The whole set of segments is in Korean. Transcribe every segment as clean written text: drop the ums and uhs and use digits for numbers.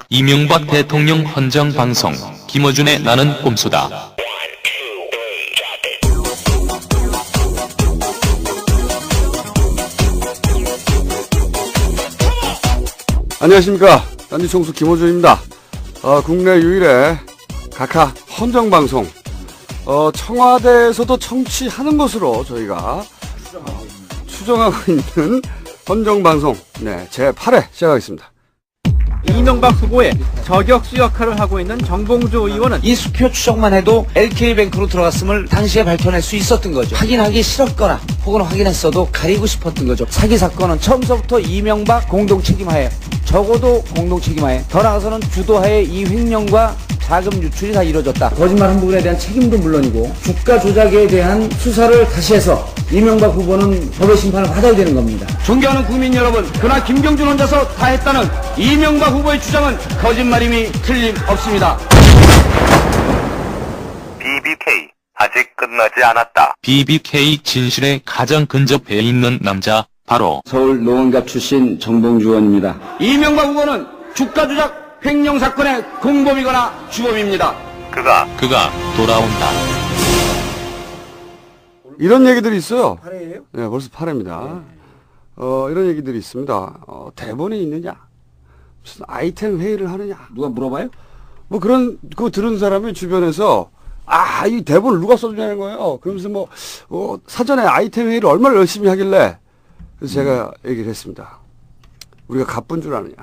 이명박 대통령 헌정 방송 김어준의 나는 꼼수다. 안녕하십니까. 딴지 총수 김어준입니다. 국내 유일의 각하 헌정 방송, 청와대에서도 청취하는 것으로 저희가 추정하고 있는 헌정 방송, 네, 제8회 시작하겠습니다. 이명박 후보의 저격수 역할을 하고 있는 정봉주 의원은 이 수표 추적만 해도 LK뱅크로 들어갔음을 당시에 밝혀낼 수 있었던 거죠. 확인하기 싫었거나 혹은 확인했어도 가리고 싶었던 거죠. 사기 사건은 처음서부터 이명박 공동 책임하에, 적어도 공동 책임하에, 더 나아가서는 주도하에 이 횡령과 자금 유출이 다 이루어졌다. 거짓말한 부분에 대한 책임도 물론이고 주가 조작에 대한 수사를 다시 해서 이명박 후보는 법의 심판을 받아야 되는 겁니다. 존경하는 국민 여러분, 그러나 김경준 혼자서 다 했다는 이명박 후보의 주장은 거짓말임이 틀림없습니다. BBK 아직 끝나지 않았다. BBK 진실에 가장 근접해 있는 남자, 바로 서울 노원갑 출신 정봉주 의원입니다. 이명박 후보는 주가 조작 횡령 사건의 공범이거나 주범입니다. 그가 돌아온다. 이런 얘기들이 있어요. 8회예요? 네, 벌써 8회입니다. 이런 얘기들이 있습니다. 대본이 있느냐? 무슨 아이템 회의를 하느냐? 누가 물어봐요? 뭐 그거 들은 사람이 주변에서, 이 대본을 누가 써주냐는 거예요. 그러면서 사전에 아이템 회의를 얼마나 열심히 하길래. 그래서 제가 얘기를 했습니다. 우리가 가쁜 줄 아느냐.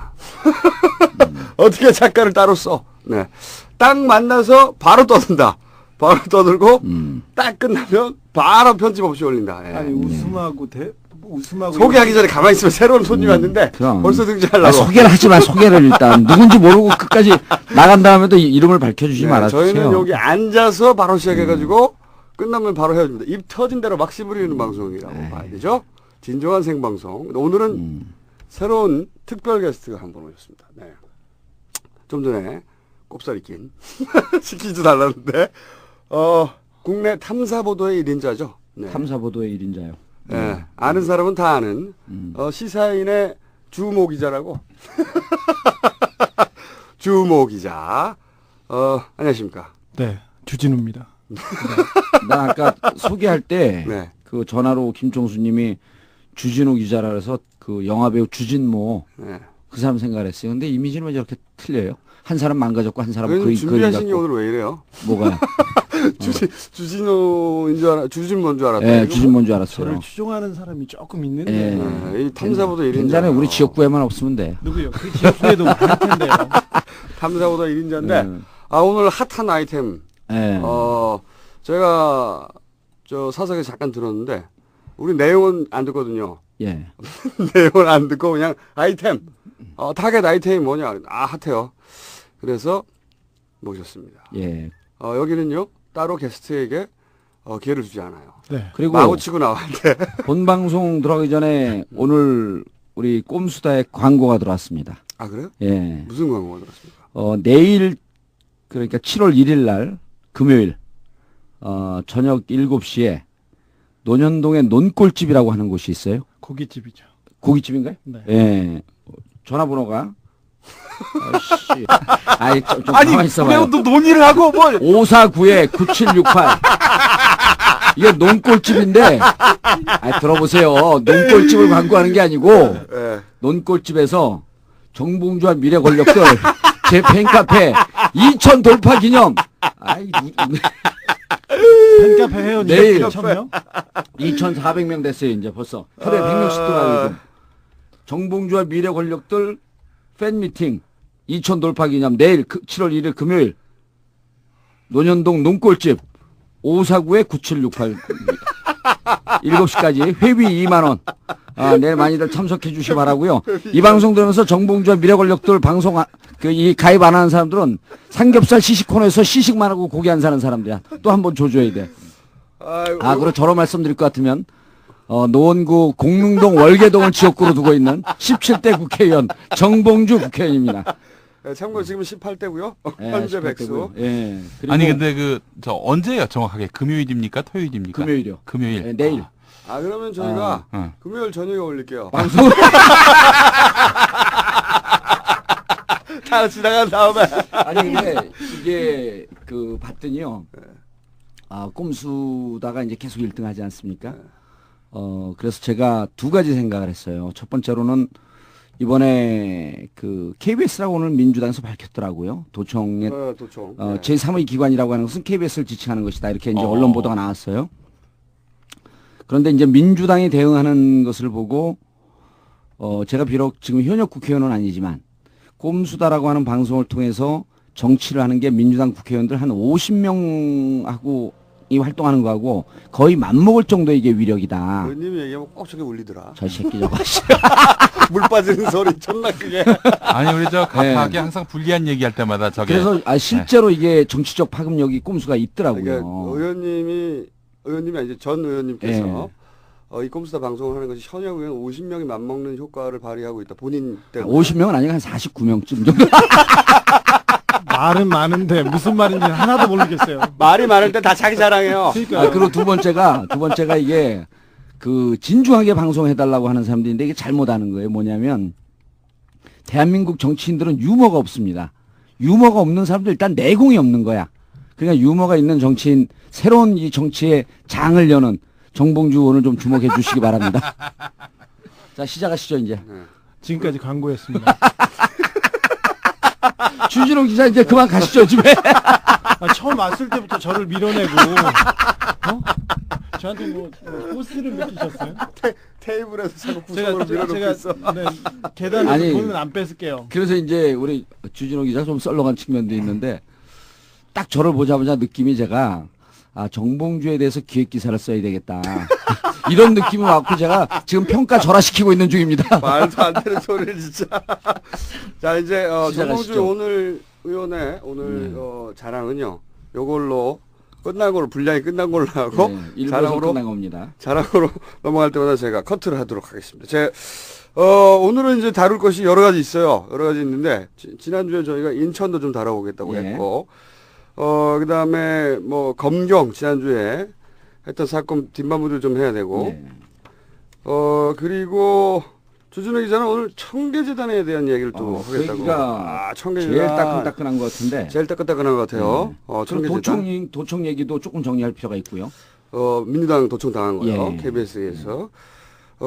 어떻게 작가를 따로 써. 네. 딱 만나서 바로 떠든다. 바로 떠들고, 딱 끝나면 바로 편집 없이 올린다. 예. 아니 웃음하고 소개하기 전에 가만히 있으면 새로운 손님이 왔는데, 벌써 등장하려고. 소개를 하지 마, 소개를 일단. 누군지 모르고 끝까지 나간 다음에도 이름을 밝혀주지 말아주세요. 저희는 여기 앉아서 바로 시작해가지고, 끝나면 바로 헤어집니다. 입 터진 대로 막 씹으리는 방송이라고 봐야 되죠. 진정한 생방송. 오늘은 새로운 특별 게스트가 한 분 오셨습니다. 네. 좀 전에 꼽사리 낀 시키지도 않았는데, 국내 탐사보도의 1인자죠. 네. 탐사보도의 1인자요. 네. 아는 사람은 다 아는, 시사인의 주모 기자라고. 주모 기자. 안녕하십니까. 네, 주진우입니다. 나 아까 소개할 때, 네. 그 전화로 김종수님이 주진우 기자라 그래서 그 영화배우 주진모, 네. 그 사람 생각을 했어요. 근데 이미지는 왜 저렇게 틀려요? 한 사람 망가졌고 한 사람은 그 준비하신 게 오늘 왜 이래요? 뭐가요? 주진모인 줄 알았다. 네, 주진모인 줄 알았어요. 저를 추종하는 사람이 조금 있는데. 이 탐사보도 1인자. 괜찮아요. 우리 지역구에만 없으면 돼. 누구요? 그 지역구에도 할 텐데요. 탐사보도 1인자인데, 오늘 핫한 아이템. 네. 제가 사석에 잠깐 들었는데, 우리 내용은 안 듣거든요. 예. 내용을 안 듣고 그냥 아이템. 타겟 아이템이 뭐냐. 핫해요. 그래서 모셨습니다. 예. 여기는요, 따로 게스트에게 기회를 주지 않아요. 네. 그리고 마구 치고 나왔는데. 본 방송 들어가기 전에 오늘 우리 꼼수다에 광고가 들어왔습니다. 아, 그래요? 예. 무슨 광고가 들었습니까? 내일, 그러니까 7월 1일 날, 금요일, 저녁 7시에 논현동에 논골집이라고 하는 곳이 있어요. 고깃집이죠. 고깃집인가요? 네. 예. 전화번호가. 아이씨. 좀 아니, 가만히 있어봐요. 왜 또 논의를 하고 뭘. 5492-9768. 이게 논골집인데, 들어보세요. 논골집을 광고하는 게 아니고, 예. 논골집에서 정봉주와 미래 권력들 제 팬카페 2000 돌파 기념. 팬카페 회원이 내일 2,000명? 2,400명 됐어요, 이제 벌써. 하루에 100명씩 돌아요. 정봉주와 미래 권력들 팬미팅 2000 돌파 기념 내일 7월 1일 금요일 논현동 논골집 549-9768 7시까지 회비 2만원. 내일 많이들 참석해 주시기 바라고요. 이 방송 들으면서 정봉주와 미래 권력들 방송 이 가입 안 하는 사람들은 삼겹살 시식 코너에서 시식만 하고 고기 안 사는 사람들이야. 또 한 번 줘줘야 돼. 그리고 저로 말씀드릴 것 같으면 노원구 공릉동 월계동을 지역구로 두고 있는 17대 국회의원 정봉주 국회의원입니다. 참고로 지금 18대고요. 예, 현재 18대 백수. 고요. 예. 아니 근데 언제요 정확하게 금요일입니까 토요일입니까? 금요일이요. 금요일. 예, 내일. 그러면 저희가 어. 금요일 저녁에 올릴게요. 방송 지나간 다음에. 아니 근데 이게 그 봤더니요. 아 꼼수다가 이제 계속 1등 하지 않습니까? 그래서 제가 두 가지 생각을 했어요. 첫 번째로는 이번에 그 KBS라고 오늘 민주당에서 밝혔더라고요. 도청의 도청. 제3의 기관이라고 하는 것은 KBS를 지칭하는 것이다. 이렇게 이제 언론 보도가 나왔어요. 그런데 이제 민주당이 대응하는 것을 보고 제가 비록 지금 현역 국회의원은 아니지만 꼼수다라고 하는 방송을 통해서 정치를 하는 게 민주당 국회의원들 한 50명하고 이 활동하는 거하고 거의 맞먹을 정도의 이게 위력이다. 의원님이 얘기하면 꼭 저게 울리더라. 저 새끼 저거. 물 빠지는 소리 존나 크게. 아니 우리 저 갑하게 항상 불리한 얘기할 때마다 저게 그래서 실제로 이게 정치적 파급력이 꼼수가 있더라고요. 그러니까 의원님이 아니죠. 전 의원님께서 이 꼼수다 방송을 하는 것이 현역 의원 50명이 맞먹는 효과를 발휘하고 있다. 본인 때문에. 50명은 아니고 한 49명쯤 정도. 말은 많은데 무슨 말인지 하나도 모르겠어요. 말이 많을 때 다 자기 자랑해요. 그러니까 그리고 두 번째가 이게 그 진중하게 방송해달라고 하는 사람들인데 이게 잘못하는 거예요. 뭐냐면 대한민국 정치인들은 유머가 없습니다. 유머가 없는 사람들 일단 내공이 없는 거야. 그러니까 유머가 있는 정치인, 새로운 이 정치의 장을 여는 정봉주 의원을 좀 주목해 주시기 바랍니다. 자, 시작하시죠, 이제. 지금까지 광고였습니다. 주진호 기자 이제 그만 가시죠, 집에. 처음 왔을 때부터 저를 밀어내고 저한테 뭐 포스를 맡기셨어요? 테이블에서 자꾸 구석으로 밀어놓고 있어. 네, 계단에서 아니, 돈은 안 뺏을게요. 그래서 이제 우리 주진호 기자 좀 썰렁한 측면도 있는데 딱 저를 보자마자 느낌이 제가 정봉주에 대해서 기획 기사를 써야 되겠다. 이런 느낌이 왔고 제가 지금 평가 절하시키고 있는 중입니다. 말도 안 되는 소리를 진짜. 자 이제 시작하시죠. 정봉주 오늘 의원의 오늘 자랑은요. 요걸로 끝난 걸로 분량이 끝난 걸로 하고 일부에서 끝난 겁니다. 자랑으로 넘어갈 때마다 제가 커트를 하도록 하겠습니다. 오늘은 이제 다룰 것이 여러 가지 있어요. 여러 가지 있는데 지난주에 저희가 인천도 좀 다뤄보겠다고 했고 그다음에 뭐 검경 지난주에 했던 사건 뒷마무리를 좀 해야 되고 그리고 주진우 기자는 오늘 청계재단에 대한 얘기를 또 하겠다고. 청계재단 제일 따끈따끈한 것 같은데. 제일 따끈따끈한 것 같아요. 청계재단. 도청 얘기도 조금 정리할 필요가 있고요. 민주당 도청 당한 거요. KBS에서.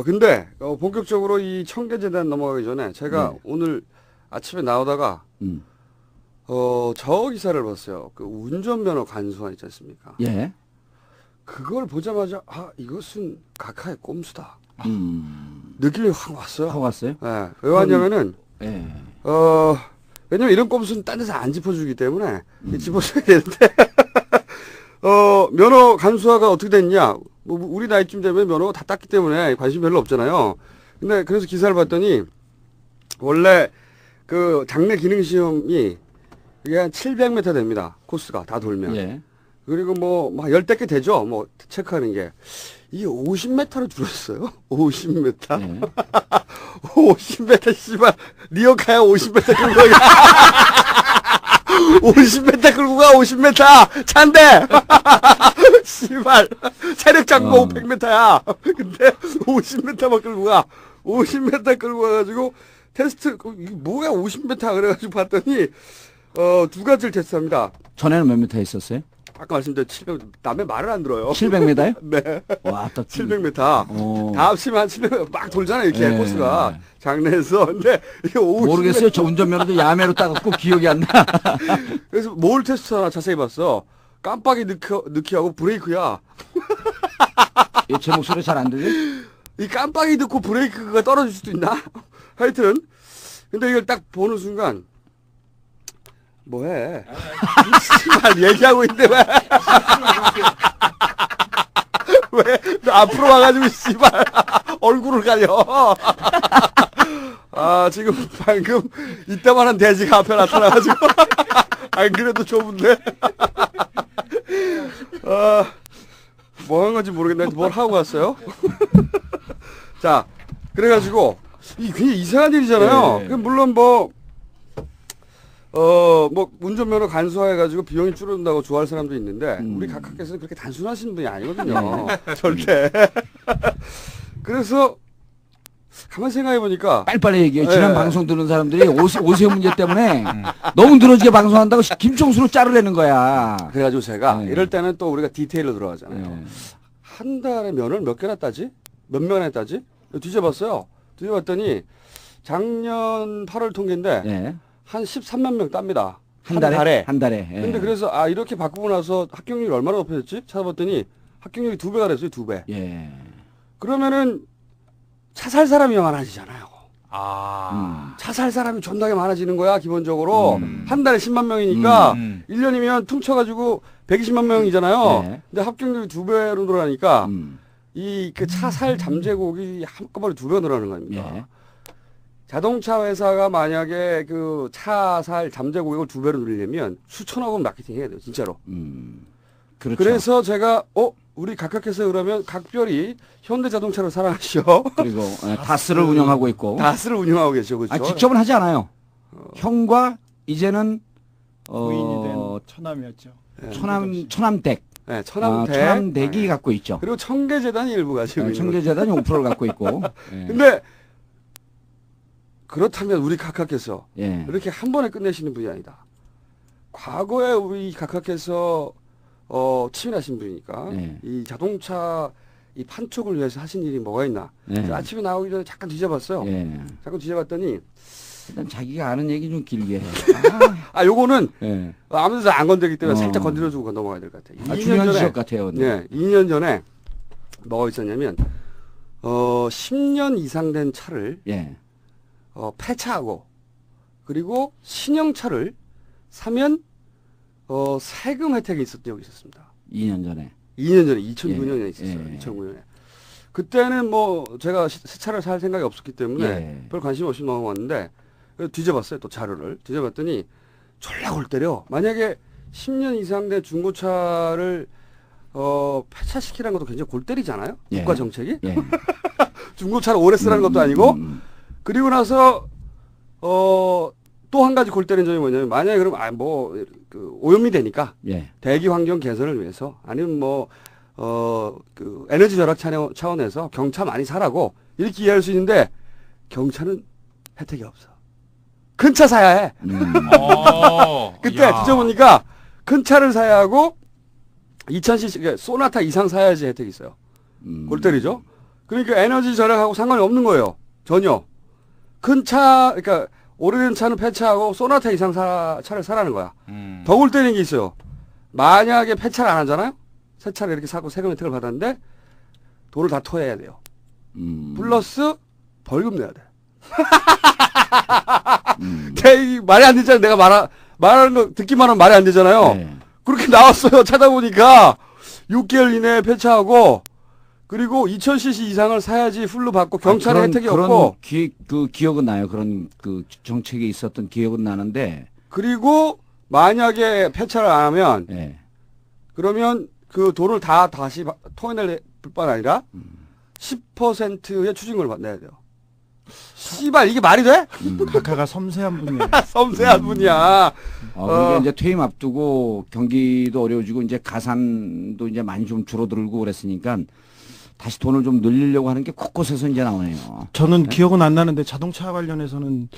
근데 본격적으로 이 청계재단 넘어가기 전에 제가 오늘 아침에 나오다가 저 기사를 봤어요. 그 운전면허 간수안 있지 않습니까? 예. 그걸 보자마자 이것은 각하의 꼼수다. 느낌이 확 왔어요. 하고 왔어요? 네. 왜 왔냐면은 왜냐면 이런 꼼수는 딴 데서 안 짚어주기 때문에 짚어줘야 되는데 면허 간수화가 어떻게 됐냐? 뭐 우리 나이쯤 되면 면허가 다 땄기 때문에 관심 별로 없잖아요. 근데 그래서 기사를 봤더니 원래 그 장내 기능 시험이 이게 한 700m 됩니다. 코스가 다 돌면. 예. 그리고 뭐 10대 개 되죠. 뭐 체크하는 게. 이게 50m로 줄었어요. 50m. 예. 50m 씨발 리어카야 50m 끌고 가. 50m 끌고 가 50m 찬데. 씨발 체력 장고 100m야. 근데 50m만 끌고 가. 50m 끌고 가가지고 테스트 이게 뭐야 50m 그래가지고 봤더니 두 가지를 테스트합니다. 전에는 몇 미터 했었어요? 아까 말씀드린 700, 남의 말을 안 들어요. 700m요? 네. 와, 딱 700m. 다 합치면 한 700m 막 돌잖아요, 이렇게 코스가. 장내에서. 근데 이게 50m. 모르겠어요. 저 운전면허도 야매로 따갖고 기억이 안 나. 그래서 뭘 테스트하나 자세히 봤어. 깜빡이 넣기하고 브레이크야. 제 목소리 잘 안 들려? 이 깜빡이 넣고 브레이크가 떨어질 수도 있나? 하여튼. 근데 이걸 딱 보는 순간 뭐해? 씨발 얘기하고 있는데 왜? 왜? 너 앞으로 와가지고 씨발 얼굴을 가려. 지금 방금 이따만한 돼지가 앞에 나타나가지고 안 그래도 좁은데. 뭐 한 건지 모르겠는데 뭘 하고 왔어요? 자, 그래가지고 이 굉장히 이상한 일이잖아요. 물론 뭐 운전면허 간소화해가지고 비용이 줄어든다고 좋아할 사람도 있는데, 우리 각하께서는 그렇게 단순하신 분이 아니거든요. 절대. 그래서, 가만 생각해 보니까 빨리빨리 얘기해요. 지난 예. 방송 듣는 사람들이 오세훈 문제 때문에 너무 늘어지게 방송한다고 김총수로 자르려는 거야. 그래가지고 제가 네. 이럴 때는 또 우리가 디테일로 들어가잖아요. 네. 한 달에 면을 몇 개나 따지? 몇 명이나 따지? 뒤져봤어요. 뒤져봤더니 작년 8월 통계인데 예. 한 13만 명 땁니다. 한 달에? 한 달에. 예. 근데 그래서 아 이렇게 바꾸고 나서 합격률이 얼마나 높아졌지? 찾아봤더니 합격률이 2배가 됐어요. 2배. 예. 그러면은 차 살 사람이 많아지잖아요. 아. 차 살 사람이 존나게 많아지는 거야 기본적으로. 한 달에 10만 명이니까 1년이면 퉁쳐가지고 120만 명이잖아요. 네. 근데 합격률이 2배로 늘어나니까 음. 이 그 차 살 잠재곡이 한꺼번에 2배가 늘어나는 거 아닙니까? 예. 자동차 회사가 만약에 그 차 살 잠재곡을 2배로 늘리려면 수천억 원 마케팅 해야 돼요, 진짜로. 그렇죠. 그래서 제가 우리 각각해서 그러면 각별히 현대자동차를 사랑하시오. 그리고 다스를 운영하고 있고. 다스를 운영하고 계시죠, 그렇죠? 직접은 하지 않아요. 형과 이제는 부인이 된 처남이었죠. 처남댁. 네, 처남댁. 처남댁이 네. 갖고 있죠. 그리고 청계재단이 일부 가지고 있는 청계재단이 5%를 갖고 있고. 예. 근데 그렇다면 우리 각각해서 예. 이렇게 한 번에 끝내시는 분이 아니다. 과거에 우리 각각해서 치밀하신 분이니까 예. 이 자동차 이 판촉을 위해서 하신 일이 뭐가 있나. 예. 그래서 아침에 나오기 전에 잠깐 뒤져봤어요. 예. 잠깐 뒤져봤더니 일단 자기가 아는 얘기 좀 길게 해. 요거는 예. 아무 데서 안 건드리기 때문에 어. 살짝 건드려주고 넘어가야 될 것 같아요. 중요한 지적 같아요. 네, 2년 전에 뭐가 있었냐면 10년 이상 된 차를 예. 폐차하고 그리고 신형차를 사면 세금 혜택이 있었던 적이 있었습니다. 2년 전에. 2년 전에 2009년에 예. 있었어요. 예. 2009년에. 그때는 뭐 제가 새 차를 살 생각이 없었기 때문에 예. 별 관심 없이 넘어갔는데 그래서 뒤져봤어요. 또 자료를 뒤져봤더니 졸라 골 때려. 만약에 10년 이상 된 중고차를 폐차시키라는 것도 굉장히 골 때리잖아요. 예. 국가 정책이. 예. 중고차를 오래 쓰라는 것도 아니고 그리고 나서 또 한 가지 골 때리는 점이 뭐냐면 만약에 그럼 그 오염이 되니까 예. 대기 환경 개선을 위해서 아니면 그 에너지 절약 차원에서 경차 많이 사라고 이렇게 이해할 수 있는데 경차는 혜택이 없어. 큰 차 사야 해. 그때 야. 뒤져보니까 큰 차를 사야 하고 2000cc 소나타 이상 사야지 혜택이 있어요. 골 때리죠. 그러니까 에너지 절약하고 상관이 없는 거예요. 전혀. 큰 차, 그러니까 오래된 차는 폐차하고 소나타 이상 차를 사라는 거야. 더 골 때리는 게 있어요. 만약에 폐차를 안 하잖아요. 새 차를 이렇게 사고 세금 혜택을 받았는데 돈을 다 토해야 돼요. 플러스 벌금 내야 돼. 말이 안 되잖아요. 내가 말하는 거 듣기만 하면 말이 안 되잖아요. 네. 그렇게 나왔어요. 찾아보니까 6개월 이내에 폐차하고 그리고 2000cc 이상을 사야지 풀로 받고 경찰의 혜택이 없고 그 기억은 나요. 그런 그 정책이 있었던 기억은 나는데 그리고 만약에 폐차를 안 하면 예. 그러면 그 돈을 다시 토해낼 뿐만 아니라 10%의 추징금을 내야 돼요. 씨발 이게 말이 돼? 각하가 섬세한 분이에요. 섬세한 분이야. 그러니까 이제 퇴임 앞두고 경기도 어려워지고 이제 가산도 이제 많이 좀 줄어들고 그랬으니까 다시 돈을 좀 늘리려고 하는 게 곳곳에서 이제 나오네요. 저는 기억은 안 나는데 자동차 관련해서는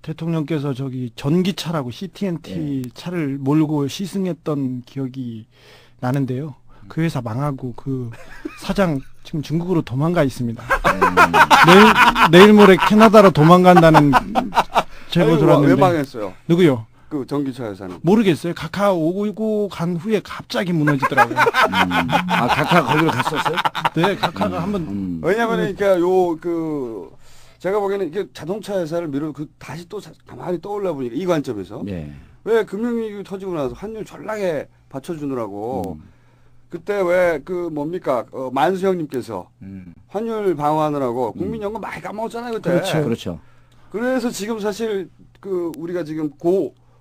대통령께서 전기차라고 CT&T 차를 몰고 시승했던 기억이 나는데요. 그 회사 망하고 그 사장 지금 중국으로 도망가 있습니다. 내일 모레 캐나다로 도망간다는 제보 들었는데. 왜 망했어요? 누구요? 그 전기차 회사는. 모르겠어요. 각하 오고 간 후에 갑자기 무너지더라고요. 각하 거기로 갔었어요? 네, 각하가 한번. 왜냐면 그러니까 제가 보기에는 이게 자동차 회사를 다시 또 가만히 떠올려 보니까 이 관점에서 네. 왜 금융위기 터지고 나서 환율 전락에 받쳐주느라고 그때 왜 만수 형님께서 환율 방어하느라고 국민연금 많이 까먹었잖아요 그때. 그렇죠. 그래서 지금 사실 우리가 지금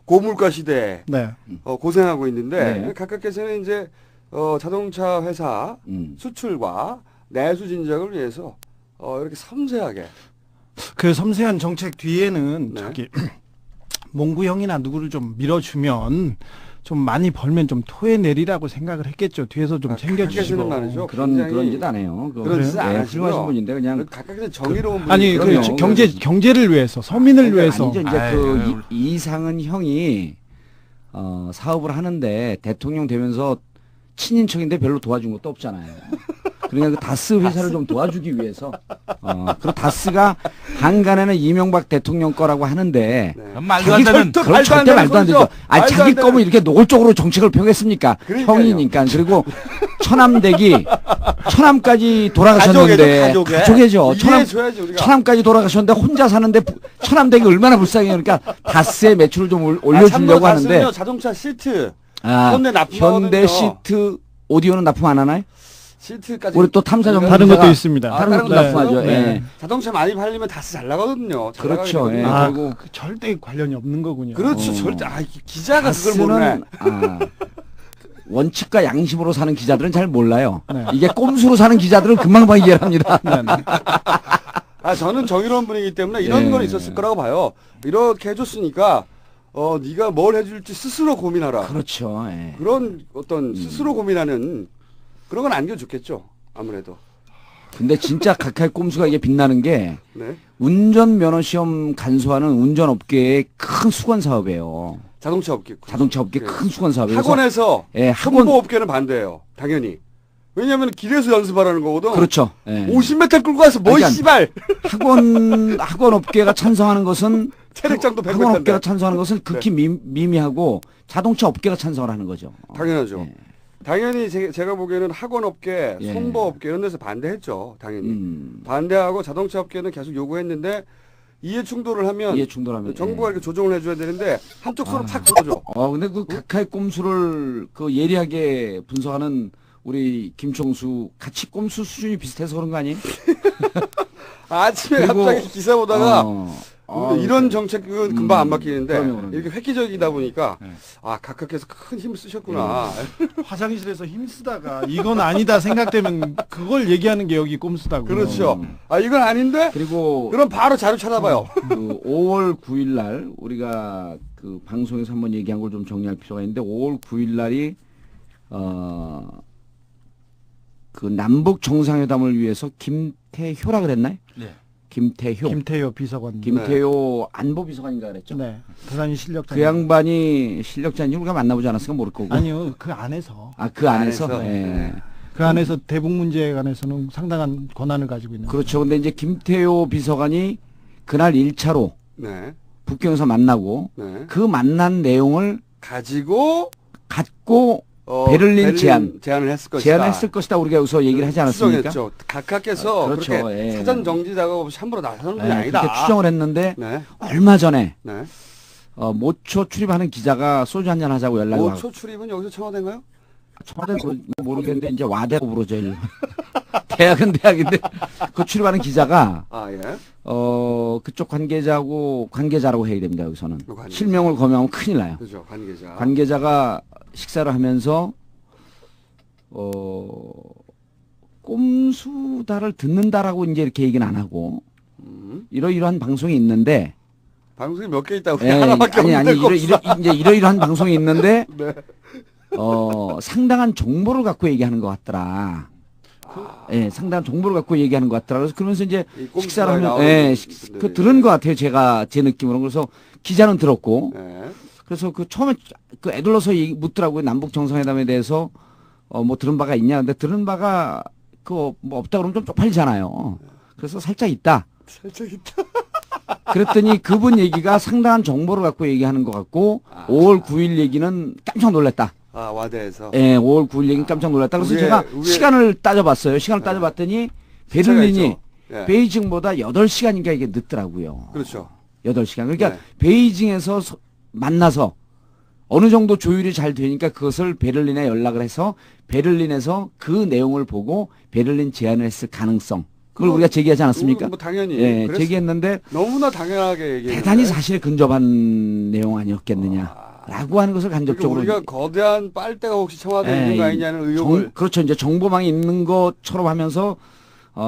고물가 시대에 네. 고생하고 있는데 네. 각각께서는 이제 자동차 회사 수출과 내수 진작을 위해서 이렇게 섬세하게 그 섬세한 정책 뒤에는 네. 몽구형이나 누구를 좀 밀어주면 좀 많이 벌면 좀 토해내리라고 생각을 했겠죠. 뒤에서 좀 챙겨주시고. 각각에서는 말이죠. 그런 짓 안 해요. 그런 짓 안 하시고요. 훌륭하신 분인데 그냥 각각에서 정의로운 아니 분이 그 경제를 위해서 서민을 그러니까 위해서 아니죠. 이제 아유, 이상은 형이 사업을 하는데 대통령 되면서 친인척인데 별로 도와준 것도 없잖아요. 그러니까 그 다스 회사를 좀 도와주기 위해서 그리고 다스가 한간에는 이명박 대통령 거라고 하는데 말도 안 되는 그건 절대 말도 안 되죠. 아니 자기 거면 이렇게 노골적으로 정책을 펴겠습니까? 그러니까요. 형이니까. 그리고 천암까지 돌아가셨는데 가족이죠. 이해해줘야지 우리가. 천암까지 돌아가셨는데 혼자 사는데 천암댁이 얼마나 불쌍해요. 그러니까 다스의 매출을 좀 올려주려고 하는데 다스는요, 자동차 시트 현대 납품하거든요. 현대 시트 오디오는 납품 안 하나요? 시트까지 우리 또 탐사 전문 다른 기자가 것도 있습니다. 다른 것도 네. 납품하죠. 네. 예. 자동차 많이 팔리면 다스 잘 나가거든요. 잘 그렇죠. 나가거든요. 예. 아, 그리고 절대 관련이 없는 거군요. 그렇죠. 절대 기자가 그걸 모르네. 다스는 원칙과 양심으로 사는 기자들은 잘 몰라요. 네. 이게 꼼수로 사는 기자들은 금방 이해를 합니다. 저는 정의로운 분이기 때문에 이런 예. 건 있었을 거라고 봐요. 이렇게 해줬으니까 네가 뭘 해줄지 스스로 고민하라. 그렇죠. 예. 그런 어떤 스스로 고민하는 그런 건 안겨줬겠죠. 아무래도. 근데 진짜 각하의 꼼수가 이게 빛나는 게 네. 운전면허 시험 간소화는 운전업계의 큰 수건 사업이에요. 자동차 업계. 자동차 업계 네. 큰 수건 사업이에요. 학원에서 예, 학원 홍보업계는 반대예요. 당연히. 왜냐하면 길에서 연습하라는 거거든. 그렇죠. 예. 50m 끌고 가서 뭐 그러니까 씨발. 학원 업계가 찬성하는 것은 체력장도 학원 100m인데. 업계가 찬성하는 것은 극히 미미하고 자동차 업계가 찬성을 하는 거죠. 당연하죠. 예. 당연히 제가 보기에는 학원업계, 예. 송보업계 이런 데서 반대했죠. 당연히. 반대하고 자동차 업계는 계속 요구했는데 이해 충돌을 하면 이해 충돌하면 정부가 예. 이렇게 조정을 해줘야 되는데 한쪽 손을 탁 풀어줘. 근데 그 각하의 꼼수를 그 예리하게 분석하는 우리 김총수 같이 꼼수 수준이 비슷해서 그런 거 아니에요? 아침에 그리고, 갑자기 기사 보다가 이런 그러니까. 정책은 금방 안 바뀌는데 그럼요. 이렇게 획기적이다 보니까 네. 각하께서 큰 힘을 쓰셨구나. 화장실에서 힘쓰다가 이건 아니다 생각되면 그걸 얘기하는 게 여기 꼼수다고. 그렇죠. 이건 아닌데? 그리고 그럼 바로 자료 찾아봐요. 그 5월 9일 날 우리가 그 방송에서 한번 얘기한 걸 좀 정리할 필요가 있는데 5월 9일 날이 그 남북 정상회담을 위해서 김태효라 그랬나요? 네. 김태효 비서관. 김태효 안보비서관인가 그랬죠? 네. 대단히 실력자. 그 양반이 실력자인지 우리가 만나보지 않았으니까 모를 거고. 아니요. 그 안에서. 그 안에서? 안에서? 예. 그 안에서 대북 문제에 관해서는 상당한 권한을 가지고 있는. 그렇죠. 근데 이제 김태효 비서관이 그날 1차로 네. 북경에서 만나고 네. 그 만난 내용을 가지고 갖고 베를린 제안을 했을 것이다. 제안을 했을 것이다. 우리가 여기서 얘기를 하지 않았습니까? 추정했죠. 각하께서 그렇죠. 그렇게 예. 사전 정지 작업 없이 함부로 나서는 분이 예, 아니다. 그렇게 추정을 했는데 네. 얼마 전에 네. 모초 출입하는 기자가 소주 한잔 하자고 연락이 와요. 모초 출입은 여기서 청와대인가요? 청와대 모르겠는데 이제 와대고 부르죠. 일로. 대학은 대학인데 그 출입하는 기자가 예. 그쪽 관계자라고 해야 됩니다. 여기서는 관계자. 실명을 거명하면 큰일 나요. 그죠. 관계자. 관계자가 식사를 하면서 꼼수다를 듣는다라고 이제 이렇게 얘기는 안 하고 이러이러한 방송이 있는데 방송이 몇 개 있다고 예, 하나밖에 없는데 이제 이러이러한 방송이 있는데 네. 상당한 정보를 갖고 얘기하는 것 같더라. 예, 상당한 정보를 갖고 얘기하는 것 같더라. 그래서 그러면서 이제 이 꼼수가 식사를 하면 나오는 그 분들이. 들은 것 같아요. 제 느낌으로. 그래서 기자는 들었고 네. 그래서 그 처음에 그 애들러서 묻더라고요. 남북 정상회담에 대해서 뭐 들은 바가 있냐. 근데 들은 바가 뭐 없다 그러면 좀 쪽팔리잖아요. 그래서 살짝 있다. 살짝 있다. 그랬더니 그분 얘기가 상당한 정보를 갖고 얘기하는 것 같고 5월 9일 얘기는 깜짝 놀랐다. 와대에서. 예, 5월 9일 얘기는 깜짝 놀랐다. 그래서 제가 시간을 따져봤어요. 시간을 따져봤더니 베를린이 네. 베이징보다 8시간인가 이게 늦더라고요. 그렇죠. 8시간. 그러니까 네. 베이징에서 만나서 어느 정도 조율이 잘 되니까 그것을 베를린에 연락을 해서 베를린에서 그 내용을 보고 베를린 제안을 했을 가능성. 그걸 우리가 제기하지 않았습니까? 뭐 당연히. 예, 그랬- 제기했는데 너무나 당연하게 얘기했는데. 대단히 사실에 근접한 내용 아니었겠느냐라고 하는 것을 그러니까 간접적으로 우리가 거대한 빨대가 혹시 청와대에 있는 거 아니냐는 의혹을. 그렇죠. 이제 정보망이 있는 것처럼 하면서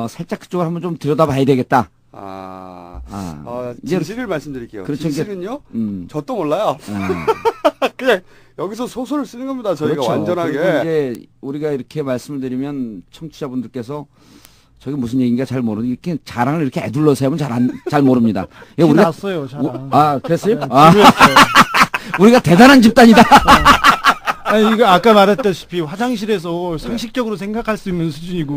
살짝 그쪽을 한번 좀 들여다봐야 되겠다. 이제 진실을 말씀드릴게요. 그렇죠. 진실은요? 음. 저도 몰라요. 그냥 여기서 소설을 쓰는 겁니다. 저희가 그렇죠. 완전하게. 그리고 이제 우리가 이렇게 말씀을 드리면 청취자분들께서 저게 무슨 얘기인가 잘 모르는 이렇게 자랑을 이렇게 애둘러서 하면 잘 모릅니다. 예, 티 났어요, 자랑. 그랬어요? 네, 아, 중요했어요. 우리가 대단한 집단이다. 아니, 이거 아까 말했다시피 화장실에서 상식적으로 생각할 수 있는 수준이고.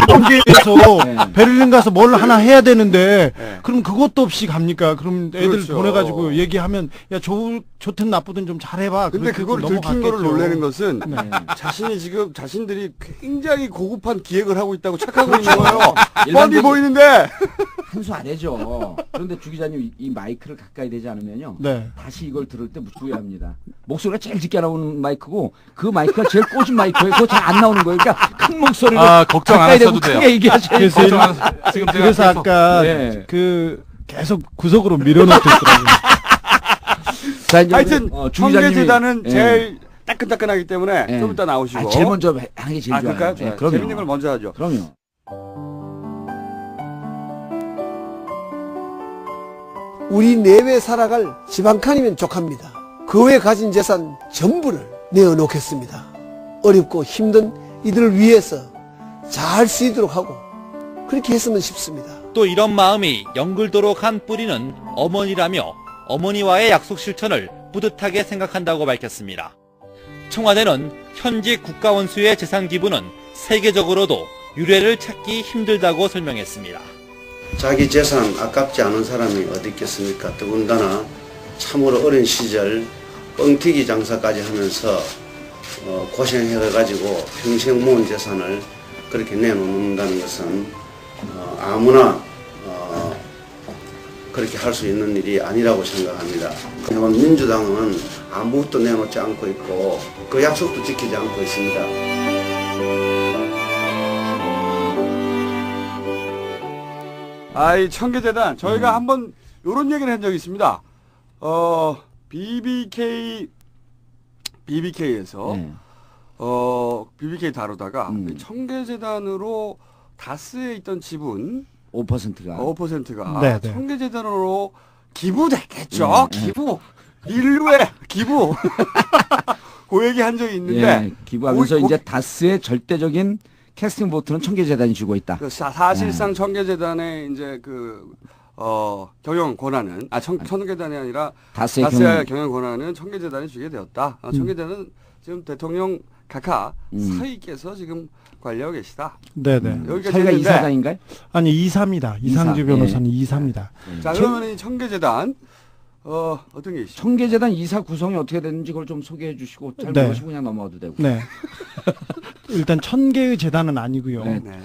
경기에서 네. 베를린 가서 뭘 하나 해야 되는데, 네. 그럼 그것도 없이 갑니까? 그럼 애들 그렇죠. 보내가지고 얘기하면, 야, 좋든 나쁘든 좀 잘해봐. 근데 그렇게 그걸 들킨 넘어갔겠죠. 거를 놀라는 것은 네. 자신이 지금 자신들이 굉장히 고급한 기획을 하고 있다고 착하고 있는 거예요. 뻔히 일반적인- 보이는데. 한 수 아래죠. 그런데 주 기자님 이 마이크를 가까이 대지 않으면요. 네. 다시 이걸 들을 때 주의합니다. 목소리가 제일 짙게 나오는 마이크고 그 마이크가 제일 꽂은 마이크예요. 그거 잘 안 나오는 거예요. 그러니까 큰 목소리로 걱정 안 가까이 대고 하셔도 돼요. 크게 얘기하셔야 돼요. 그래서 걱정 안 하세요. 지금 제가 그래서 계속 아까 네. 계속 구석으로 밀어넣고 있더라고요. 자, 이제 하여튼 주 기자님이- 청계재단은 예. 제일 따끈따끈하기 때문에 예. 좀 이따 나오시고. 제일 먼저 하는 게 제일 좋아요. 그럴까요? 예, 네, 그럼요. 재밌는 걸 먼저 하죠. 그럼요. 우리 내외 살아갈 집 한 칸이면 족합니다. 그 외에 가진 재산 전부를 내어놓겠습니다. 어렵고 힘든 이들을 위해서 잘 쓰이도록 하고 그렇게 했으면 싶습니다. 또 이런 마음이 영글도록 한 뿌리는 어머니라며 어머니와의 약속 실천을 뿌듯하게 생각한다고 밝혔습니다. 청와대는 현지 국가원수의 재산 기부는 세계적으로도 유례를 찾기 힘들다고 설명했습니다. 자기 재산 아깝지 않은 사람이 어디 있겠습니까? 더군다나 참으로 어린 시절 뻥튀기 장사까지 하면서 고생해가지고 평생 모은 재산을 그렇게 내놓는다는 것은 아무나 그렇게 할 수 있는 일이 아니라고 생각합니다. 이번 민주당은 아무것도 내놓지 않고 있고 그 약속도 지키지 않고 있습니다. 이 청계재단 저희가 한번 요런 얘기를 한 적이 있습니다. BBK에서 네. BBK 다루다가 이 청계재단으로 다스에 있던 지분 5%가 5%가 네, 네. 청계재단으로 기부됐겠죠. 기부. 인류의 기부. 그 얘기 한 적이 있는데 예, 기부하면서 고- 이제 다스의 절대적인 캐스팅 보트는 청계재단이 주고 있다. 그 사실상 청계재단의 이제 경영 권한은 청계재단이 아니라 다스의 다스의 경영 권한은 청계재단이 주게 되었다. 청계재단은 지금 대통령 각하 서희께서 지금 관리하고 계시다. 네네. 여기까지 사회가 했는데 이사장인가요? 아니, 이사입니다. 이상주 이사. 변호사는 예. 이사입니다. 자 그러면 이 청계재단 어떤 게 있죠? 청계재단 이사 구성이 어떻게 됐는지 그걸 좀 소개해 주시고 잘 네. 모르시고 그냥 넘어가도 되고. 네. 일단 1000개의 재단은 아니고요. 네. 네.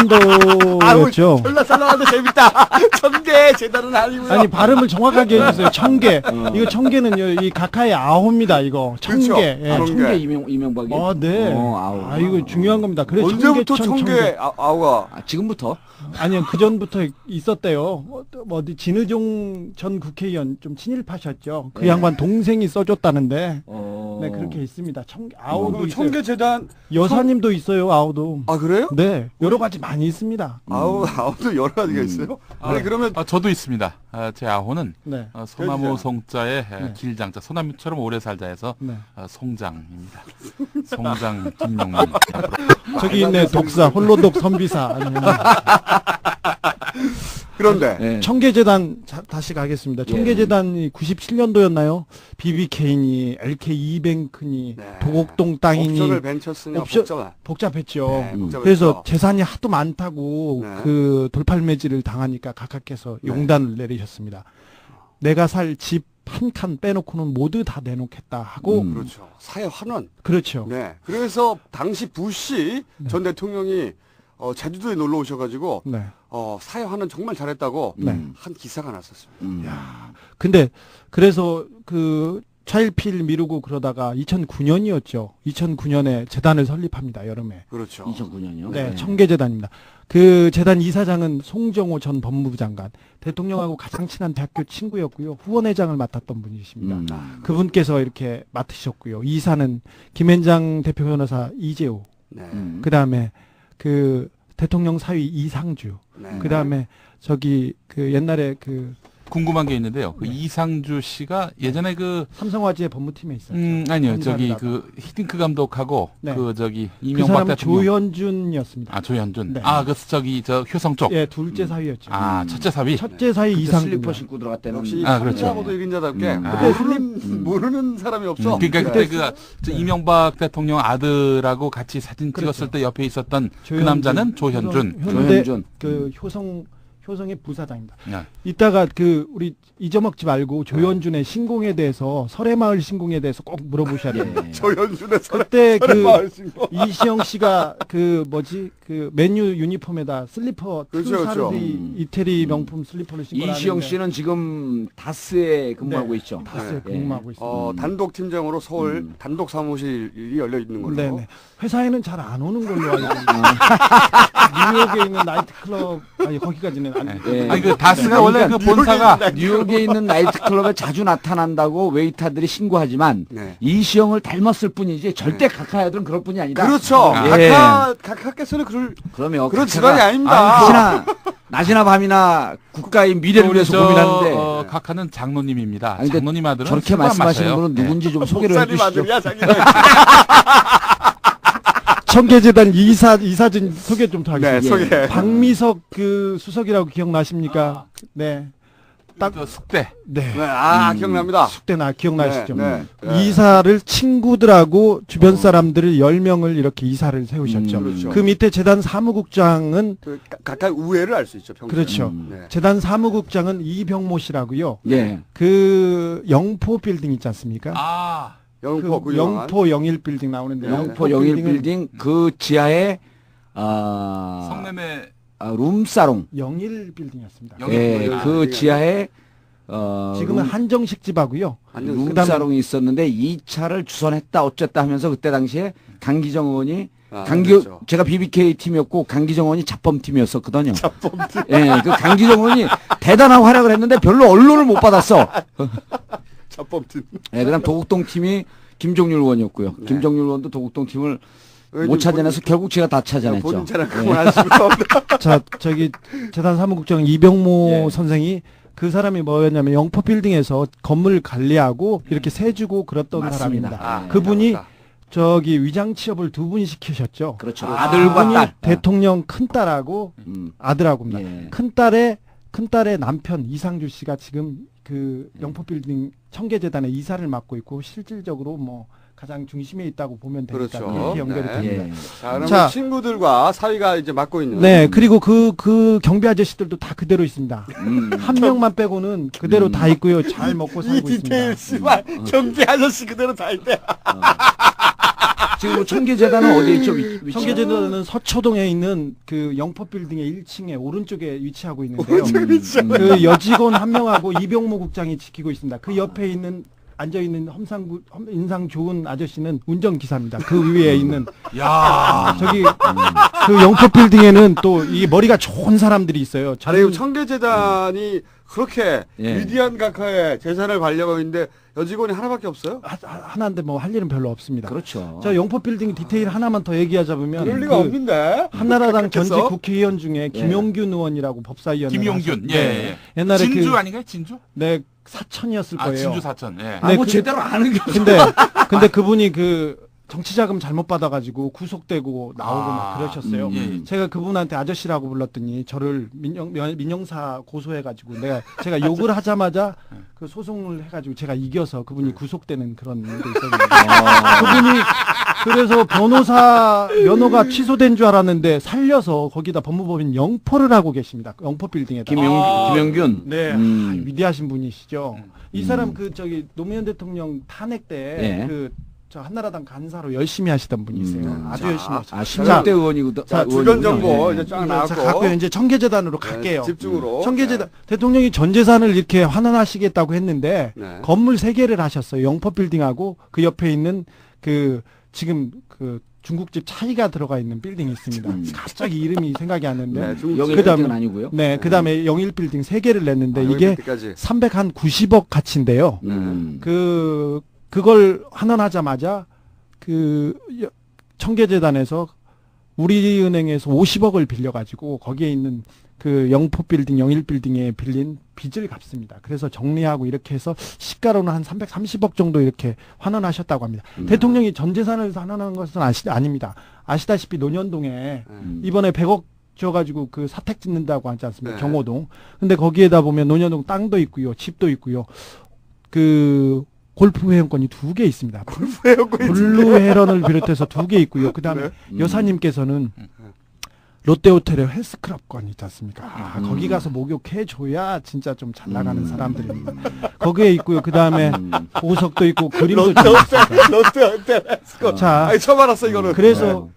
97년도였죠. 졸라 살라는데 재밌다. 청계 재단은 아니고요. 아니, 발음을 정확하게 해주세요. 1000개. 이거 1000개는요, 이 각하의 아홉입니다, 이거. 1000개. 그렇죠. 예. 아홉. 청계 이명박이. 네. 아우. 이거 중요한 겁니다. 그래, 언제부터 1000개, 청계 아우가 지금부터. 아니요, 그 전부터 있었대요. 어디 진의종 전 국회의원 좀 친일파셨죠. 그 네. 양반 동생이 써줬다는데. 어. 네, 그렇게 있습니다. 아우도 있어요. 청계 재단 여사님도 있어요, 아우도. 아 그래요? 네, 여러 가지 많이 있습니다. 아우도 여러 가지가 있어요. 아니 그러면 저도 있습니다. 제 아호는 네. 소나무 송자에 네. 길장자, 소나무처럼 오래 살자 해서 네. 송장입니다. 송장 김용민. 저기 있네, 독사, 홀로독 선비사. 아니면 그런데 네. 청계재단 다시 가겠습니다. 청계재단이 97년도였나요? BBK니 LK 이뱅크니 네. 도곡동 땅이니 옵션을 벤처스냐 복잡했죠. 네, 복잡했죠. 그래서 재산이 하도 많다고 네. 그 돌팔매질을 당하니까 각하께서 용단을 내리셨습니다. 내가 살 집 한 칸 빼놓고는 모두 다 내놓겠다 하고 그렇죠. 사회 환원. 그렇죠. 네. 그래서 당시 부시 전 대통령이 제주도에 놀러 오셔가지고 네. 사회 환원 정말 잘했다고 네. 한 기사가 났었습니다. 근데 그래서 그 차일피일 미루고 그러다가 2009년이었죠. 2009년에 재단을 설립합니다. 여름에. 그렇죠. 2009년이요. 네, 청계재단입니다. 그 재단 이사장은 송정호 전 법무부 장관, 대통령하고 가장 친한 대학교 친구였고요. 후원회장을 맡았던 분이십니다. 그분께서 이렇게 맡으셨고요. 이사는 김앤장 대표 변호사 이재호, 네. 그 다음에 그 대통령 사위 이상주, 네. 그 다음에 저기 그 옛날에 그 궁금한 게 있는데요. 그 이상주 씨가 예전에 그 삼성화재 법무팀에 있었죠. 아니요. 저기 검사하다가. 그 히딩크 감독하고 네. 그 저기 그 이명박 사람은 대통령. 조현준이었습니다. 아, 조현준. 네. 아, 그 저기 저 효성 쪽. 예, 둘째 사위였죠. 아, 첫째 사위. 첫째 사위 그때 이상준. 슬리퍼 신고 들어갔다는. 역시 아, 그렇죠. 참사고도 1인자답게 아. 모르는 사람이 없어. 그러니까 네. 그때 저 이명박 대통령 아들하고 같이 사진 그렇죠. 찍었을 때 옆에 있었던 그 조현준, 남자는 조현준. 현대 조현준. 그 효성의 부사장입니다. 네. 이따가 그 우리 잊어먹지 말고 조현준의 신공에 대해서 설해마을 신공에 대해서 꼭 물어보셔야 돼요. 조현준의 그때 그 설해마을 신공. 이시영 씨가 그 뭐지 그 맨유 유니폼에다 슬리퍼 그렇죠, 그렇죠. 투사르디 이태리 명품 슬리퍼를 신고 이시영 씨는 지금 다스에 근무하고 네. 있죠. 다스에 예. 근무하고 있습니다. 단독 팀장으로 서울 단독 사무실이 열려 있는 걸로. 네네. 회사에는 잘 안 오는 걸로 알고 있는데 뉴욕에 있는 나이트클럽 아니 거기까지는 안. 예. 아니 그 다스가 원래 그 본사가 뉴욕에 있는 나이트클럽에 자주 나타난다고 웨이터들이 신고하지만 네. 이시영을 닮았을 뿐이지 절대 각하 애들은 그럴 뿐이 아니다. 그렇죠. 예. 각하께서는 그러면 그런 집안이 아닙니다. 낮이나 밤이나 국가의 미래를 위해서 고민하는데 각하는 장로님입니다. 아니, 근데 장로님 아들은 저렇게 술도 안 말씀하시는 마셔요. 분은 누군지 좀 소개를 목사님 해주시죠. 아들이야, 자기는. 청계재단 이사진 소개 좀 더 네, 하겠습니다. 소개. 박미석 그 수석이라고 기억나십니까? 네. 딱 그 숙대. 네. 네, 기억납니다. 숙대나 기억나시죠? 네, 네. 이사를 친구들하고 주변 사람들을 10명을 이렇게 이사를 세우셨죠. 그렇죠. 그 밑에 재단 사무국장은 그 각각 우애를 알 수 있죠. 평소에. 그렇죠. 네. 재단 사무국장은 이병모 씨라고요. 예. 그 영포 빌딩 있지 않습니까? 아, 영포 그 그 유명한. 영포 영일 빌딩 나오는데 영포 영일 빌딩 그 지하에 성남의 룸사롱. 영일 빌딩이었습니다. 예, 그 지하에 지금은 한정식 집하고요. 룸사롱이 있었는데 이 차를 주선했다 어쨌다 하면서 그때 당시에 강기정 의원이 그렇죠. 제가 BBK 팀이었고 강기정 의원이 잡범 팀이었었거든요. 예, 그 강기정 의원이 대단한 활약을 했는데 별로 언론을 못 받았어. 잡범팀. 예, 그다음 도곡동 팀이 김종률 의원이었고요. 네. 김종률 의원도 도곡동 팀을 못 찾아내서 결국 제가 다 찾아냈죠. 본인 차량 예. 그만하시고. 자, 저기 재단 사무국장 이병모 예. 선생이 그 사람이 뭐였냐면 영포 빌딩에서 건물 관리하고 이렇게 세 주고 그랬던 맞습니다. 사람입니다. 아, 그분이 맞다. 저기 위장 취업을 두 분 시키셨죠. 그렇죠. 아들과 그분이 딸. 대통령 큰 딸하고 아들하고입니다. 예. 큰 딸의 남편 이상주 씨가 지금 그 영포 빌딩 청계재단의 이사를 맡고 있고 실질적으로 뭐 가장 중심에 있다고 보면 되니까 그렇죠. 이렇게 연결이 네. 됩니다. 자, 그러면 자. 친구들과 사위가 이제 맡고 있는. 네, 그리고 그 경비 아저씨들도 다 그대로 있습니다. 한 명만 빼고는 그대로 다 있고요. 잘 먹고 살고 있습니다. 씨발 경비 아저씨 그대로 다 있대. 지금 청계재단은 어디에 있죠? 위치? 청계재단은 서초동에 있는 그 영포 빌딩의 1층에 오른쪽에 위치하고 있는데요. 그 여직원 한 명하고 이병모 국장이 지키고 있습니다. 그 옆에 있는 앉아 있는 인상 좋은 아저씨는 운전기사입니다. 그 위에 있는 야, 저기 그 영포 빌딩에는 또 이 머리가 좋은 사람들이 있어요. 아니 청계재단이 그렇게 예. 위대한 각하의 재산을 관리하고 있는데 여직원이 하나밖에 없어요? 하나인데 뭐 할 일은 별로 없습니다. 그렇죠. 저 영포 빌딩 디테일 하나만 더 얘기하자면 그럴 리가 없는데. 한나라당 전직 그렇겠어? 국회의원 중에 김용균 의원이라고 법사위원 김용균. 예, 예. 옛날에 진주 아닌가요? 진주? 네 사천이었을 아, 거예요. 진주 사천. 예. 네, 뭐 제대로 아는 게 없어. 근데 그분이 그 정치자금 잘못 받아가지고 구속되고 나오고 막 그러셨어요. 예. 제가 그분한테 아저씨라고 불렀더니 저를 민영사 고소해가지고 제가 욕을 하자마자 그 소송을 해가지고 제가 이겨서 그분이 구속되는 그런 일도 있었는데 그분이 그래서 변호사 면허가 취소된 줄 알았는데 살려서 거기다 법무법인 영포를 하고 계십니다. 영포 빌딩에다. 김용균. 네, 위대하신 분이시죠. 이 사람 그 저기 노무현 대통령 탄핵 때 그 저 한나라당 간사로 열심히 하시던 분이세요. 아주 열심히 하시죠. 16대 의원이거든. 자, 주변 정보 이제 쫙 나왔고. 갖고 이제 청계재단으로 갈게요. 집중으로. 청계재단 대통령이 전 재산을 이렇게 환원하시겠다고 했는데 네. 건물 3개를 하셨어요. 영포 빌딩하고 그 옆에 있는 그 지금 그 중국집 차이가 들어가 있는 빌딩이 있습니다. 갑자기 이름이 생각이 안 나는데. 여기 빌딩은 아니고요. 네, 그다음에 영일 빌딩 3개를 냈는데 이게 빌딩까지. 390억 가치인데요. 그걸 환원하자마자 그 청계재단에서 우리은행에서 50억을 빌려가지고 거기에 있는 그 영포 빌딩, 영일 빌딩에 빌린 빚을 갚습니다. 그래서 정리하고 이렇게 해서 시가로는 한 330억 정도 이렇게 환원하셨다고 합니다. 대통령이 전 재산을 환원한 것은 아닙니다. 아시다시피 논현동에 이번에 100억 줘가지고 그 사택 짓는다고 하지 않습니까? 네. 경호동. 근데 거기에다 보면 논현동 땅도 있고요, 집도 있고요. 그 골프 회원권이 2개 있습니다. 골프 회원권이 블루 헤런을 비롯해서 2개 있고요. 그다음에 여사님께서는 롯데호텔의 헬스클럽권 있지 않습니까? 거기 가서 목욕해 줘야 진짜 좀 잘 나가는 사람들입니다. 거기에 있고요. 그다음에 보석도 있고 그림도 좀 있습니다. 롯데호텔 자, 아니 처음 알았어 이거는. 그래서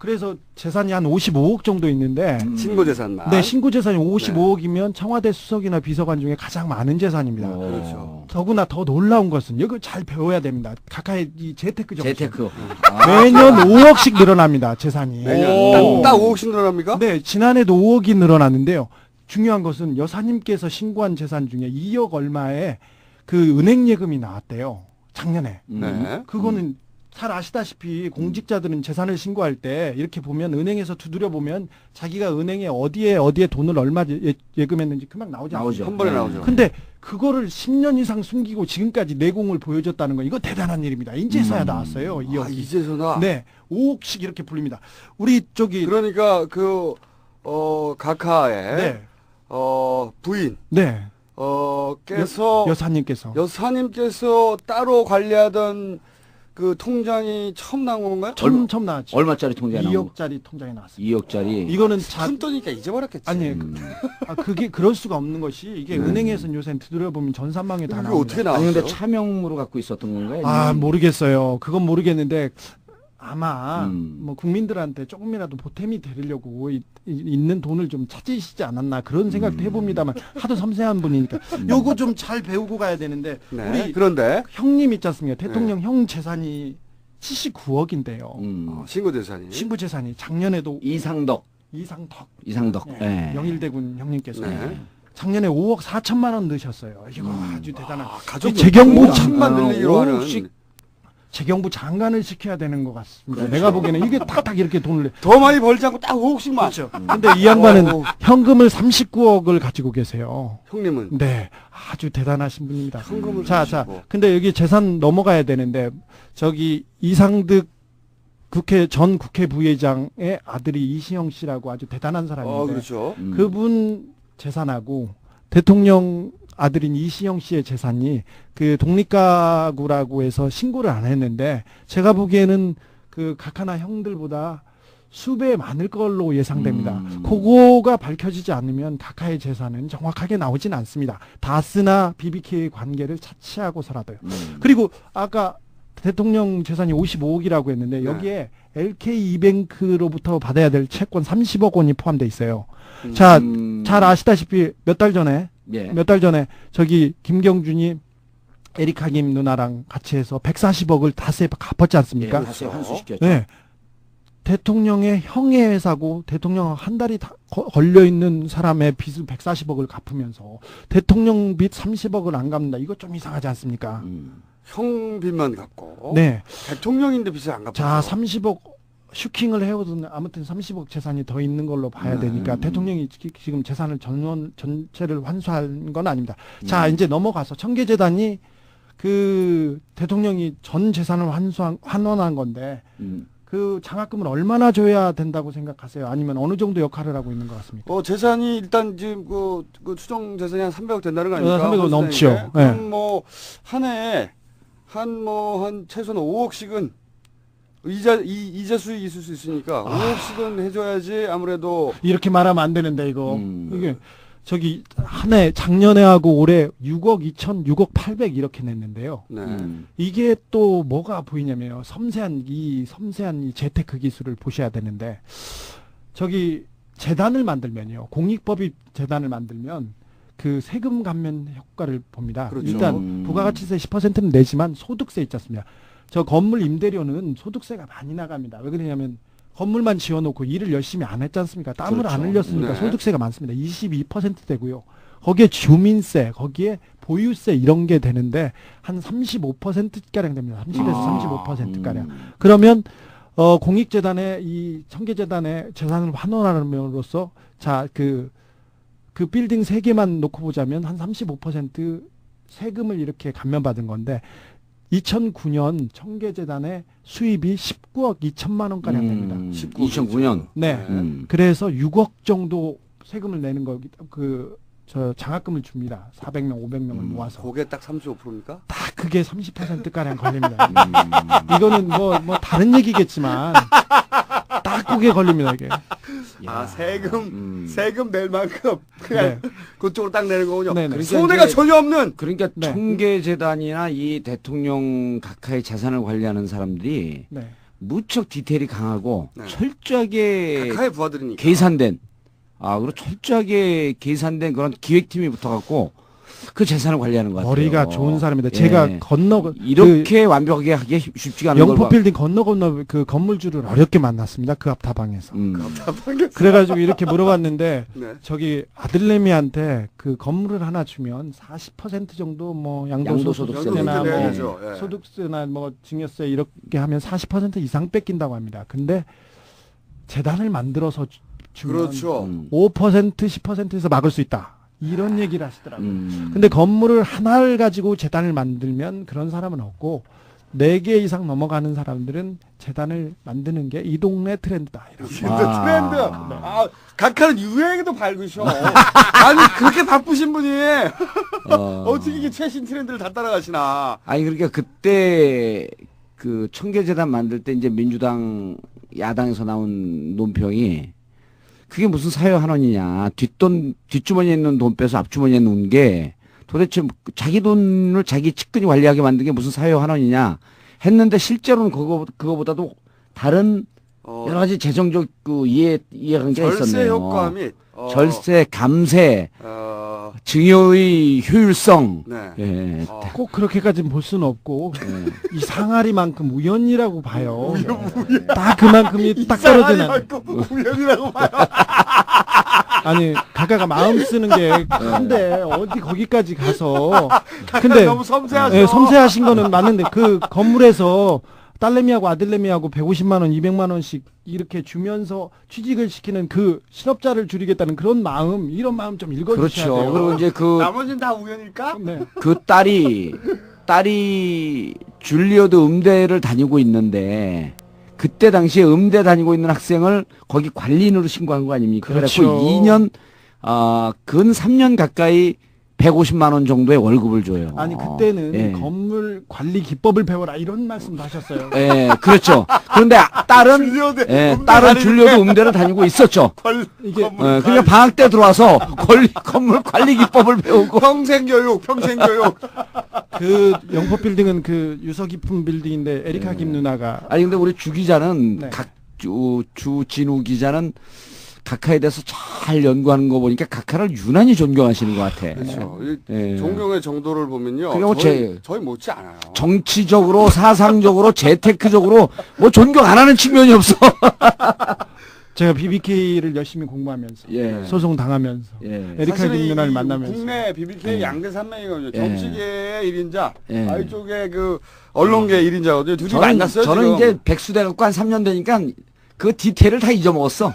재산이 한 55억 정도 있는데 신고 재산만. 네, 신고 재산이 55억이면 청와대 수석이나 비서관 중에 가장 많은 재산입니다. 그렇죠. 더구나 더 놀라운 것은 이걸 잘 배워야 됩니다. 각하의 이 재테크 정책. 재테크. 매년 5억씩 늘어납니다. 재산이. 매년 딱 5억씩 늘어납니까? 네, 지난해도 5억이 늘어났는데요. 중요한 것은 여사님께서 신고한 재산 중에 2억 얼마의 그 은행 예금이 나왔대요. 작년에. 네. 그거는 잘 아시다시피 공직자들은 재산을 신고할 때 이렇게 보면 은행에서 두드려 보면 자기가 은행에 어디에 돈을 얼마 예금했는지 금방 나오지 않습니까? 한 번에 나오죠. 근데 그거를 10년 이상 숨기고 지금까지 내공을 보여줬다는 거 이거 대단한 일입니다. 인제서야 나왔어요. 2억. 아, 이제서나. 네. 5억씩 이렇게 불립니다. 우리 저기 그러니까 각하의 네. 부인 네. 께서 여사님께서 따로 관리하던 그 통장이 처음 나온 건가요? 처음 나왔죠. 얼마짜리 통장이 나온 2억짜리 통장이 나왔습니다. 2억짜리. 이거는 큰 돈이니까 잊어버렸겠지. 아니 그게 그럴 수가 없는 것이 이게 은행에서는 요새 두드려 보면 전산망에 다 이게 나옵니다. 어떻게 나왔어요? 아니 근데 차명으로 갖고 있었던 건가요? 아 모르겠어요. 그건 모르겠는데 아마 뭐 국민들한테 조금이라도 보탬이 되려고 있는 돈을 좀 찾으시지 않았나 그런 생각도 해봅니다만 하도 섬세한 분이니까 요거 좀 잘 배우고 가야 되는데 네. 우리 그런데 형님 있지 않습니까? 대통령 형 재산이 79억인데요. 신고 재산이. 신부 재산이 작년에도 이상덕. 네. 영일대군 형님께서 작년에 5억 4천만 원 넣으셨어요. 이거 아주 대단한. 가족 재경부 5천만 늘리기로 하는. 재경부 장관을 시켜야 되는 것 같습니다. 그렇죠. 내가 보기에는 이게 탁탁 이렇게 돈을 내. 더 많이 벌지 않고 딱 5억씩만. 그렇죠. 근데 이 양반은 현금을 39억을 가지고 계세요. 형님은. 네. 아주 대단하신 분입니다. 현금을 자. 39억. 근데 여기 재산 넘어가야 되는데 저기 이상득 전 국회 부회장의 아들이 이시영 씨라고 아주 대단한 사람인데. 그렇죠. 그분 재산하고 대통령 아들인 이시영 씨의 재산이 그 독립가구라고 해서 신고를 안 했는데 제가 보기에는 그 각하나 형들보다 수배 많을 걸로 예상됩니다. 그거가 밝혀지지 않으면 각하의 재산은 정확하게 나오진 않습니다. 다스나 BBK의 관계를 차치하고 서라도요. 그리고 아까 대통령 재산이 55억이라고 했는데 여기에 LK이뱅크로부터 받아야 될 채권 30억 원이 포함되어 있어요. 자, 잘 아시다시피 몇 달 전에 저기 김경준이 에리카 김 누나랑 같이 해서 140억을 다스에 갚았지 않습니까? 다스에 환수시켰죠. 네. 대통령의 형의 회사고 대통령 한 달이 걸려 있는 사람의 빚을 140억을 갚으면서 대통령 빚 30억을 안 갚는다. 이거 좀 이상하지 않습니까? 형 빚만 갚고. 네. 대통령인데 빚을 안 갚고. 자, 30억 슈킹을 해오든 아무튼 30억 재산이 더 있는 걸로 봐야 되니까 대통령이 지금 재산을 전체를 환수한 건 아닙니다. 자, 이제 넘어가서 청계재단이 그 대통령이 전 재산을 환원한 건데 그 장학금을 얼마나 줘야 된다고 생각하세요? 아니면 어느 정도 역할을 하고 있는 것 같습니까? 재산이 일단 지금 그 추정 재산이 한 300억 된다는 거 아닙니까? 300억 넘죠. 그럼 뭐 한 해에 한 최소한 5억씩은 이자 수익이 있을 수 있으니까 5억씩은 해줘야지 아무래도. 이렇게 말하면 안 되는데 이거 이게 저기 한 해 작년에 하고 올해 6억 2천, 6억 800 이렇게 냈는데요. 네. 이게 또 뭐가 보이냐면요. 섬세한 이 재테크 기술을 보셔야 되는데 저기 재단을 만들면요. 공익법이 재단을 만들면 그 세금 감면 효과를 봅니다. 그렇죠. 일단 부가가치세 10%는 내지만 소득세 있지 않습니까? 저 건물 임대료는 소득세가 많이 나갑니다. 왜 그러냐면 건물만 지어놓고 일을 열심히 안 했지 않습니까? 땀을 안 흘렸으니까 소득세가 많습니다. 22%되고요. 거기에 주민세, 거기에 보유세 이런 게 되는데 한 35%가량 됩니다. 30에서 35%가량. 그러면 공익재단의 이 청계재단의 재산을 환원함으로써 자, 그 그 빌딩 3개만 놓고 보자면 한 35% 세금을 이렇게 감면받은 건데 2009년 청계재단의 수입이 19억 2천만 원가량 됩니다. 2009년. 네. 그래서 6억 정도 세금을 내는 거, 저 장학금을 줍니다. 400명, 500명을 모아서. 그게 딱 35%입니까? 딱 그게 30%가량 걸립니다. 이거는 뭐 다른 얘기겠지만 딱 그게 걸립니다, 이게. 아, 세금 낼 만큼 그냥 네. 그쪽으로 딱 내는 거군요. 네네. 손해가 전혀 없는. 그러니까 네. 청계재단이나 이 대통령 각하의 자산을 관리하는 사람들이 네. 무척 디테일이 강하고 네. 철저하게 각하의 부하들이니까. 계산된 그리고 철저하게 계산된 그런 기획팀이 붙어갖고 그 재산을 관리하는 것 같아요. 머리가 좋은 사람입니다. 예. 제가 이렇게 완벽하게 하기 쉽지가 않은 영포 걸 빌딩 건너 그 건물주를 어렵게 만났습니다. 그 앞 다방에서. 그래가지고 이렇게 물어봤는데 네. 저기 아들내미한테 그 건물을 하나 주면 40% 정도 뭐 양도소득세나 양도소득세 뭐 내야죠. 예. 소득세나 뭐 증여세 이렇게 하면 40% 이상 뺏긴다고 합니다. 근데 재단을 만들어서 주면 그렇죠. 5% 10%에서 막을 수 있다. 이런 얘기를 하시더라고요. 근데 건물을 하나를 가지고 재단을 만들면 그런 사람은 없고 4개 이상 넘어가는 사람들은 재단을 만드는 게 이 동네 트렌드다. 이렇게. 트렌드. 각하는 유행에도 밝으셔. 아니 그렇게 바쁘신 분이 어떻게 이게 최신 트렌드를 다 따라가시나? 아니 그러니까 그때 그 청계재단 만들 때 이제 민주당 야당에서 나온 논평이 그게 무슨 사회환원이냐. 뒷주머니에 있는 돈 빼서 앞주머니에 넣은 게 도대체 자기 돈을 자기 측근이 관리하게 만든 게 무슨 사회환원이냐 했는데 실제로는 그거보다도 다른 여러 가지 재정적 그 이해관계가 있었네요. 절세 효과 및 절세, 감세, 증여의 효율성. 네. 예. 꼭 그렇게까지는 볼 수는 없고 이 상하리만큼 우연이라고 봐요. 딱 그만큼이 딱 떨어지는. 우연이라고 봐요. 아니 각하가 마음 쓰는 게 큰데 어디 거기까지 가서. 근데 너무 섬세하죠. 네, 섬세하신 거는 맞는데 그 건물에서 딸내미하고 아들내미하고 150만 원, 200만 원씩 이렇게 주면서 취직을 시키는 그 실업자를 줄이겠다는 그런 마음, 이런 마음 좀 읽어주셔야 그렇죠. 돼요. 그리고 이제 나머지는 다 우연일까? 네. 그 딸이 줄리어드 음대를 다니고 있는데 그때 당시에 음대 다니고 있는 학생을 거기 관리인으로 신고한 거 아닙니까? 그렇죠. 그래서 2년 근 3년 가까이 150만 원 정도의 월급을 줘요. 아니 그때는 예. 건물 관리 기법을 배워라 이런 말씀도 하셨어요. 예, 그렇죠. 그런데 딸은 줄리어드 음대를 다니고 있었죠. 이게 그냥 방학 때 들어와서 건물 관리 기법을 배우고 평생 교육. 그 영포 빌딩은 그 유서 깊은 빌딩인데 에리카 김 누나가 아니 근데 우리 주 기자는 네. 주진우 기자는 각하에 대해서 잘 연구하는 거 보니까 각하를 유난히 존경하시는 것 같아. 그렇죠. 예. 존경의 정도를 보면요. 그게 뭐 저희 못지 않아요. 정치적으로, 사상적으로, 재테크적으로 뭐 존경 안 하는 측면이 없어. 제가 BBK를 열심히 공부하면서 예. 소송 당하면서 예. 에리카 사실은 김 누나를 이 만나면서 국내 BBK 양대 산맥이거든요. 정치계의 1인자, 예. 이쪽에 그 언론계 1인자거든요. 둘이 만났어요. 저는 지금. 이제 백수돼 갖고 한 3년 되니까 그 디테일을 다 잊어먹었어.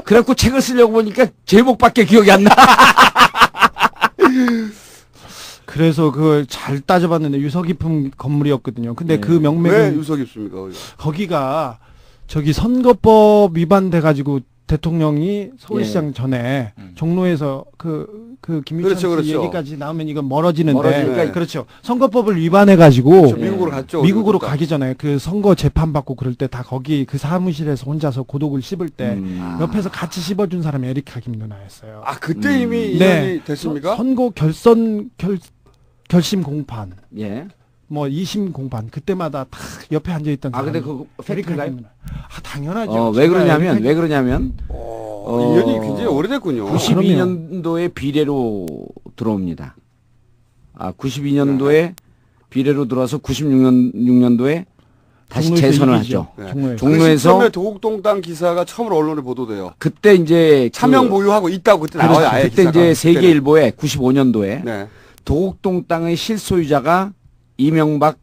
그래갖고 책을 쓰려고 보니까 제목밖에 기억이 안 나. 그래서 그걸 잘 따져봤는데 유서 깊은 건물이었거든요. 근데 그 왜 명맥은 유서 깊습니까? 거기가 저기 선거법 위반돼가지고 대통령이 서울시장 전에 종로에서 그 김유찬 씨 그렇죠. 얘기까지 나오면 이건 멀어지는데 멀어지니까 그렇죠. 선거법을 위반해가지고 그렇죠. 미국으로 갔죠. 미국으로 그것도. 가기 전에 그 선거 재판 받고 그럴 때 다 거기 그 사무실에서 혼자서 고독을 씹을 때 옆에서 같이 씹어준 사람이 에리카 김 누나였어요. 그때 이미 인연이 네. 됐습니까? 선거 결심 공판. 예. 뭐 2심 공판 그때마다 다 옆에 앉아 있던 사람. 근데 그거 팩트인가요? 당연하죠. 왜 그러냐면 인연이 굉장히 오래됐군요. 92년도에 비례로 들어옵니다. 92년도에 비례로 들어와서 96년도에 다시 종로에서 재선을 이기죠. 하죠. 네. 종로에서 처음에 도곡동땅 기사가 처음으로 언론에 보도돼요. 그때 이제 차명 보유하고 있다고 그때 나와요. 아예 그때 기사가. 이제 세계일보에 95년도에 네. 도곡동 땅의 실소유자가 이명박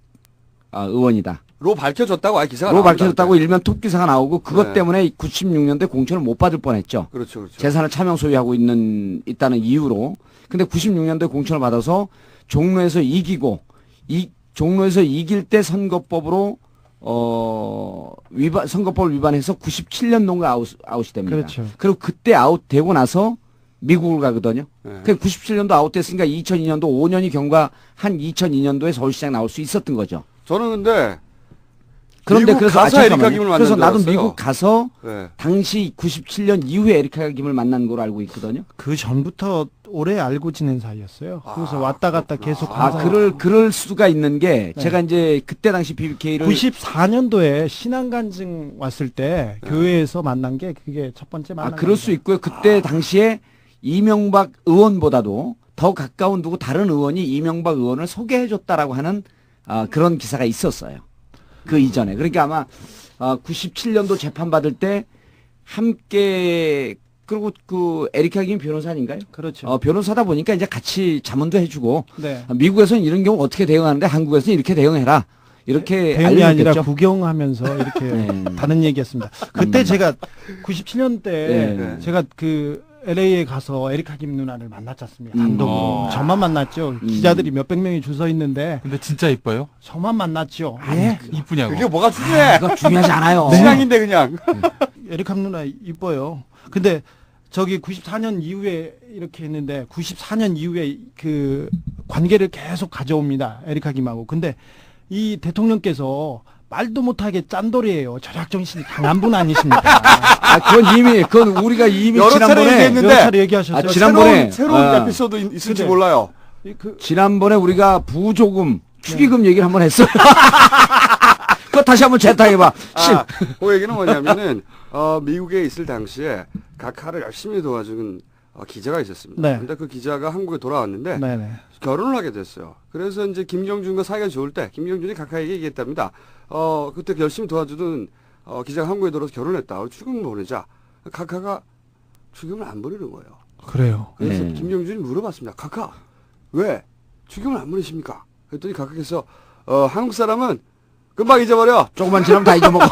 의원이다. 밝혀졌다고 아예 기사가 로 나온다. 밝혀졌다고 일면 톱 기사가 나오고 그것 네. 때문에 96년도에 공천을 못 받을 뻔했죠. 그렇죠. 재산을 차명 소유하고 있다는 이유로. 근데 96년도에 공천을 받아서 종로에서 이기고 종로에서 이길 때 선거법으로 선거법을 위반해서 97년도인가 아웃이 됩니다. 그렇죠. 그리고 그때 아웃되고 나서 미국을 가거든요. 네. 그 97년도 아웃됐으니까 2002년도 5년이 경과한 2002년도에 서울시장 나올 수 있었던 거죠. 저는 근데 그런데 미국 그래서 가서 에리카 김을 만난 그래서 줄 나도 알았어요. 미국 가서 네. 당시 97년 이후에 에리카 김을 만난 걸로 알고 있거든요. 그 전부터 오래 알고 지낸 사이였어요. 그래서 왔다 갔다 계속 그럴 수가 있는 게 네. 제가 이제 그때 당시 BBK를 94년도에 신앙간증 왔을 때 교회에서 만난 게 그게 첫 번째 만난 그럴 수 있고요. 그때 당시에 이명박 의원보다도 더 가까운 누구 다른 의원이 이명박 의원을 소개해줬다라고 하는 그런 기사가 있었어요. 그 이전에. 그러니까 아마 97년도 재판 받을 때 함께 그리고 그 에리카 김 변호사인가요? 그렇죠. 변호사다 보니까 이제 같이 자문도 해주고 네. 미국에서는 이런 경우 어떻게 대응하는데 한국에서는 이렇게 대응해라. 이렇게 대응이 아니라 알려줬겠죠. 구경하면서 이렇게 다른 얘기했습니다. 그때 제가 97년 때 네. 제가 그 LA에 가서 에리카 김 누나를 만났지 않습니까? 단독으로. 저만 만났죠. 기자들이 몇백 명이 줄 서 있는데. 근데 진짜 이뻐요? 저만 만났죠. 예? 이쁘냐고. 그게 뭐가 중요해? 그거 중요하지 않아요. 신앙인데 그냥. 에리카 누나 이뻐요. 근데 저기 94년 이후에 이렇게 했는데 94년 이후에 그 관계를 계속 가져옵니다. 에리카 김하고. 근데 이 대통령께서 말도 못하게 짠돌이에요. 절약 정신이 강한 분 아니십니까? 그건 우리가 이미 여러 차례 지난번에 얘기했는데 여러 차례 얘기하셨어요. 지난번에 새로운 에피소드 있을지 근데- 몰라요. 지난번에 우리가 부조금 축의금 얘기를 한번 했어요. 그거 다시 한번 재탕해봐. 그 얘기는 뭐냐면은 미국에 있을 당시에 각하를 열심히 도와준 기자가 있었습니다. 네. 근데 그 기자가 한국에 돌아왔는데 네네. 결혼을 하게 됐어요. 그래서 이제 김경준과 사이가 좋을 때 김경준이 각하에게 얘기했답니다. 그때 열심히 도와주던 기자가 한국에 들어서 결혼했다. 축의금 보내자. 각하가 축의금을 안 보내는 거예요. 그래요. 그래서 네. 김경준이 물어봤습니다. 각하 왜 축의금을 안 보내십니까? 그랬더니 각하께서 한국 사람은 금방 잊어버려. 조금만 지나면 다 잊어먹어.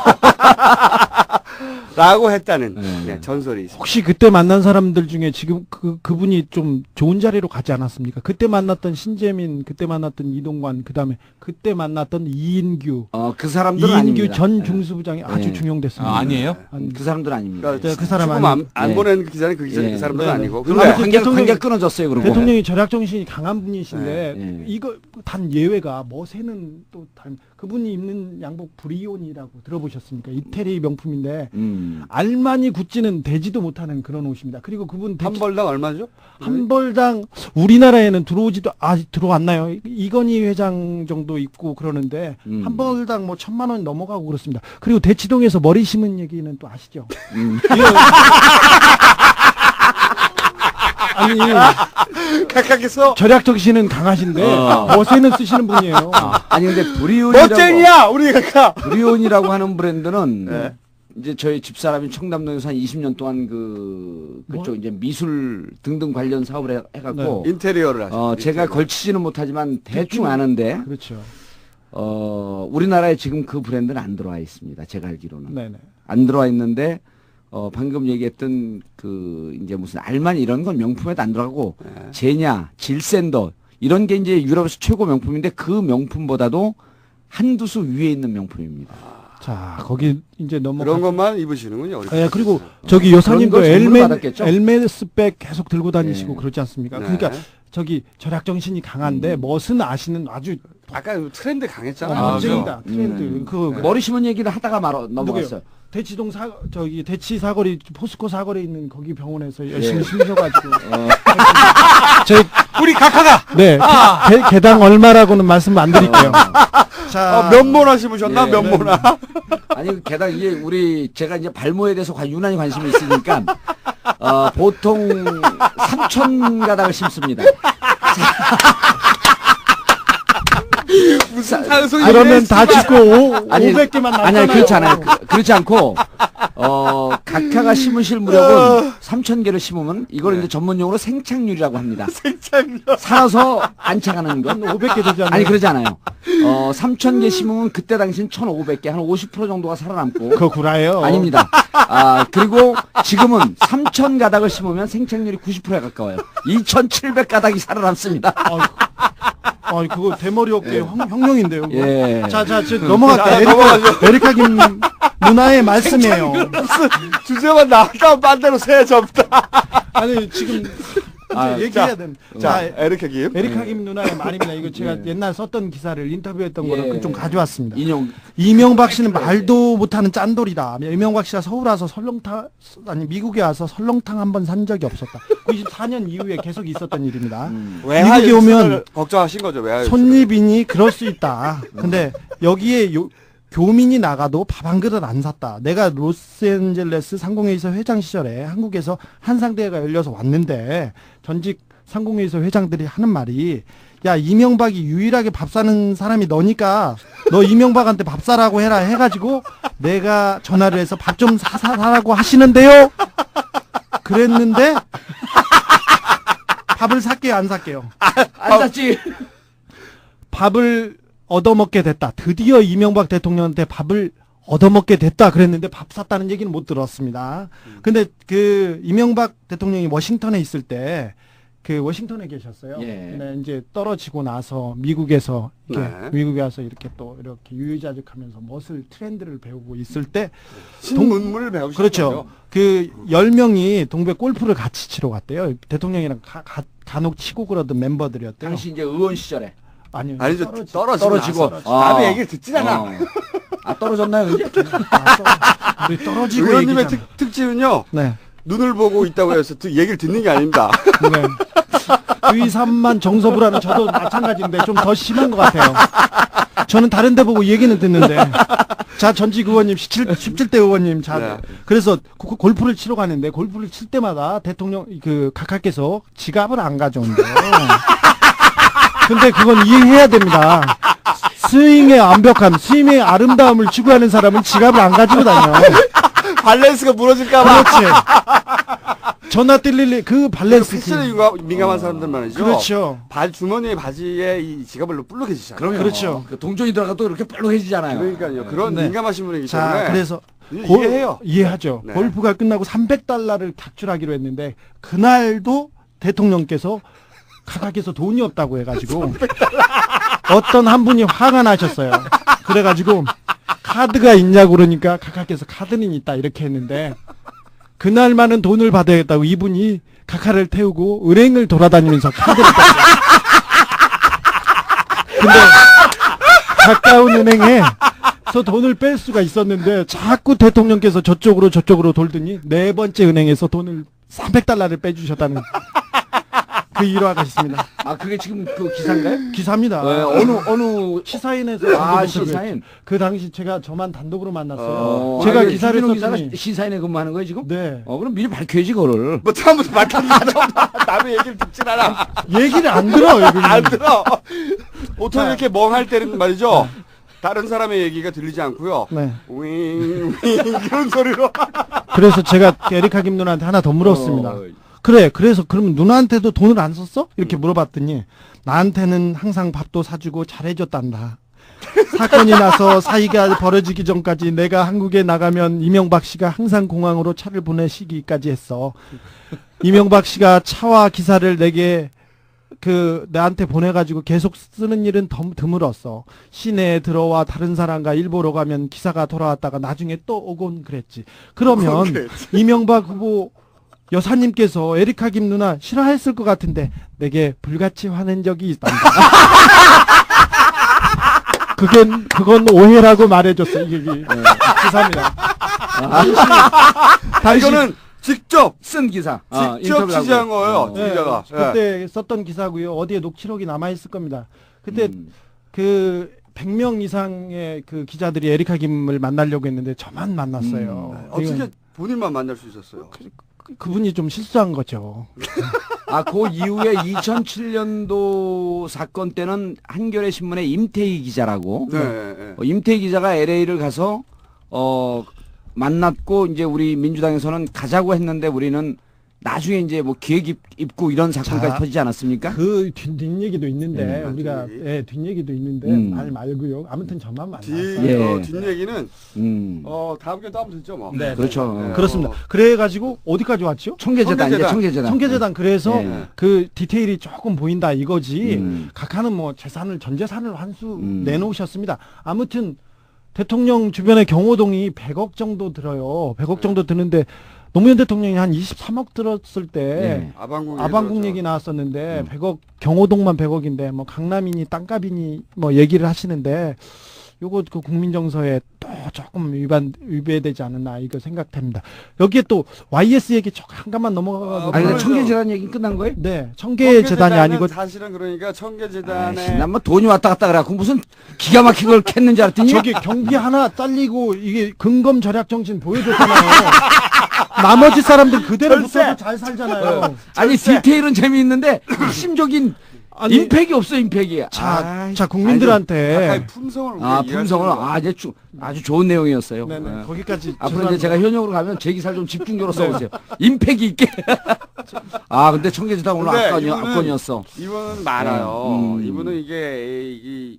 라고 했다는 네. 전설이 있습니다. 혹시 그때 만난 사람들 중에 지금 그분이 좀 좋은 자리로 가지 않았습니까? 그때 만났던 신재민, 그때 만났던 이동관, 그다음에 그때 만났던 이인규. 그 사람들은 이인규 아닙니다. 전 중수부장이 아주 네. 중용됐습니다. 아니에요? 그 사람들은 아닙니다. 그러니까 그 사람 조금 아니- 안 네. 보낸 그 기자는 그 기자는 네. 그 사람들은 네. 아니고. 그럼 근데 아무튼 관계 끊어졌어요. 그리고 대통령이 절약 정신이 강한 분이신데 네, 네. 이거 단 예외가 머세는 또 다른 그분이 입는 양복 브리온이라고 들어보셨습니까? 이태리 명품인데 알마니 구찌는 되지도 못하는 그런 옷입니다. 그리고 그분 한 벌당 얼마죠? 한 벌당 우리나라에는 들어왔나요? 이건희 회장 정도 입고 그러는데 한 벌당 뭐 1,000만 원 넘어가고 그렇습니다. 그리고 대치동에서 머리 심은 얘기는 또 아시죠? 아니 각각에서 절약 정신은 강하신데 머세는 쓰시는 분이에요. 아니 근데 브리온이라고 멋쟁이야 우리 각하. 브리온이라고 하는 브랜드는 네. 이제 저희 집사람이 청담동에서 한 20년 동안 그쪽 이제 미술 등등 관련 사업을 해갖고 인테리어를 하죠. 제가 걸치지는 못하지만 대충 아는데 그렇죠. 우리나라에 지금 그 브랜드는 안 들어와 있습니다. 제가 알기로는 네네. 안 들어와 있는데 방금 얘기했던 그 이제 무슨 알마니 이런 건 명품에도 안 들어가고 제냐, 질샌더 이런 게 이제 유럽에서 최고 명품인데 그 명품보다도 한두 수 위에 있는 명품입니다. 자 거기 이제 그런 것만 입으시는군요. 네, 그리고 저기 여사님도 그런 걸 선물로 받았겠죠? 엘메스백 계속 들고 다니시고 네. 그러지 않습니까? 네. 그러니까 저기 절약 정신이 강한데 멋은 아시는 아주 아까 트렌드 강했잖아요. 멋쟁이다 트렌드. 그 머리 심은 얘기를 하다가 넘어갔어요. 대치동 대치 사거리 포스코 사거리에 있는 거기 병원에서 열심히 심으셔가지고 저희 우리 각하가 네 개당 얼마라고는 말씀 안 드릴게요. 자 면모나 심으셨나? 면모나. 아니 게다가 이게 제가 이제 발모에 대해서 유난히 관심이 있으니까 보통 3천 가닥을 심습니다. 무슨 상소리? 그러면 다 짓고 500개만 아니 그렇지 않아요. 그렇지 않고 각하가 심으실 무렵은 3,000개를 심으면 이걸 네. 이제 전문용어로 생착률이라고 합니다. 생착률. 살아서 안착하는 건 500개 되지 않나요? 아니 그러지 않아요. 3,000개 심으면 그때 당시엔 1,500개, 한 50% 정도가 살아남고. 그거 구라예요. 아닙니다. 그리고 지금은 3,000 가닥을 심으면 생착률이 90%에 가까워요. 2,700 가닥이 살아남습니다. 그거 대머리 어깨 혁명인데요. 그거. 예. 자, 넘어갈게요. 에리카 김 누나의 말씀이에요. 주제만 나왔다 딴데로 새 접다. 아니, 지금 이제 얘기해야 됩니다. 자, 에리카 김. 에리카 김 누나의 말입니다. 이거 제가 옛날 썼던 기사를 인터뷰했던 거를 좀 가져왔습니다. 인용. 이명박 씨는 말도 못하는 짠돌이다. 이명박 씨가 서울 와서 미국에 와서 설렁탕 한 번 산 적이 없었다. 94년 이후에 계속 있었던 일입니다. 미국에 오면 걱정하신 거죠, 외화 손님이니 그럴 수 있다. 근데 여기에 교민이 나가도 밥 한 그릇 안 샀다. 내가 로스앤젤레스 상공회의소 회장 시절에 한국에서 한상대회가 열려서 왔는데 전직 상공회의소 회장들이 하는 말이 야 이명박이 유일하게 밥 사는 사람이 너니까 너 이명박한테 밥 사라고 해라 해가지고 내가 전화를 해서 밥 좀 사라고 하시는데요. 그랬는데 밥을 살게요 안 살게요? 안 샀지. 밥을 얻어먹게 됐다. 드디어 이명박 대통령한테 밥을 얻어먹게 됐다 그랬는데 밥 샀다는 얘기는 못 들었습니다. 근데 그 이명박 대통령이 워싱턴에 있을 때 그 워싱턴에 계셨어요. 예. 근데 이제 떨어지고 나서 미국에서 이렇게 네. 미국에 와서 이렇게 또 이렇게 유유자적하면서 멋을 트렌드를 배우고 있을 때 신문물을 배우신 그렇죠. 거죠. 그 10명이 동백 골프를 같이 치러 갔대요. 대통령이랑 간혹 치고 그러던 멤버들이었대요. 당시 이제 의원 시절에. 아니죠. 떨어지고. 남의 얘기를 듣질 않아. 떨어졌나요, 이제? 우리 떨어지고 의원님의 얘기잖아. 특징은요. 네. 눈을 보고 있다고 해서 얘기를 듣는 게 아닙니다. 네. 의삼만 정서부라는 저도 마찬가지인데 좀 더 심한 것 같아요. 저는 다른 데 보고 얘기는 듣는데. 자, 전직 의원님, 17대 의원님. 자, 네. 그래서 골프를 치러 가는데 골프를 칠 때마다 대통령, 각하께서 지갑을 안 가져온대요. 근데 그건 이해해야 됩니다. 스윙의 완벽함, 스윙의 아름다움을 추구하는 사람은 지갑을 안 가지고 다녀. 밸런스가 무너질까봐. 그렇지. 전화 뜰릴 그 밸런스. 패션에 민감한 사람들 말이죠. 그렇죠. 주머니에 바지에 이 지갑을 뿔룩해지잖아요. 그렇죠. 동전이 들어가 또 이렇게 뾰룩해지잖아요. 그러니까요. 그런 네. 민감하신 분이기 자, 때문에. 그래서 이해해요. 이해하죠. 네. 골프가 끝나고 $300를 각출하기로 했는데 그날도 대통령께서 각하께서 돈이 없다고 해가지고 어떤 한 분이 화가 나셨어요. 그래가지고 카드가 있냐고 그러니까 각하께서 카드는 있다 이렇게 했는데 그날만은 돈을 받아야겠다고 이분이 각하를 태우고 은행을 돌아다니면서 카드를 땄어요. 근데 가까운 은행에서 돈을 뺄 수가 있었는데 자꾸 대통령께서 저쪽으로 돌더니 네 번째 은행에서 돈을 $300를 빼주셨다는 그 일화가 있습니다. 그게 지금 그 기사인가요? 기사입니다. 어느 시사인에서 시사인. 그 당시 저만 단독으로 만났어요. 제가 기사를 썼더니 시사인에 근무하는 거예요 지금? 네. 그럼 미리 밝혀야지 그거를. 뭐 처음부터 밝혔는데 남의 얘기를 듣질 않아. 얘기를 안 들어요. 안 들어. 보통 이렇게 멍할 때는 말이죠. 다른 사람의 얘기가 들리지 않고요. 네. 윙 이런 소리로. 그래서 제가 에리카 김 누나한테 하나 더 물었습니다. 그래서 그러면 누나한테도 돈을 안 썼어? 이렇게 물어봤더니 나한테는 항상 밥도 사주고 잘해줬단다. 사건이 나서 사이가 벌어지기 전까지 내가 한국에 나가면 이명박 씨가 항상 공항으로 차를 보내시기까지 했어. 이명박 씨가 차와 기사를 내게 나한테 보내가지고 계속 쓰는 일은 드물었어. 시내에 들어와 다른 사람과 일 보러 가면 기사가 돌아왔다가 나중에 또 오곤 그랬지. 그러면 이명박 후보 여사님께서 에리카 김 누나 싫어했을 것 같은데 내게 불같이 화낸 적이 있단다. 그건 오해라고 말해줬어. 이게 기사입니다. 이거는 직접 쓴 기사. 직접 취재한 거예요. 네, 기자가. 그때 썼던 기사고요. 어디에 녹취록이 남아 있을 겁니다. 그때 그 100명 이상의 그 기자들이 에리카 김을 만나려고 했는데 저만 만났어요. 어떻게 본인만 만날 수 있었어요? 그분이 좀 실수한 거죠. 그 이후에 2007년도 사건 때는 한겨레 신문의 임태희 기자라고. 네. 임태희 기자가 LA를 가서 만났고 이제 우리 민주당에서는 가자고 했는데 우리는 나중에 이제 뭐 기획 입고 이런 사건까지 자, 터지지 않았습니까? 그 뒷얘기도 있는데 우리가 뒷얘기. 뒷얘기도 있는데 말 말고요. 아무튼 저만 만났어요. 예. 뒷얘기는 음. 다음 주에 또 하면 되죠 뭐. 네. 그렇죠. 네. 그렇습니다. 그래가지고 어디까지 왔죠? 청계재단 이제 청계재단. 청계재단. 그래서 예. 그 디테일이 조금 보인다 이거지. 음. 각하는 뭐 재산을 전 재산을 환수 내놓으셨습니다. 아무튼 대통령 주변의 경호동이 100억 정도 들어요. 100억 정도 드는데 노무현 대통령이 한 23억 들었을 때 예. 아방궁 얘기 나왔었는데 100억 경호동만 100억인데 뭐 강남이니 땅값이니 뭐 얘기를 하시는데 요거 그 국민정서에 또 조금 위배되지 않았나 이거 생각됩니다. 여기에 또 YS 얘기 잠깐만 넘어가고 아니 근데 청계재단 얘기 끝난 거예요? 네, 청계재단이 아니고 사실은 그러니까 청계재단에 난뭐 돈이 왔다 갔다 그래갖고 무슨 기가 막힌 걸 캤는지 알았더니 저기 경비 하나 잘리고 이게 근검 절약 정신 보여줬잖아요. 나머지 사람들 그대로 붙어서 잘 살잖아요. 아니 디테일은 재미있는데 핵심적인 아니, 임팩이 없어 임팩이. 자 국민들한테 가까이 품성을 우리가 품성을 이해할 수 아주 좋은 내용이었어요. 네네, 네. 거기까지 앞으로 이제 제가 현역으로 가면 제 기사를 좀 집중적으로 써보세요. 임팩이 있게. 근데 청계재단 오늘 근데 압권이었어. 이분은 많아요. 이분은 이게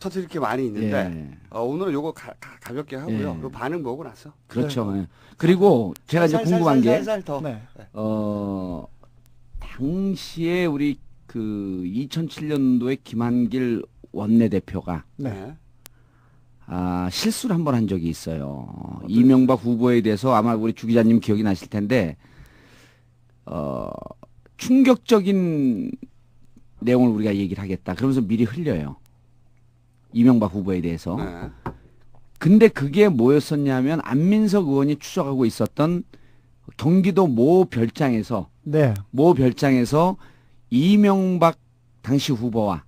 터트릴 게 많이 있는데 오늘은 요거 가볍게 하고요. 그 반응 보고 나서. 그렇죠. 네. 그리고 제가 이제 궁금한 게 네. 당시에 우리 그 2007년도에 김한길 원내대표가 네. 실수를 한 번 한 적이 있어요. 이명박 후보에 대해서 아마 우리 주 기자님 기억이 나실 텐데 충격적인 내용을 우리가 얘기를 하겠다. 그러면서 미리 흘려요. 이명박 후보에 대해서. 네. 근데 그게 뭐였었냐면 안민석 의원이 추적하고 있었던 경기도 모 별장에서 이명박 당시 후보와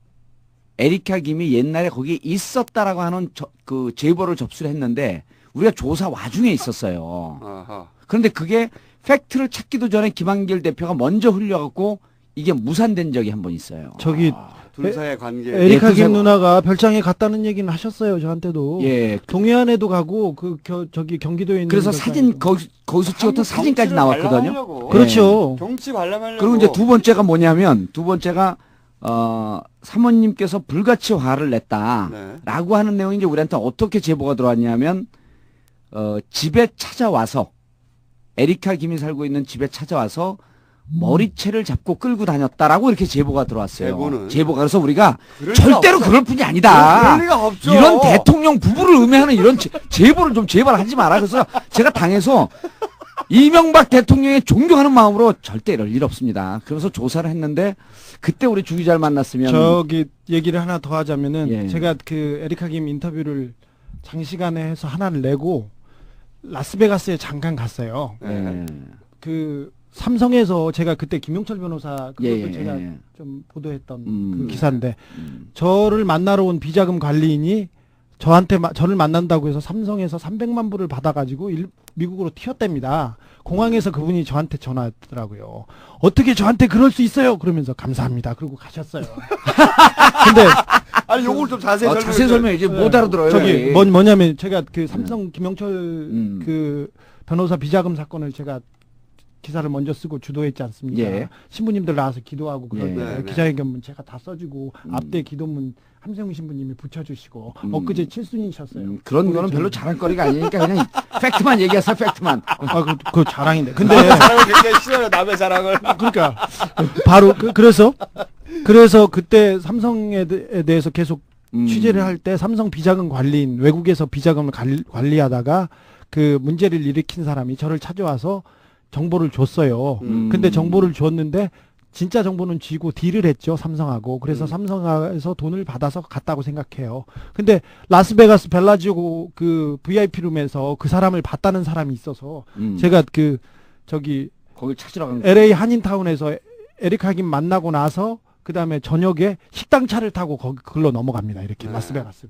에리카 김이 옛날에 거기에 있었다라고 하는 그 제보를 접수를 했는데 우리가 조사 와중에 있었어요. 그런데 그게 팩트를 찾기도 전에 김한길 대표가 먼저 흘려갖고 이게 무산된 적이 한 번 있어요. 저기 둘 사이의 관계. 에리카 김 누나가 별장에 갔다는 얘기는 하셨어요. 저한테도. 예. 동해안에도 가고 저기 경기도에 있는. 그래서 사진 거기서 찍었던 사진까지 나왔거든요. 그렇죠. 경치 관람하려고. 그리고 이제 두 번째가 뭐냐면 사모님께서 불같이 화를 냈다라고 하는 내용이 이제 우리한테 어떻게 제보가 들어왔냐면 집에 찾아와서 에리카 김이 살고 있는 집에 찾아와서 머리채를 잡고 끌고 다녔다라고 이렇게 제보가 들어왔어요. 제보가. 그래서 우리가 절대로 그럴 뿐이 아니다. 그럴 리가 없죠. 이런 대통령 부부를 의미하는 이런 제보를 좀 제발 하지 마라. 그래서 제가 당해서 이명박 대통령의 존경하는 마음으로 절대 이럴 일 없습니다. 그래서 조사를 했는데 그때 우리 주 기자를 만났으면 저기 얘기를 하나 더 하자면은 예. 제가 그 에리카 김 인터뷰를 장시간에 해서 하나를 내고 라스베가스에 잠깐 갔어요. 예. 그 삼성에서 제가 그때 김용철 변호사 그것도 예, 제가 예. 좀 보도했던 그 기사인데 저를 만나러 온 비자금 관리인이 저를 만난다고 해서 삼성에서 300만 불을 받아가지고 미국으로 튀었답니다. 공항에서 그분이 저한테 전화하더라고요. 어떻게 저한테 그럴 수 있어요? 그러면서 감사합니다. 그러고 가셨어요. 근데 아니 요걸 좀 자세히 설명해. 자세히 설명해. 이제 못 알아들어요. 저기 뭐냐면 제가 그 삼성 김영철 그 변호사 비자금 사건을 제가 기사를 먼저 쓰고 주도했지 않습니까? 예. 신부님들 나와서 기도하고 그럴 때 예. 기자회견문 제가 다 써주고 앞대 기도문 함세웅 신부님이 붙여주시고 엊그제 7순이셨어요. 그런 거는 별로 자랑거리가 아니니까 그냥 팩트만 얘기하세요. 팩트만. 그 자랑인데. 근데 자랑을 굉장히 싫어요. 남의 자랑을. 그러니까 바로 그래서 그때 삼성에 대해서 계속 취재를 할 때 삼성 비자금 관리인 외국에서 비자금을 관리하다가 그 문제를 일으킨 사람이 저를 찾아와서 정보를 줬어요. 근데 정보를 줬는데 진짜 정보는 쥐고 딜을 했죠. 삼성하고. 그래서 삼성에서 돈을 받아서 갔다고 생각해요. 근데 라스베가스 벨라지오 그 VIP룸에서 그 사람을 봤다는 사람이 있어서 제가 거기 찾으러 간 LA 한인타운에서 에리카 김 만나고 나서 그다음에 저녁에 식당차를 타고 그걸로 넘어갑니다. 이렇게 라스베가스.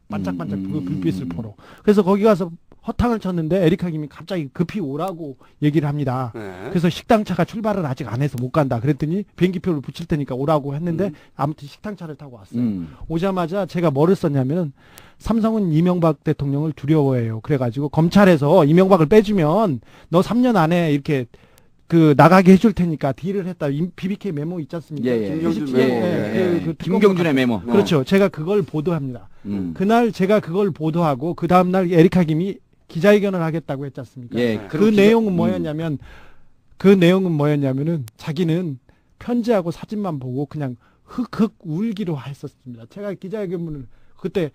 반짝반짝 그 불빛을 보러. 그래서 거기 가서 허탕을 쳤는데 에리카 김이 갑자기 급히 오라고 얘기를 합니다. 그래서 식당차가 출발을 아직 안 해서 못 간다. 그랬더니 비행기표를 붙일 테니까 오라고 했는데 아무튼 식당차를 타고 왔어요. 오자마자 제가 뭐를 썼냐면 삼성은 이명박 대통령을 두려워해요. 그래가지고 검찰에서 이명박을 빼주면 너 3년 안에 이렇게 그 나가게 해줄 테니까 딜을 했다. BBK 메모 있지 않습니까? 예, 예. 김경준 예, 메모. 예, 그 김경준의 메모. 그렇죠. 제가 그걸 보도합니다. 그날 제가 그걸 보도하고 그 다음 날 에리카 김이 기자회견을 하겠다고 했지 않습니까? 예, 그 내용은 뭐였냐면 자기는 편지하고 사진만 보고 그냥 흑흑 울기로 했었습니다. 제가 기자회견문을 그때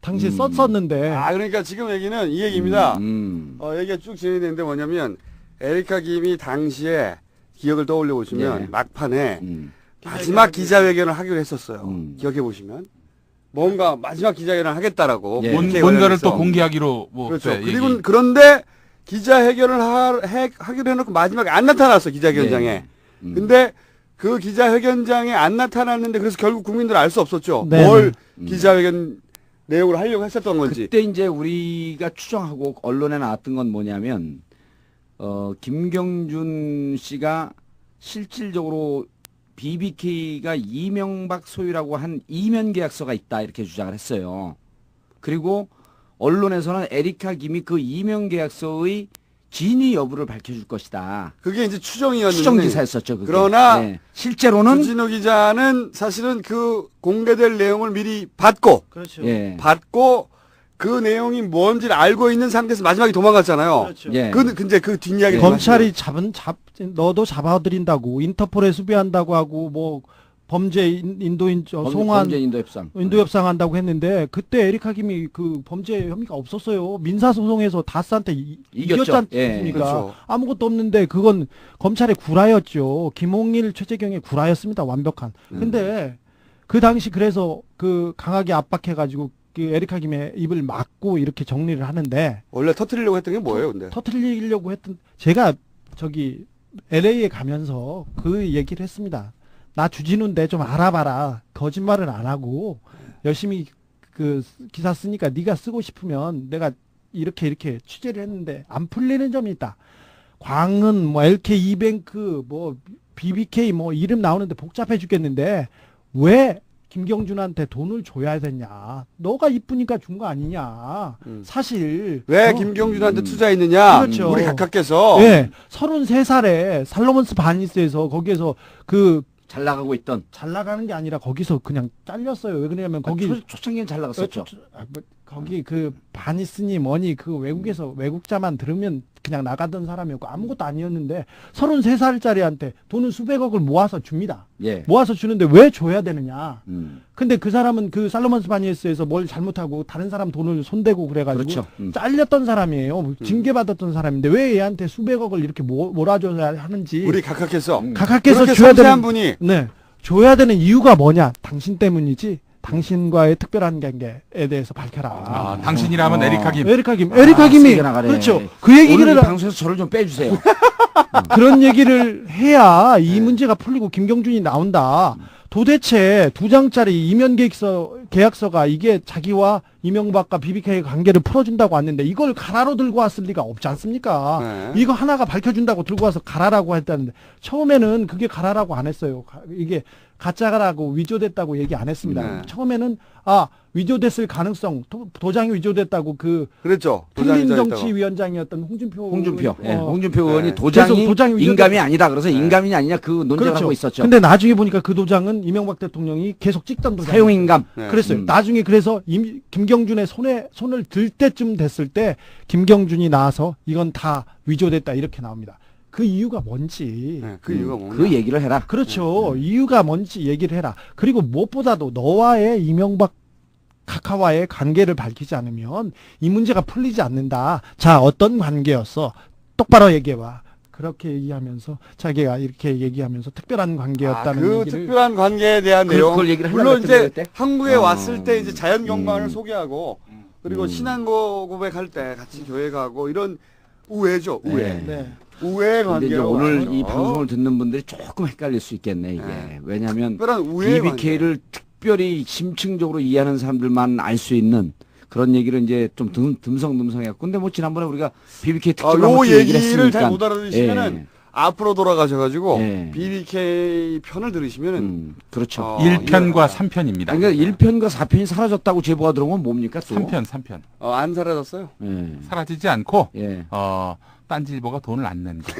당시에 썼었는데. 아, 그러니까 지금 얘기는 이 얘기입니다. 얘기가 쭉 진행되는데 뭐냐면, 에리카 김이 당시에 기억을 떠올려 보시면, 예. 막판에 마지막 기자회견을 하기로 했었어요. 기억해 보시면. 뭔가 마지막 기자회견을 하겠다라고. 예. 본회의 뭔가를 관련해서. 또 공개하기로 뭐 그렇죠. 네, 그리고 얘기. 그런데 기자회견을 하기로 해놓고 마지막에 안 나타났어, 기자회견장에. 예. 근데 그 기자회견장에 안 나타났는데 그래서 결국 국민들은 알 수 없었죠. 네. 뭘 기자회견 내용을 하려고 했었던 건지. 그때 이제 우리가 추정하고 언론에 나왔던 건 뭐냐면 김경준 씨가 실질적으로 BBK가 이명박 소유라고 한 이면 계약서가 있다 이렇게 주장을 했어요. 그리고 언론에서는 에리카 김이 그 이면 계약서의 진위 여부를 밝혀줄 것이다. 그게 이제 추정이었는데. 추정 기사였었죠. 그게. 그러나 네. 실제로는 주진우 기자는 사실은 그 공개될 내용을 미리 받고 그렇죠. 예. 받고 그 내용이 뭔지를 알고 있는 상태에서 마지막에 도망갔잖아요. 그렇죠. 예. 근데 그 뒷이야기 검찰이 너도 잡아들인다고 인터폴에 수배한다고 하고 뭐 범죄 인도인 송환 범죄 인도 협상. 인도 협상한다고 했는데 그때 에리카 김이 그 범죄 혐의가 없었어요. 민사 소송에서 다스한테 이겼죠. 이겼지 않습니까? 예. 그렇죠. 아무것도 없는데 그건 검찰의 구라였죠. 김홍일, 최재경의 구라였습니다. 완벽한. 근데 그 당시 그래서 그 강하게 압박해가지고 그 에리카 김의 입을 막고 이렇게 정리를 하는데 원래 터뜨리려고 했던 게 뭐예요, 근데? 터뜨리려고 했던 제가 저기 LA에 가면서 그 얘기를 했습니다. 나 주진우인데 좀 알아봐라. 거짓말은 안 하고 열심히 그 기사 쓰니까 네가 쓰고 싶으면 내가 이렇게 취재를 했는데 안 풀리는 점이 있다. 광은 뭐 LK 이뱅크 뭐 BBK 뭐 이름 나오는데 복잡해 죽겠는데 왜 김경준한테 돈을 줘야 되냐. 너가 이쁘니까 준 거 아니냐. 사실 왜 김경준한테 투자했느냐. 그렇죠. 우리 각하께서. 네, 33살에 살로몬스 바니스에서 거기에서 그 잘 나가고 있던. 잘 나가는 게 아니라 거기서 그냥 잘렸어요. 왜 그러냐면 거기 초창기엔 잘 나갔었죠. 거기 그 바니스니 뭐니 그 외국에서 외국자만 들으면 그냥 나가던 사람이었고 아무것도 아니었는데 33살짜리한테 돈을 수백억을 모아서 줍니다. 예. 모아서 주는데 왜 줘야 되느냐. 근데 그 사람은 그 살로몬스 바니스에서 뭘 잘못하고 다른 사람 돈을 손대고 그래가지고 그렇죠. 잘렸던 사람이에요. 징계받았던 사람인데 왜 얘한테 수백억을 이렇게 몰아줘야 하는지. 우리 각하께서. 각하께서 그렇게 줘야 섬세한 되는 분이. 네, 줘야 되는 이유가 뭐냐? 당신 때문이지. 당신과의 특별한 관계에 대해서 밝혀라. 아, 당신이라면 에리카 김. 에리카 김이 세게 나가네. 그렇죠. 그 얘기를 오늘 이 방송에서 저를 좀 빼주세요. 그런 얘기를 해야 이 문제가 풀리고 김경준이 나온다. 도대체 2장짜리 이면 계약서가 이게 자기와 이명박과 BBK의 관계를 풀어준다고 왔는데 이걸 가라로 들고 왔을 리가 없지 않습니까? 네. 이거 하나가 밝혀준다고 들고 와서 가라라고 했다는데 처음에는 그게 가라라고 안 했어요. 이게 가짜라고 위조됐다고 얘기 안 했습니다. 네. 처음에는 위조됐을 가능성, 도장이 위조됐다고 그랬죠. 통진정치위원장이었던 홍준표 홍준표 의원이 계속 도장이 도장이 인감이 아니라 그래서 인감이 아니냐 그 논쟁을 하고 있었죠. 근데 나중에 보니까 그 도장은 이명박 대통령이 계속 찍던 도장. 사용 인감. 그랬어요. 나중에 그래서 김경준의 손을 들 때쯤 됐을 때 김경준이 나와서 이건 다 위조됐다 이렇게 나옵니다. 그 이유가 뭔지. 그 이유가 뭐냐. 그 얘기를 해라. 그렇죠. 이유가 뭔지 얘기를 해라. 그리고 무엇보다도 너와의 이명박 카카와의 관계를 밝히지 않으면 이 문제가 풀리지 않는다. 자, 어떤 관계였어? 똑바로 얘기해봐. 그렇게 얘기하면서 자기가 이렇게 얘기하면서 특별한 관계였다는 그 얘기를 특별한 관계에 대한 내용. 그걸 얘기를 물론 하려고 이제 했는데 그때? 한국에 왔을 때 이제 자연 경관을 소개하고 그리고 신앙 고백할 때 같이 교회 가고 이런 우애죠. 우애. 네. 우애 근데 이제 관계로 오늘 이 방송을 듣는 분들이 조금 헷갈릴 수 있겠네 이게. 왜냐하면 특별한 우애 BBK를 특별히 심층적으로 이해하는 사람들만 알 수 있는 그런 얘기를 이제 좀 듬성듬성해갖고. 근데 뭐 지난번에 우리가 BBK 특집 요 얘기를 얘기를 잘 했으니까. 못 알아들으시면은 앞으로 돌아가셔가지고 예. BBK 편을 들으시면은 그렇죠. 1편과 3편입니다. 그러니까 1편과 4편이 사라졌다고 제보가 들어온 건 뭡니까 또? 3편. 안 사라졌어요. 예. 사라지지 않고 예. 딴지일보가 돈을 안 낸다.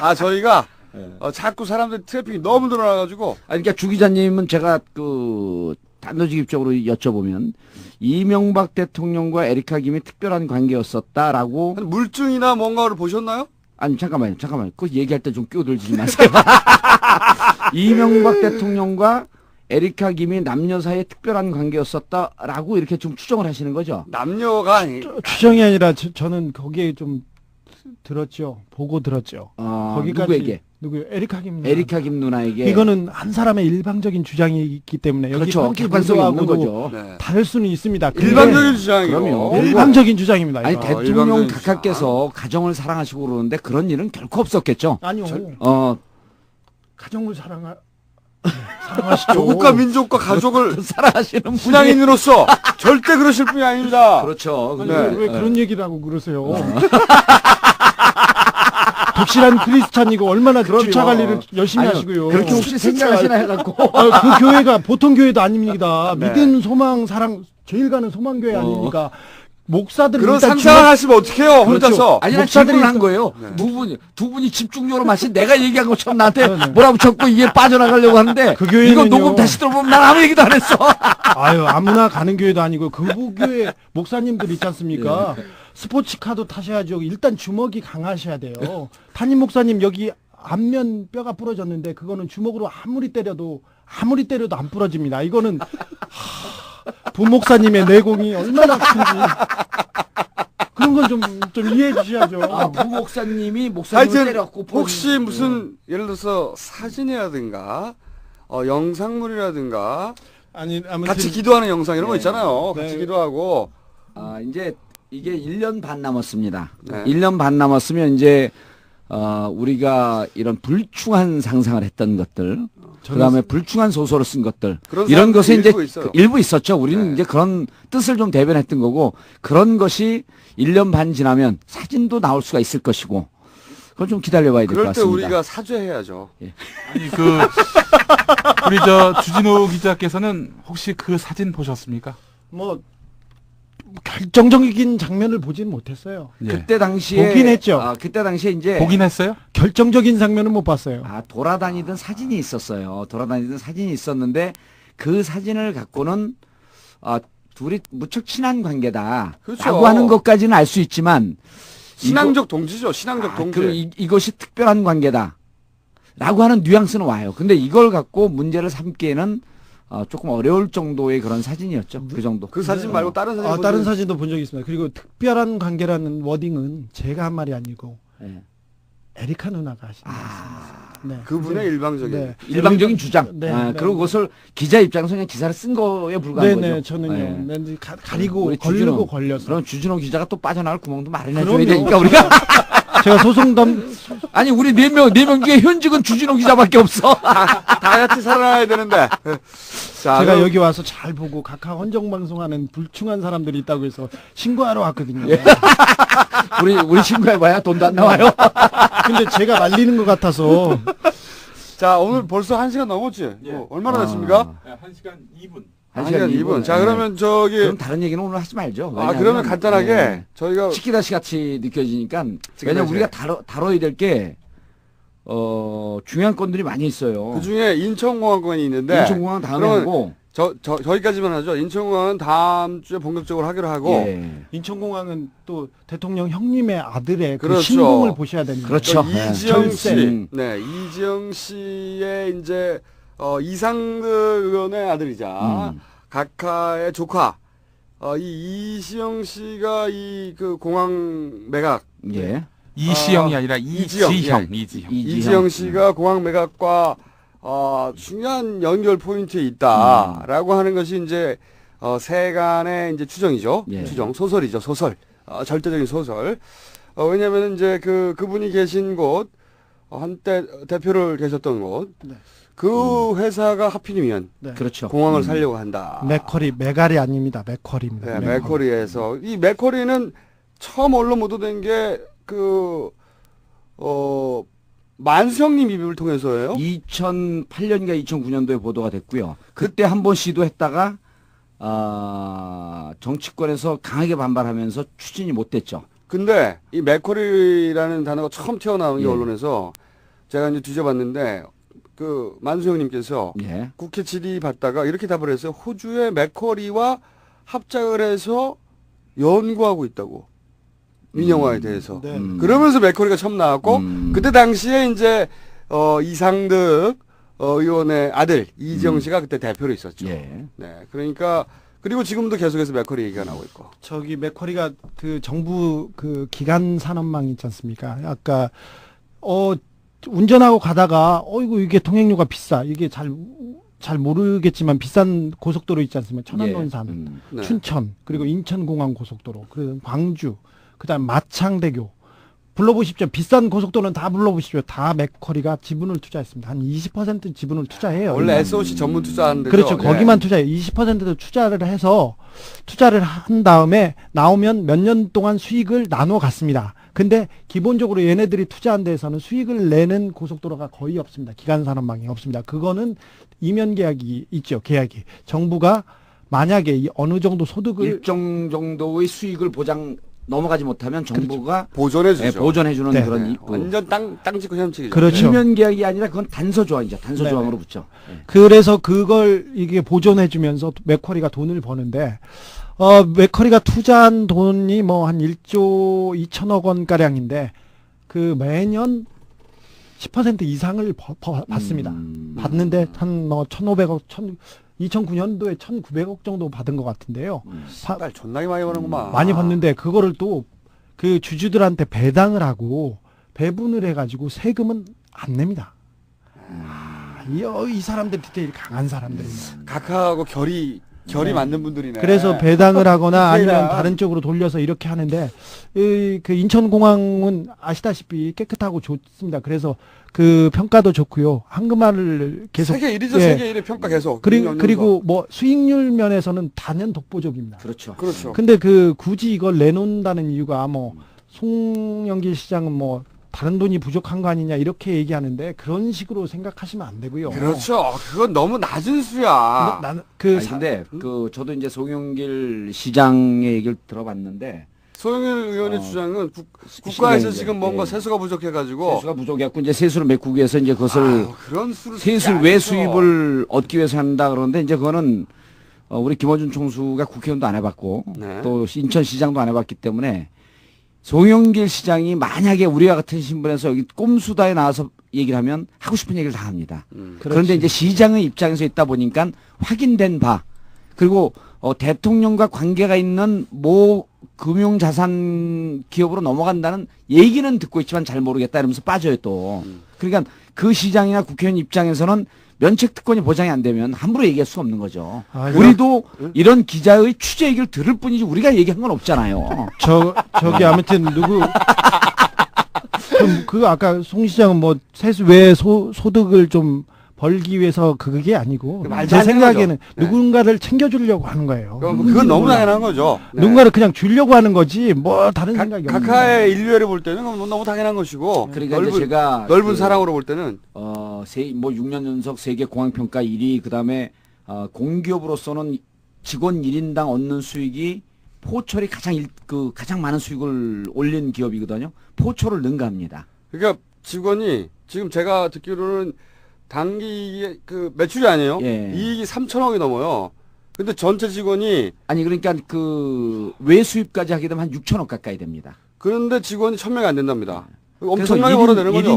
아, 저희가 자꾸 사람들 트래픽이 너무 늘어나가지고. 아니, 그러니까 주 기자님은 제가 단도직입적으로 여쭤보면 이명박 대통령과 에리카 김이 특별한 관계였었다라고. 물증이나 뭔가를 보셨나요? 아니, 잠깐만요. 그 얘기할 때 좀 끼어들지 마세요. 이명박 대통령과 에리카 김이 남녀 사이에 특별한 관계였었다라고 이렇게 좀 추정을 하시는 거죠? 남녀가 아니. 추정이 아니라 저는 거기에 좀 들었죠. 보고 들었죠. 누구에게? 누구요? 에리카 김 누나. 에리카 김 누나에게. 이거는 한 사람의 일방적인 주장이기 때문에 여기 그렇죠. 객관성이 없는 거죠. 네. 다를 수는 있습니다. 일방적인 주장이요. 그럼요. 일방적인 주장입니다. 아니, 이거. 대통령 일방적인 각하께서 가정을 사랑하시고 그러는데 그런 일은 결코 없었겠죠. 아니요. 가정을 사랑하시죠. 조국과 민족과 가족을 사랑하시는 분이. 분양인으로서 절대 그러실 분이 아닙니다. 그렇죠. 아니, 근데 왜 그런 얘기를 하고 그러세요? 독실한 크리스찬이고 얼마나 주차 관리를 열심히 아니요, 하시고요. 그렇게 혹시 생각하시나 해갖고. 그 교회가 보통 교회도 아닙니다. 네. 믿음, 소망, 사랑 제일 가는 소망교회 아닙니까? 목사들 그런 일단 상상을 하시면 어떡해요, 혼자서. 아니, 난 목사들이 질문을 한 거예요. 두 분이 집중적으로 마신 내가 얘기한 것처럼 나한테 몰아붙였고 이게 빠져나가려고 하는데 그 교회는요. 이거 녹음 다시 들어보면 난 아무 얘기도 안 했어. 아유, 아무나 가는 교회도 아니고 그 교회 목사님들 있지 않습니까? 스포츠카도 타셔야죠. 일단 주먹이 강하셔야 돼요. 담임 목사님 여기 안면 뼈가 부러졌는데 그거는 주먹으로 아무리 때려도 안 부러집니다. 이거는 부목사님의 내공이 얼마나 큰지 그런 건 좀 이해해 주셔야죠. 부목사님이 목사님을 하여튼 때렸고 혹시 무슨 예를 들어서 사진이라든가 영상물이라든가 아니, 아무튼 같이 기도하는 영상 이런 거 있잖아요. 네. 같이 기도하고. 이제 이게 1년 반 남았습니다. 네. 1년 반 남았으면 이제 우리가 이런 불충한 상상을 했던 것들, 그다음에 불충한 소설을 쓴 것들, 그런 이런 것에 이제 일부 있어요. 일부 있었죠. 우리는 네. 이제 그런 뜻을 좀 대변했던 거고, 그런 것이 1년 반 지나면 사진도 나올 수가 있을 것이고, 그건 좀 기다려봐야 될 것 그럴 때 같습니다. 우리가 사죄해야죠. 아니 우리 주진우 기자께서는 혹시 그 사진 보셨습니까? 뭐 결정적인 장면을 보진 못했어요. 예. 그때 당시에 보긴 했죠. 그때 당시에 이제 보긴 했어요? 결정적인 장면은 못 봤어요. 돌아다니던 사진이 있었어요. 돌아다니던 사진이 있었는데 그 사진을 갖고는 둘이 무척 친한 관계다라고 그렇죠. 하는 것까지는 알 수 있지만 신앙적 동지죠. 신앙적 동지. 이것이 특별한 관계다라고 하는 뉘앙스는 와요. 근데 이걸 갖고 문제를 삼기에는 조금 어려울 정도의 그런 사진이었죠. 그 정도. 그 사진 말고 다른 사진. 다른 사진도 본 적이 있습니다. 그리고 특별한 관계라는 워딩은 제가 한 말이 아니고 네. 에리카 누나가 하신 말씀이었습니다. 네. 그분의 일방적인. 네. 일방적인 주장. 네, 네. 그리고 그것을 기자 입장에서 그냥 기사를 쓴 거에 불과한 거죠. 네네, 저는요. 왠지 가리고 우리 걸리고 걸려서. 그럼 주진호 기자가 또 빠져나갈 구멍도 마련해줘야 그럼요. 되니까 우리가. 제가 소송담 아니 우리 네 명 중에 현직은 주진호 기자밖에 없어. 다 같이 살아나야 되는데. 자, 제가 그럼 여기 와서 잘 보고 각하 헌정방송하는 불충한 사람들이 있다고 해서 신고하러 왔거든요. 우리 친구해봐야 돈도 안 나와요. 근데 제가 말리는 것 같아서. 자, 오늘 벌써 1시간 넘었지? 얼마나 됐습니까? 1시간 2분. 1시간 2분. 자, 그러면 그럼 다른 얘기는 오늘 하지 말죠. 그러면 간단하게 저희가 치키다시 같이 느껴지니까 치키다시. 왜냐면 우리가 다뤄야 될 게 중요한 건들이 많이 있어요. 그 중에 인천공항권이 있는데. 인천공항 다음에 하고. 저희까지만 하죠. 인천공항은 다음 주에 본격적으로 하기로 하고. 예. 인천공항은 또 대통령 형님의 아들의 그 그렇죠. 신공을 보셔야 됩니다. 그렇죠. 이지영 씨. 철새. 네, 이지영 씨의 이제, 이상득 의원의 아들이자, 각하의 조카, 이 이시영 씨가 그 공항 매각. 예. 이시영이 아니라 이지영. 이지형. 이지영 씨가 공항 매각과 중요한 연결 포인트에 있다라고 하는 것이 이제 세간의 이제 추정이죠. 예. 추정 소설이죠. 소설. 절대적인 소설. 왜냐하면 이제 그분이 계신 곳 한때 대표를 계셨던 곳. 네. 그 회사가 하필이면 그렇죠. 공항을 살려고 한다. 메갈이 아닙니다. 맥커리입니다. 네, 맥커리에서 이 맥커리는 처음 언론 보도된 게 만수형님 입을 통해서예요. 2008년인가 2009년도에 보도가 됐고요. 그때 한번 시도했다가 정치권에서 강하게 반발하면서 추진이 못 됐죠. 근데 이 맥쿼리라는 단어가 처음 튀어나온 게 예. 언론에서 제가 이제 뒤져봤는데 그 만수형님께서 예. 국회 질의 받다가 이렇게 답을 했어요. 호주의 맥쿼리와 합작을 해서 연구하고 있다고. 민영화에 대해서. 네. 그러면서 맥쿼리가 처음 나왔고 그때 당시에 이제 이상득 의원의 아들 이지영 씨가 그때 대표로 있었죠. 예. 네. 그러니까 그리고 지금도 계속해서 맥쿼리 얘기가 나오고 있고. 저기 맥쿼리가 그 정부 그 기간 산업망 있지 않습니까? 아까 운전하고 가다가 이게 통행료가 비싸. 이게 잘 모르겠지만 비싼 고속도로 있지 않습니까? 천안론산, 네. 춘천, 그리고 인천공항 고속도로, 그리고 광주, 그다음 마창대교. 불러보십시오. 비싼 고속도로는 다 불러보십시오. 다 맥쿼리가 지분을 투자했습니다. 한 20% 지분을 투자해요. 원래 SOC 전문 투자하는 데죠. 그렇죠. 네. 거기만 투자해요. 20%도 투자를 한 다음에 나오면 몇 년 동안 수익을 나눠 갔습니다. 근데 기본적으로 얘네들이 투자한 데에서는 수익을 내는 고속도로가 거의 없습니다. 기간산업망이 없습니다. 그거는 이면 계약이 있죠. 계약이. 정부가 만약에 어느 정도 소득을 일정 정도의 수익을 넘어가지 못하면 정부가 보존해주죠. 예, 보존해주는 네. 그런 네. 완전 땅 짓고 헤엄치기죠. 그렇죠. 일면 계약이 아니라 그건 단서조항이죠. 단서조항으로 붙죠. 예. 그래서 그걸 이게 보존해주면서 맥쿼리가 돈을 버는데, 맥쿼리가 투자한 돈이 뭐 한 1조 2천억 원 가량인데, 그 매년 10% 이상을 받습니다. 받는데 한 뭐 1,500억, 2009년도에 1,900억 정도 받은 것 같은데요. 딸 존나게 많이 버는구만. 많이 받는데 그거를 또 그 주주들한테 배당을 하고 배분을 해가지고 세금은 안 냅니다. 이 사람들 디테일 강한 사람들입니다. 각하하고 결이 맞는 분들이네. 그래서 배당을 하거나 아니면 디테일한. 다른 쪽으로 돌려서 이렇게 하는데 그 인천공항은 아시다시피 깨끗하고 좋습니다. 그래서 그 평가도 좋고요. 한금알을 계속 세계 1위죠. 예. 세계 1위 평가 계속. 그리고 뭐 수익률 면에서는 단연 독보적입니다. 그렇죠. 그렇죠. 근데 굳이 이걸 내놓는다는 이유가 뭐 송영길 시장은 뭐 다른 돈이 부족한 거 아니냐 이렇게 얘기하는데 그런 식으로 생각하시면 안 되고요. 그렇죠. 그건 너무 낮은 수야. 근데 저도 이제 송영길 시장의 얘기를 들어봤는데 소영일 의원의 주장은 국가에서 이제, 지금 뭔가 예. 세수가 부족해가지고 세수가 부족해갖고 이제 세수를 메꾸기 위해서 이제 그것을 그런 수를 세수 외수입을 얻기 위해서 한다 그러는데 이제 그거는 우리 김어준 총수가 국회의원도 안 해봤고 네. 또 인천시장도 안 해봤기 때문에 송영길 시장이 만약에 우리와 같은 신분에서 여기 꼼수다에 나와서 얘기를 하면 하고 싶은 얘기를 다 합니다. 그런데 이제 시장의 입장에서 있다 보니까 확인된 바 그리고 대통령과 관계가 있는 모 금융자산 기업으로 넘어간다는 얘기는 듣고 있지만 잘 모르겠다 이러면서 빠져요 또. 그러니까 그 시장이나 국회의원 입장에서는 면책특권이 보장이 안 되면 함부로 얘기할 수가 없는 거죠. 우리도 이런 기자의 취재 얘기를 들을 뿐이지 우리가 얘기한 건 없잖아요. 저기 아무튼 그럼 아까 송 시장은 뭐 세수 외 소득을 좀 벌기 위해서 그게 아니고 제 생각에는 누군가를 챙겨주려고 하는 거예요. 그건 너무 당연한 거죠. 누군가를 그냥 주려고 하는 거지 뭐 다른 생각이 없는 각하의 인류애를 볼 때는 너무 당연한 것이고 그러니까 이제 제가 넓은 사랑으로 볼 때는 뭐 6년 연속 세계 공항평가 1위 그다음에 공기업으로서는 직원 1인당 얻는 수익이 포철이 가장 많은 수익을 올린 기업이거든요. 포철을 능가합니다. 그러니까 직원이 지금 제가 듣기로는 단기 그 매출이 아니에요. 예. 이익이 3천억이 넘어요. 근데 전체 직원이 그러니까 그 외수입까지 하게 되면 한 6천억 가까이 됩니다. 그런데 직원이 1,000명이 안 된답니다. 그래서 엄청나게 벌어내는 거죠.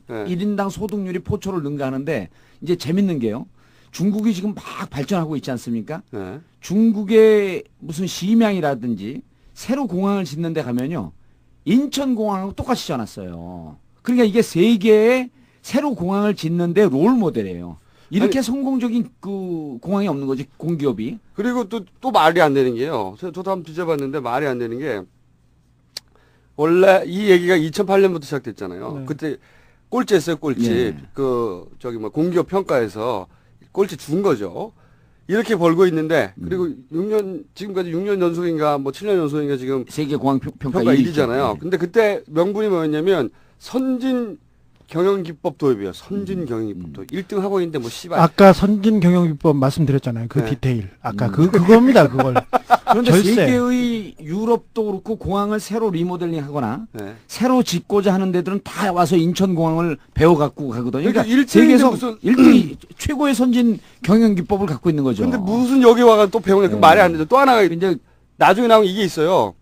1인당 소득률이 포초를 능가하는데 이제 재밌는 게요. 중국이 지금 막 발전하고 있지 않습니까? 네. 중국의 무슨 심양이라든지 새로 공항을 짓는 데 가면요. 인천공항하고 똑같이 지어놨어요. 그러니까 이게 세계에 새로 공항을 짓는데 롤 모델이에요. 이렇게 성공적인 그 공항이 없는 거지 공기업이. 그리고 또 말이 안 되는 게요. 저도 한번 뒤져봤는데 말이 안 되는 게 원래 이 얘기가 2008년부터 시작됐잖아요. 네. 그때 꼴찌했어요, 꼴찌. 예. 공기업 평가에서 꼴찌 준 거죠. 이렇게 벌고 있는데 그리고 6년 지금까지 6년 연속인가 뭐 7년 연속인가 지금 세계 공항 평가 평가 1위잖아요. 네. 근데 그때 명분이 뭐였냐면 선진 경영기법 도입이요. 선진 경영기법 도입. 1등 하고 있는데 뭐 씨발. 아까 선진 경영비법 말씀드렸잖아요. 그 네. 디테일. 아까 그겁니다. 그걸. 그런데 절세. 세계의 유럽도 그렇고 공항을 새로 리모델링하거나 네. 새로 짓고자 하는 데들은 다 와서 인천공항을 배워갖고 가거든요. 그러니까 그러니까 1등인데 세계에서 무슨 1등이 최고의 선진 경영기법을 갖고 있는 거죠. 근데 무슨 여기 와가 또 배우냐. 그 네. 말이 안 되죠. 또 하나가 이제 나중에 나온 이게 있어요.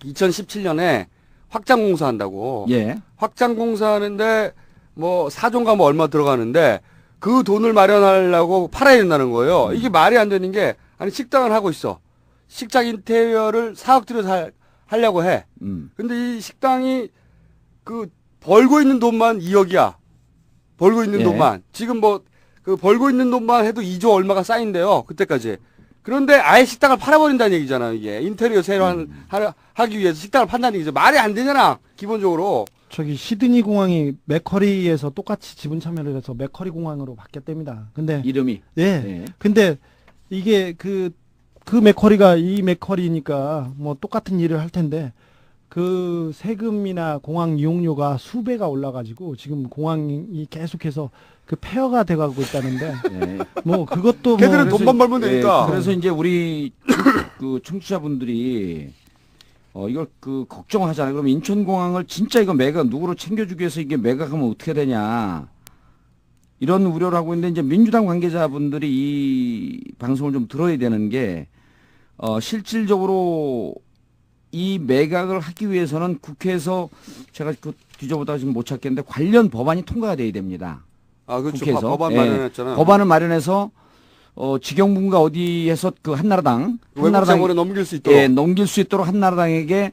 2017년에 확장공사 한다고. 예. 확장공사 하는데 뭐 사종가 뭐 얼마 들어가는데 그 돈을 마련하려고 팔아야 된다는 거예요. 이게 말이 안 되는 게 아니 식당을 하고 있어. 식당 인테리어를 4억 들여서 하려고 해. 근데 이 식당이 그 벌고 있는 돈만 2억이야. 벌고 있는 예. 돈만. 지금 뭐 그 벌고 있는 돈만 해도 2조 얼마가 쌓인대요. 그때까지. 그런데 아예 식당을 팔아버린다는 얘기잖아요. 이게 인테리어 새로 하기 위해서 식당을 판다는 얘기죠. 말이 안 되잖아. 기본적으로. 저기 시드니 공항이 맥커리에서 똑같이 지분 참여를 해서 맥커리 공항으로 바뀌었답니다. 근데 이름이. 예. 예. 근데 이게 그 맥커리가 이 맥커리니까 뭐 똑같은 일을 할 텐데 그 세금이나 공항 이용료가 수배가 올라가지고 지금 공항이 계속해서 그 폐허가 돼가고 있다는데 예. 뭐 그것도 걔들은 뭐 돈만 벌면 되니까. 그래서 이제 우리 그 청취자분들이 이걸 그 걱정하잖아요. 그럼 인천공항을 진짜 이거 매각 누구로 챙겨주기 위해서 이게 매각하면 어떻게 되냐 이런 우려를 하고 있는데 이제 민주당 관계자분들이 이 방송을 좀 들어야 되는 게 실질적으로 이 매각을 하기 위해서는 국회에서 제가 그 뒤져보다가 지금 못 찾겠는데 관련 법안이 통과가 돼야 됩니다. 아, 그렇죠. 국회에서. 법안 예. 마련했잖아. 법안을 마련해서 지경부인가 어디에서 그 한나라당 외국자본에 넘길 수 있도록. 예, 넘길 수 있도록 한나라당에게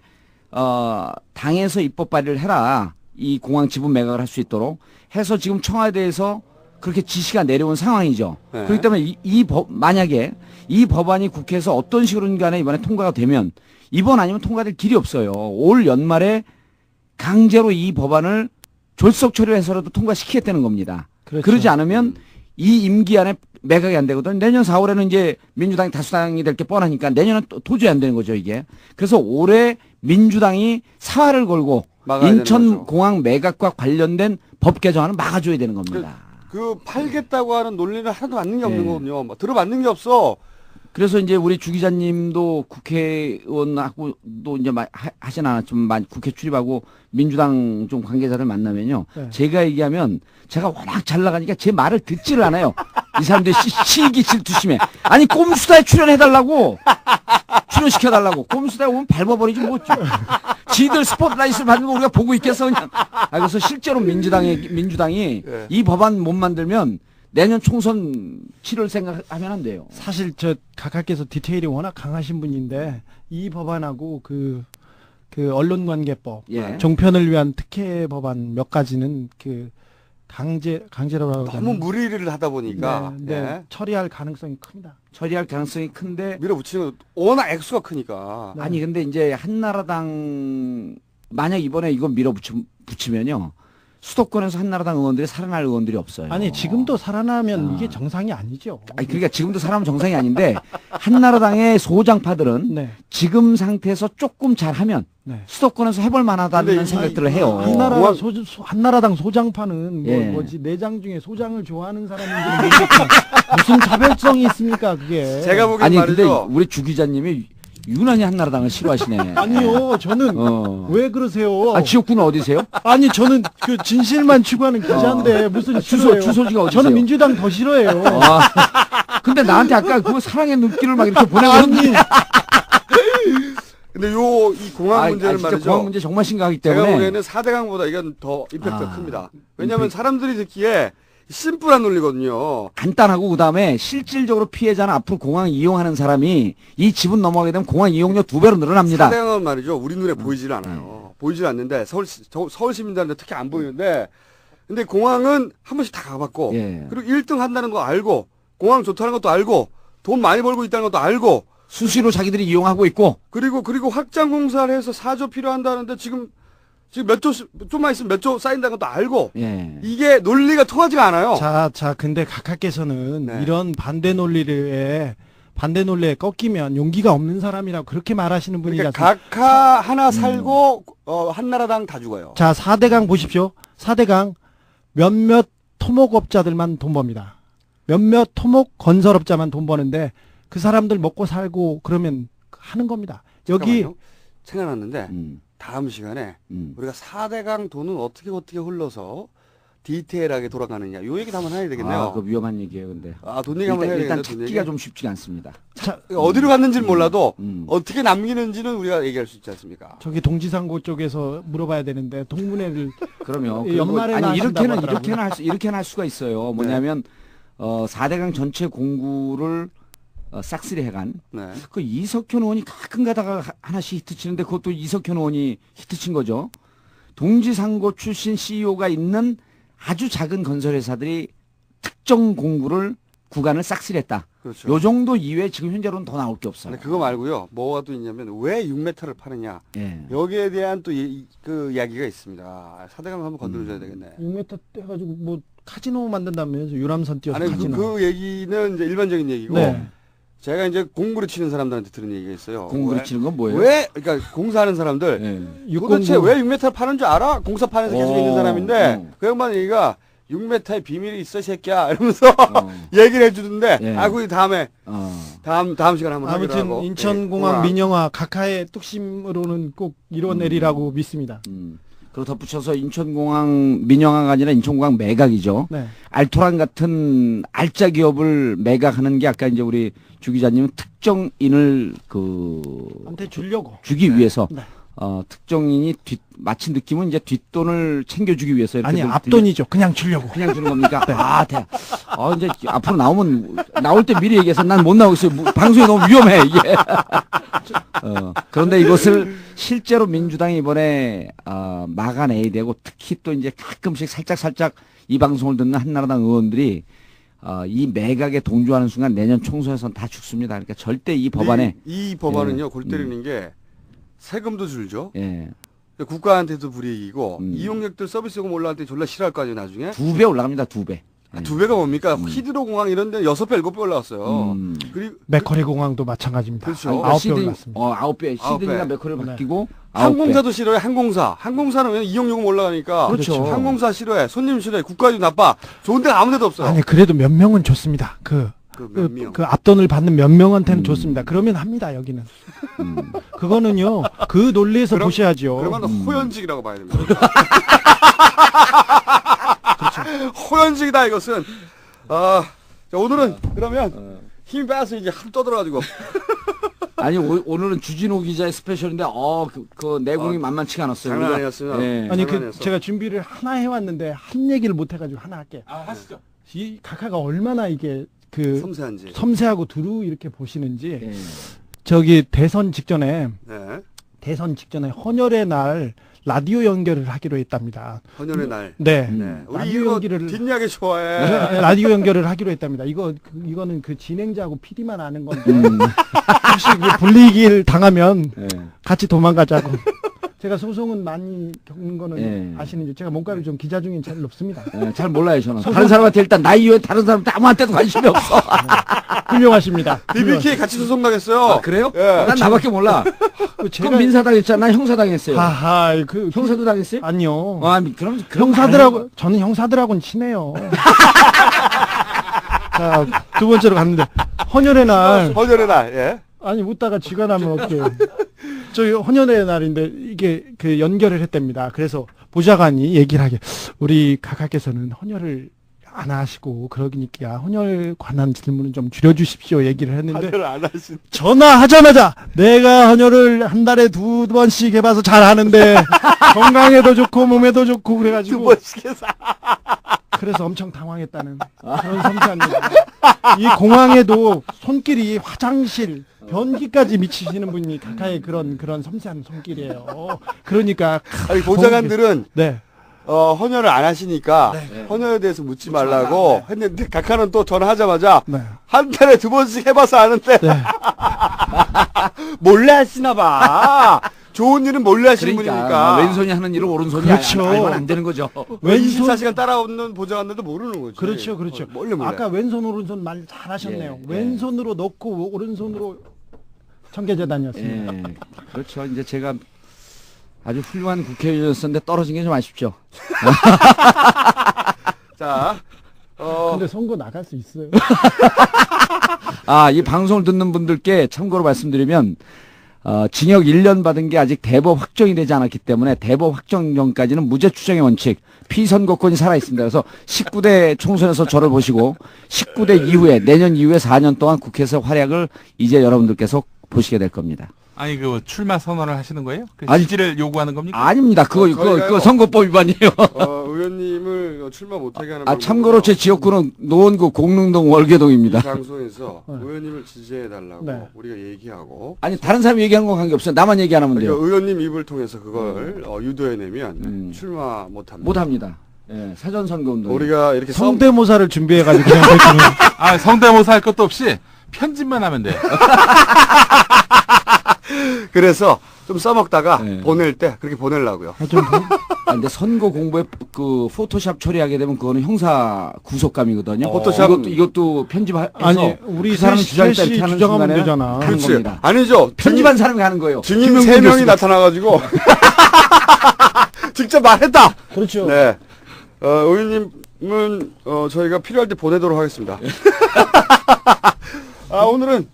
당에서 입법 발의를 해라. 이 공항 지분 매각을 할 수 있도록 해서 지금 청와대에서 그렇게 지시가 내려온 상황이죠. 네. 그렇기 때문에 만약에 이 법안이 국회에서 어떤 식으로든 간에 이번에 통과가 되면 이번 아니면 통과될 길이 없어요. 올 연말에 강제로 이 법안을 졸속 처리해서라도 통과시키겠다는 겁니다. 그렇죠. 그러지 않으면 이 임기 안에 매각이 안 되거든. 내년 4월에는 이제 민주당이 다수당이 될 게 뻔하니까 내년은 도저히 안 되는 거죠, 이게. 그래서 올해 민주당이 사활을 걸고 인천공항 매각과 관련된 법 개정안을 막아줘야 되는 겁니다. 그 팔겠다고 하는 논리는 하나도 맞는 게 없는 네. 거거든요. 뭐 들어맞는 게 없어. 그래서 이제 우리 주 기자님도 국회의원하고도 이제 하진 않았지만 국회 출입하고 민주당 좀 관계자를 만나면요. 네. 제가 얘기하면 제가 워낙 잘 나가니까 제 말을 듣지를 않아요. 이 사람들이 시기 질투심에. 아니 꼼수다에 출연해달라고. 출연시켜달라고. 꼼수다에 오면 밟아버리지 뭐. 지들 스포트라이트를 받는 거 우리가 보고 있겠어 그냥. 그래서 실제로 민주당이 네. 이 법안 못 만들면 내년 총선 치를 생각하면 안 돼요. 사실 저 각하께서 디테일이 워낙 강하신 분인데 이 법안하고 그 언론관계법, 예. 종편을 위한 특혜 법안 몇 가지는 그 강제라고 너무 무리를 하다 보니까 네, 예. 처리할 가능성이 큽니다. 처리할 가능성이 큰데 밀어붙이는 건 워낙 액수가 크니까. 아니 근데 이제 한나라당 만약 이번에 이거 밀어붙이면요 수도권에서 한나라당 의원들이 살아날 의원들이 없어요. 아니 지금도 살아나면 이게 정상이 아니죠. 아니 그러니까 지금도 살아나면 정상이 아닌데 한나라당의 소장파들은 네. 지금 상태에서 조금 잘하면 네. 수도권에서 해볼 만하다는 근데 생각들을 해요. 한나라당 소장파는 예. 뭐지 내장 중에 소장을 좋아하는 사람인지는 모르겠지만 무슨 자별성이 있습니까 그게? 제가 보기엔 아니 말이죠. 근데 우리 주 기자님이 유난히 한나라당을 싫어하시네. 아니요 저는 왜 그러세요? 지역구는 어디세요? 아니 저는 그 진실만 추구하는 기자인데 무슨 싫어요? 주소지가 어디세요? 저는 민주당 더 싫어해요. 근데 나한테 아까 그 사랑의 눈길을 막 이렇게 보내거든요. 근데 이 공항 문제는 진짜 말이죠. 공항 문제 정말 심각하기 제가 때문에 보기에는 4대강보다 이건 더 임팩트가 큽니다. 왜냐하면 사람들이 듣기에 심플한 논리거든요. 간단하고 그다음에 실질적으로 피해자는 앞으로 공항 이용하는 사람이 이 지분 넘어가게 되면 공항 이용료 2배로 늘어납니다. 4대강은 말이죠. 우리 눈에 보이질 않아요. 보이질 않는데 서울 시민들한테 특히 안 보이는데 근데 공항은 한 번씩 다 가봤고 예. 그리고 1등 한다는 거 알고 공항 좋다는 것도 알고 돈 많이 벌고 있다는 것도 알고 수시로 자기들이 이용하고 있고 그리고 확장 공사를 해서 4조 필요한다는데 지금 몇 조, 좀만 있으면 몇 조 쌓인다는 것도 알고, 예. 이게 논리가 통하지가 않아요. 자, 근데 각하께서는 네. 이런 반대 논리에 반대 논리에 꺾이면 용기가 없는 사람이라고 그렇게 말하시는 분이 그러니까 각하 하나 살고 한나라당 다 죽어요. 자, 4대강 보십시오. 4대강 몇몇 토목업자들만 돈 법니다. 몇몇 토목 건설업자만 돈 버는데 그 사람들 먹고 살고 그러면 하는 겁니다. 여기 잠깐만요. 생각났는데 다음 시간에 우리가 4대강 돈은 어떻게 흘러서 디테일하게 돌아가느냐 요 얘기도 한번 해야 되겠네요. 아, 그 위험한 얘기예요, 근데. 돈 얘기 한번 해야 일단 되겠네요. 찾기가 좀 쉽지가 않습니다. 자, 어디로 갔는지는 몰라도 어떻게 남기는지는 우리가 얘기할 수 있지 않습니까? 저기 동지상고 쪽에서 물어봐야 되는데 동문회를 그럼요. 연말에나 아니 하신다고 이렇게는 할 수가 있어요. 뭐냐면 4대강 전체 공구를 싹쓸이 해간 네. 그 이석현 의원이 가끔 가다가 하나씩 히트 치는데 그것도 이석현 의원이 히트 친 거죠. 동지상고 출신 CEO가 있는 아주 작은 건설회사들이 특정 공구를 구간을 싹쓸이했다. 그렇죠. 요 정도 이외에 지금 현재로는 더 나올 게 없어요. 근데 그거 말고요. 뭐가 또 있냐면 왜 6m를 파느냐. 예. 여기에 대한 또 그 이야기가 있습니다. 4대강 한번 건드려줘야 되겠네. 6m 해가지고 뭐 카지노 만든다면서 유람선 띄워서 아니 카지노. 그 얘기는 이제 일반적인 얘기고 네. 제가 이제 공구를 치는 사람들한테 들은 얘기가 있어요. 공구를 치는 건 뭐예요? 왜 그러니까 공사하는 사람들 예. 도대체 왜 6m를 파는 줄 알아? 공사판에서 계속 있는 사람인데 그 양반 얘기가 6m의 비밀이 있어 새끼야 이러면서 얘기를 해주던데 그게 다음에 다음 시간에 한번 하기로 하고. 아무튼 인천공항 민영화 각하의 뚝심으로는 꼭 이뤄내리라고 믿습니다. 그리고 덧붙여서 인천공항 민영화가 아니라 인천공항 매각이죠. 네. 알토란 같은 알짜 기업을 매각하는 게 아까 이제 우리 주 기자님은 특정인을 한테 주려고 주기 위해서 네. 특정인이 마치 느낌은 이제 뒷돈을 챙겨주기 위해서 이렇게 아니 앞돈이죠. 그냥 주려고. 그냥 주는 겁니까? 네. 이제 앞으로 나올 때 미리 얘기해서 난 못 나오겠어요. 방송이 너무 위험해 이게. 그런데 이것을 실제로 민주당이 이번에 막아내야 되고 특히 또 이제 가끔씩 살짝 이 방송을 듣는 한나라당 의원들이 이 매각에 동조하는 순간 내년 총선에서는 다 죽습니다. 그러니까 절대 이 법안에 이 법안은요 골 때리는 게 세금도 줄죠. 예. 국가한테도 불이익이고 이용객들 서비스 요금 올라갈 때 졸라 싫어할 거 아니에요 나중에. 2배 올라갑니다. 2배. 2배가 뭡니까? 히드로 공항 이런 데 6배, 7배 올라갔어요. 그리고 맥커리 공항도 마찬가지입니다. 그렇죠. 9배 올랐습니다. 9배. 시드니가 맥커리 바뀌고 항공사도 싫어해. 항공사는 왜 이용요금 올라가니까. 그렇죠. 항공사 싫어해. 손님 싫어해. 국가도 나빠. 좋은 데가 아무 데도 없어요. 아니 그래도 몇 명은 좋습니다. 그 앞돈을 받는 몇 명한테는 좋습니다. 그러면 합니다, 여기는. 그거는요, 그 논리에서 보셔야죠. 그러면 호연직이라고 봐야 됩니다. 그렇죠. 호연직이다, 이것은. 자, 오늘은 그러면 힘이 빠져서 이제 하루 떠들어가지고. 아니, 오늘은 주진호 기자의 스페셜인데, 그 내공이 만만치가 않았어요. 장난 아니었어요. 네. 아니, 제가 준비를 하나 해왔는데, 한 얘기를 못 해가지고 하나 할게요. 하시죠. 이 각하가 얼마나 이게, 섬세한지. 섬세하고 두루 이렇게 보시는지 저기 대선 직전에 헌혈의 날 라디오 연결을 하기로 했답니다. 헌혈의 날. 네. 우리 이거 뒷이야기 좋아해. 네, 라디오 연결을 하기로 했답니다. 이거는 그 진행자하고 PD만 아는 건데 혹시 불리기를 당하면 같이 도망가자고. 제가 소송은 많이 겪는 거는 아시는지 제가 몸값이 좀 기자 중엔 잘 높습니다. 잘 몰라요 저는. 다른 사람한테 일단 나 이외에 다른 사람한테 아무한테도 관심이 없어. 훌륭하십니다. BBK 같이 소송 당했어요. 그래요? 예. 난 나밖에 몰라. 그럼 민사당 했잖아. 형사당 했어요. 형사도 당했어요? 아니요. 그럼 형사들하고 저는 형사들하고는 친해요. 자, 두 번째로 갔는데 헌혈의 날. 예. 아니 웃다가 쥐가 나면 어떡해요. 저희 헌혈의 날인데 이게 그 연결을 했답니다. 그래서 보좌관이 얘기를 하게 우리 각하께서는 헌혈을 안 하시고 그러니까 헌혈 관한 질문은 좀 줄여주십시오 얘기를 했는데 헌혈을 안 하신 전화하자마자 내가 헌혈을 한 달에 2번씩 해봐서 잘 하는데 건강에도 좋고 몸에도 좋고 그래가지고 2번씩 해서 그래서 엄청 당황했다는 그런 섬세한 얘기. 이 공항에도 손길이 화장실 변기까지 미치시는 분이 각하의 그런 섬세한 손길이에요. 그러니까 아니, 보좌관들은 네. 헌혈을 안 하시니까 헌혈에 대해서 묻지 말라고 했는데 각하는 또 전화하자마자 한 달에 2번씩 해봐서 아는데 몰래 하시나 봐. 좋은 일은 몰래 하시는 그러니까 분이니까. 왼손이 하는 일을 오른손이 그렇죠. 알면 안 되는 거죠. 왼손 24시간 따라오는 보좌관들도 모르는 거지. 그렇죠, 그렇죠. 몰래. 아까 왼손 오른손 말 잘하셨네요. 예, 왼손으로 넣고 오른손으로 청계재단이었습니다. 예. 그렇죠. 이제 제가 아주 훌륭한 국회의원이었는데 떨어진 게 좀 아쉽죠. 자, 근데 선거 나갈 수 있어요. 아, 이 방송을 듣는 분들께 참고로 말씀드리면, 징역 1년 받은 게 아직 대법 확정이 되지 않았기 때문에 대법 확정 전까지는 무죄 추정의 원칙, 피선거권이 살아있습니다. 그래서 19대 총선에서 저를 보시고 19대 이후에, 내년 이후에 4년 동안 국회에서 활약을 이제 여러분들께서 보시게 될 겁니다. 아니 그 출마 선언을 하시는 거예요? 그 아니, 지지를 요구하는 겁니까? 아닙니다. 그거 저희가요. 선거법 위반이에요. 의원님을 출마 못하게 하는 아, 참고로 제 지역구는 노원구 공릉동 이 월계동입니다. 방송에서 의원님을 지지해달라고 네. 우리가 얘기하고 아니, 다른 사람이 얘기하는 건 관계없어요. 나만 얘기 안 하면 그러니까 돼요. 의원님 입을 통해서 그걸 유도해내면 출마 못합니다. 못합니다. 예, 사전선거운동. 우리가 이렇게 성대모사를 준비해가지고 그냥 대충 아, 성대모사 할 것도 없이 편집만 하면 돼. 그래서 좀 써먹다가 네. 보낼 때 그렇게 보내려고요. 아, 근데 선거 공부에 그 포토샵 처리하게 되면 그거는 형사 구속감이거든요. 포토샵- 이것도 편집해서 아니 우리 그 사람 셋이 주장했다 이렇게 하는 주장하면 순간에 되잖아. 하는 그렇지. 겁니다. 아니죠. 편집한 사람이 하는 거예요. 증인 김영준 3명이 교수가. 나타나가지고 직접 말했다. 그렇죠. 네. 의원님은 저희가 필요할 때 보내도록 하겠습니다. 오늘은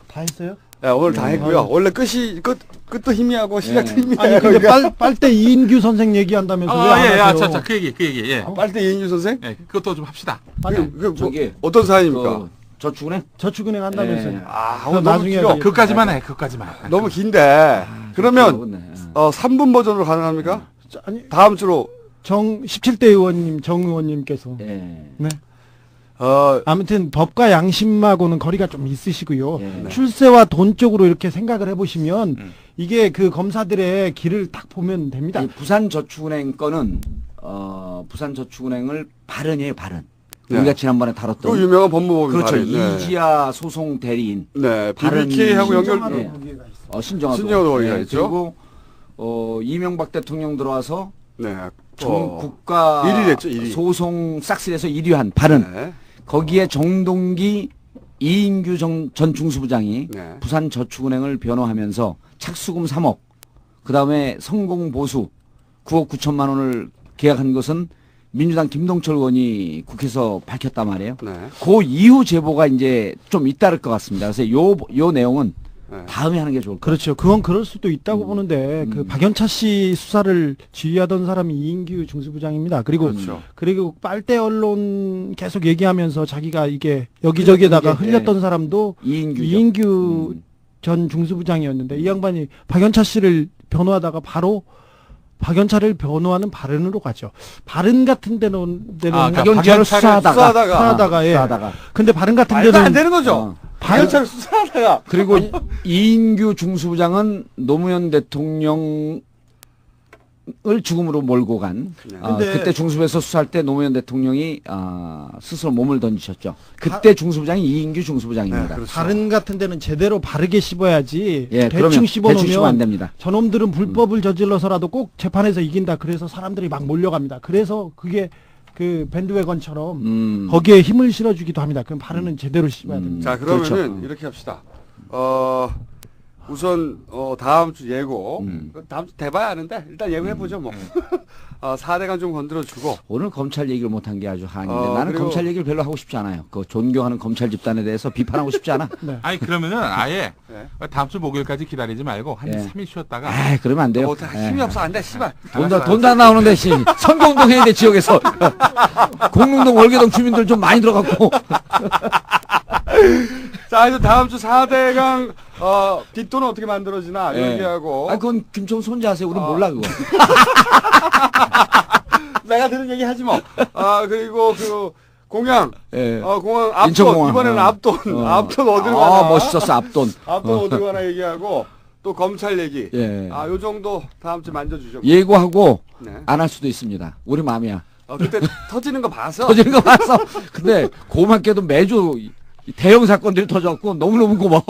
다 했어요? 네, 오늘 다 했고요. 원래 끝도 희미하고 시작도 네. 희미해요. 아니 근데 빨대 이인규 선생 얘기한다면서 왜 안 예, 하세요? 그 얘기, 예. 빨대 이인규 선생? 예, 그것도 좀 합시다. 저기 어떤 사연입니까? 저축은행? 저축은행 한다면서요. 네. 오늘 너무 나중에 길어. 하자. 그것까지만 해, 그것까지만. 너무 긴데. 그러면 그러네. 3분 버전으로 가능합니까? 아니 다음 주로 17대 의원님 정 의원님께서 예. 네. 아무튼 법과 양심하고는 거리가 좀 있으시고요. 예. 출세와 돈 쪽으로 이렇게 생각을 해보시면 이게 그 검사들의 길을 딱 보면 됩니다. 아니, 부산저축은행 거는 부산저축은행을 발언이에요, 발언. 네. 우리가 지난번에 다뤘던 또 유명한 법무법인 그렇죠. 발언. 네. 이지아 소송 대리인. 네. 발언 BBK하고 연결. 신정하는 네. 거기가 있어. 신정화도 거기가 있죠. 그리고 이명박 대통령 들어와서 네. 국가 1위 됐죠, 1위. 소송 싹쓸이에서 1위한 발언. 네. 거기에 정동기 이인규 전 중수부장이 네. 부산저축은행을 변호하면서 착수금 3억, 그 다음에 성공보수 9억 9천만 원을 계약한 것은 민주당 김동철 의원이 국회에서 밝혔단 말이에요. 네. 그 이후 제보가 이제 좀 잇따를 것 같습니다. 그래서 요 내용은 네. 다음에 하는 게 좋을 것 같아요. 그렇죠. 그건 그럴 수도 있다고 보는데 그 박연차 씨 수사를 지휘하던 사람이 이인규 중수부장입니다. 그리고 그렇죠. 그리고 빨대 언론 계속 얘기하면서 자기가 이게 여기저기에다가 예. 흘렸던 사람도 이인규죠. 이인규 전 중수부장이었는데 이 양반이 박연차 씨를 변호하다가 바로 박연차를 변호하는 발언으로 가죠. 발언 같은 데는 박연차를 수사하다가 예. 수사하다가. 근데 발언 같은 말도 데는 안 되는 거죠. 박연차를 수사하다가. 그리고 이인규 중수부장은 노무현 대통령을 죽음으로 몰고 간 근데- 그때 중수부에서 수사할 때 노무현 대통령이 스스로 몸을 던지셨죠. 그때 중수부장이 이인규 중수부장입니다. 네, 그렇죠. 발언 같은 데는 제대로 바르게 씹어야지 예, 대충 그러면 씹어놓으면 대충 씹으면 안 됩니다. 저놈들은 불법을 저질러서라도 꼭 재판에서 이긴다. 그래서 사람들이 막 몰려갑니다. 그래서 그게 그 밴드웨건처럼 거기에 힘을 실어주기도 합니다. 그럼 발언은 제대로 씹어야 됩니다. 자, 그러면은 그렇죠. 이렇게 합시다. 우선 다음 주 예고. 다음 주 돼봐야 하는데 일단 예고해보죠 뭐. 4대강 좀 건드려주고. 오늘 검찰 얘기를 못한 게 아주 한인데 나는 그리고- 검찰 얘기를 별로 하고 싶지 않아요. 그 존경하는 검찰 집단에 대해서 비판하고 싶지 않아. 아니, 그러면은 아예 네. 다음 주 목요일까지 기다리지 말고 한 예. 3일 쉬었다가. 아, 그러면 안 돼요. 힘이 없어 안 돼. 씨발. 돈도 안 나오는데 선거운동 해야 돼 지역에서. 공릉동 월계동 주민들 좀 많이 들어갔고. 자, 이제 다음 주 4대강 뒷돈은 어떻게 만들어지나 이런 예. 얘기하고. 그건 김청우 손자 하세요. 우리는 몰라 그거. 내가 들은 얘기 하지 뭐. 그리고 그 공양. 예. 공항 앞돈. 인천공항. 이번에는 앞돈. 앞돈 어디로 가나. 멋있었어 앞돈. 앞돈 어디로 가나 얘기하고 또 검찰 얘기. 예. 요 정도 다음 주에 만져주죠. 예고하고 네. 안 할 수도 있습니다. 우리 마음이야. 그때 터지는 거 봐서. 터지는 거 봐서. 근데 고맙게도 매주 대형 사건들이 터졌고 너무너무 고마워.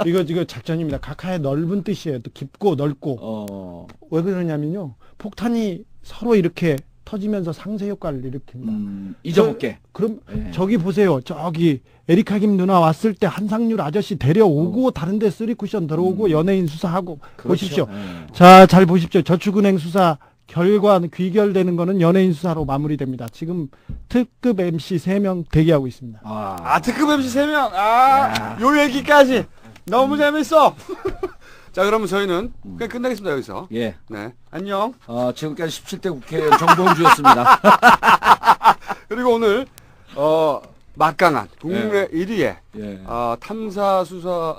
이거 작전입니다. 각하의 넓은 뜻이에요. 또 깊고 넓고. 왜 그러냐면요. 폭탄이 서로 이렇게 터지면서 상쇄 효과를 일으킵니다. 잊어볼게. 그럼 예. 저기 보세요. 저기 에리카 김 누나 왔을 때 한상률 아저씨 데려오고 다른데 쓰리 쿠션 들어오고 연예인 수사하고 그렇죠. 보십시오. 예. 자, 잘 보십시오. 저축은행 수사 결과 귀결되는 거는 연예인 수사로 마무리됩니다. 지금 특급 MC 3명 대기하고 있습니다. 아, 특급 MC 3명. 요 얘기까지. 너무 재밌어. 자, 그러면 저희는 그냥 끝내겠습니다, 여기서. 예. 네. 안녕. 지금까지 17대 국회의원 정봉주였습니다. 그리고 오늘, 막강한 국내 1위의, 예.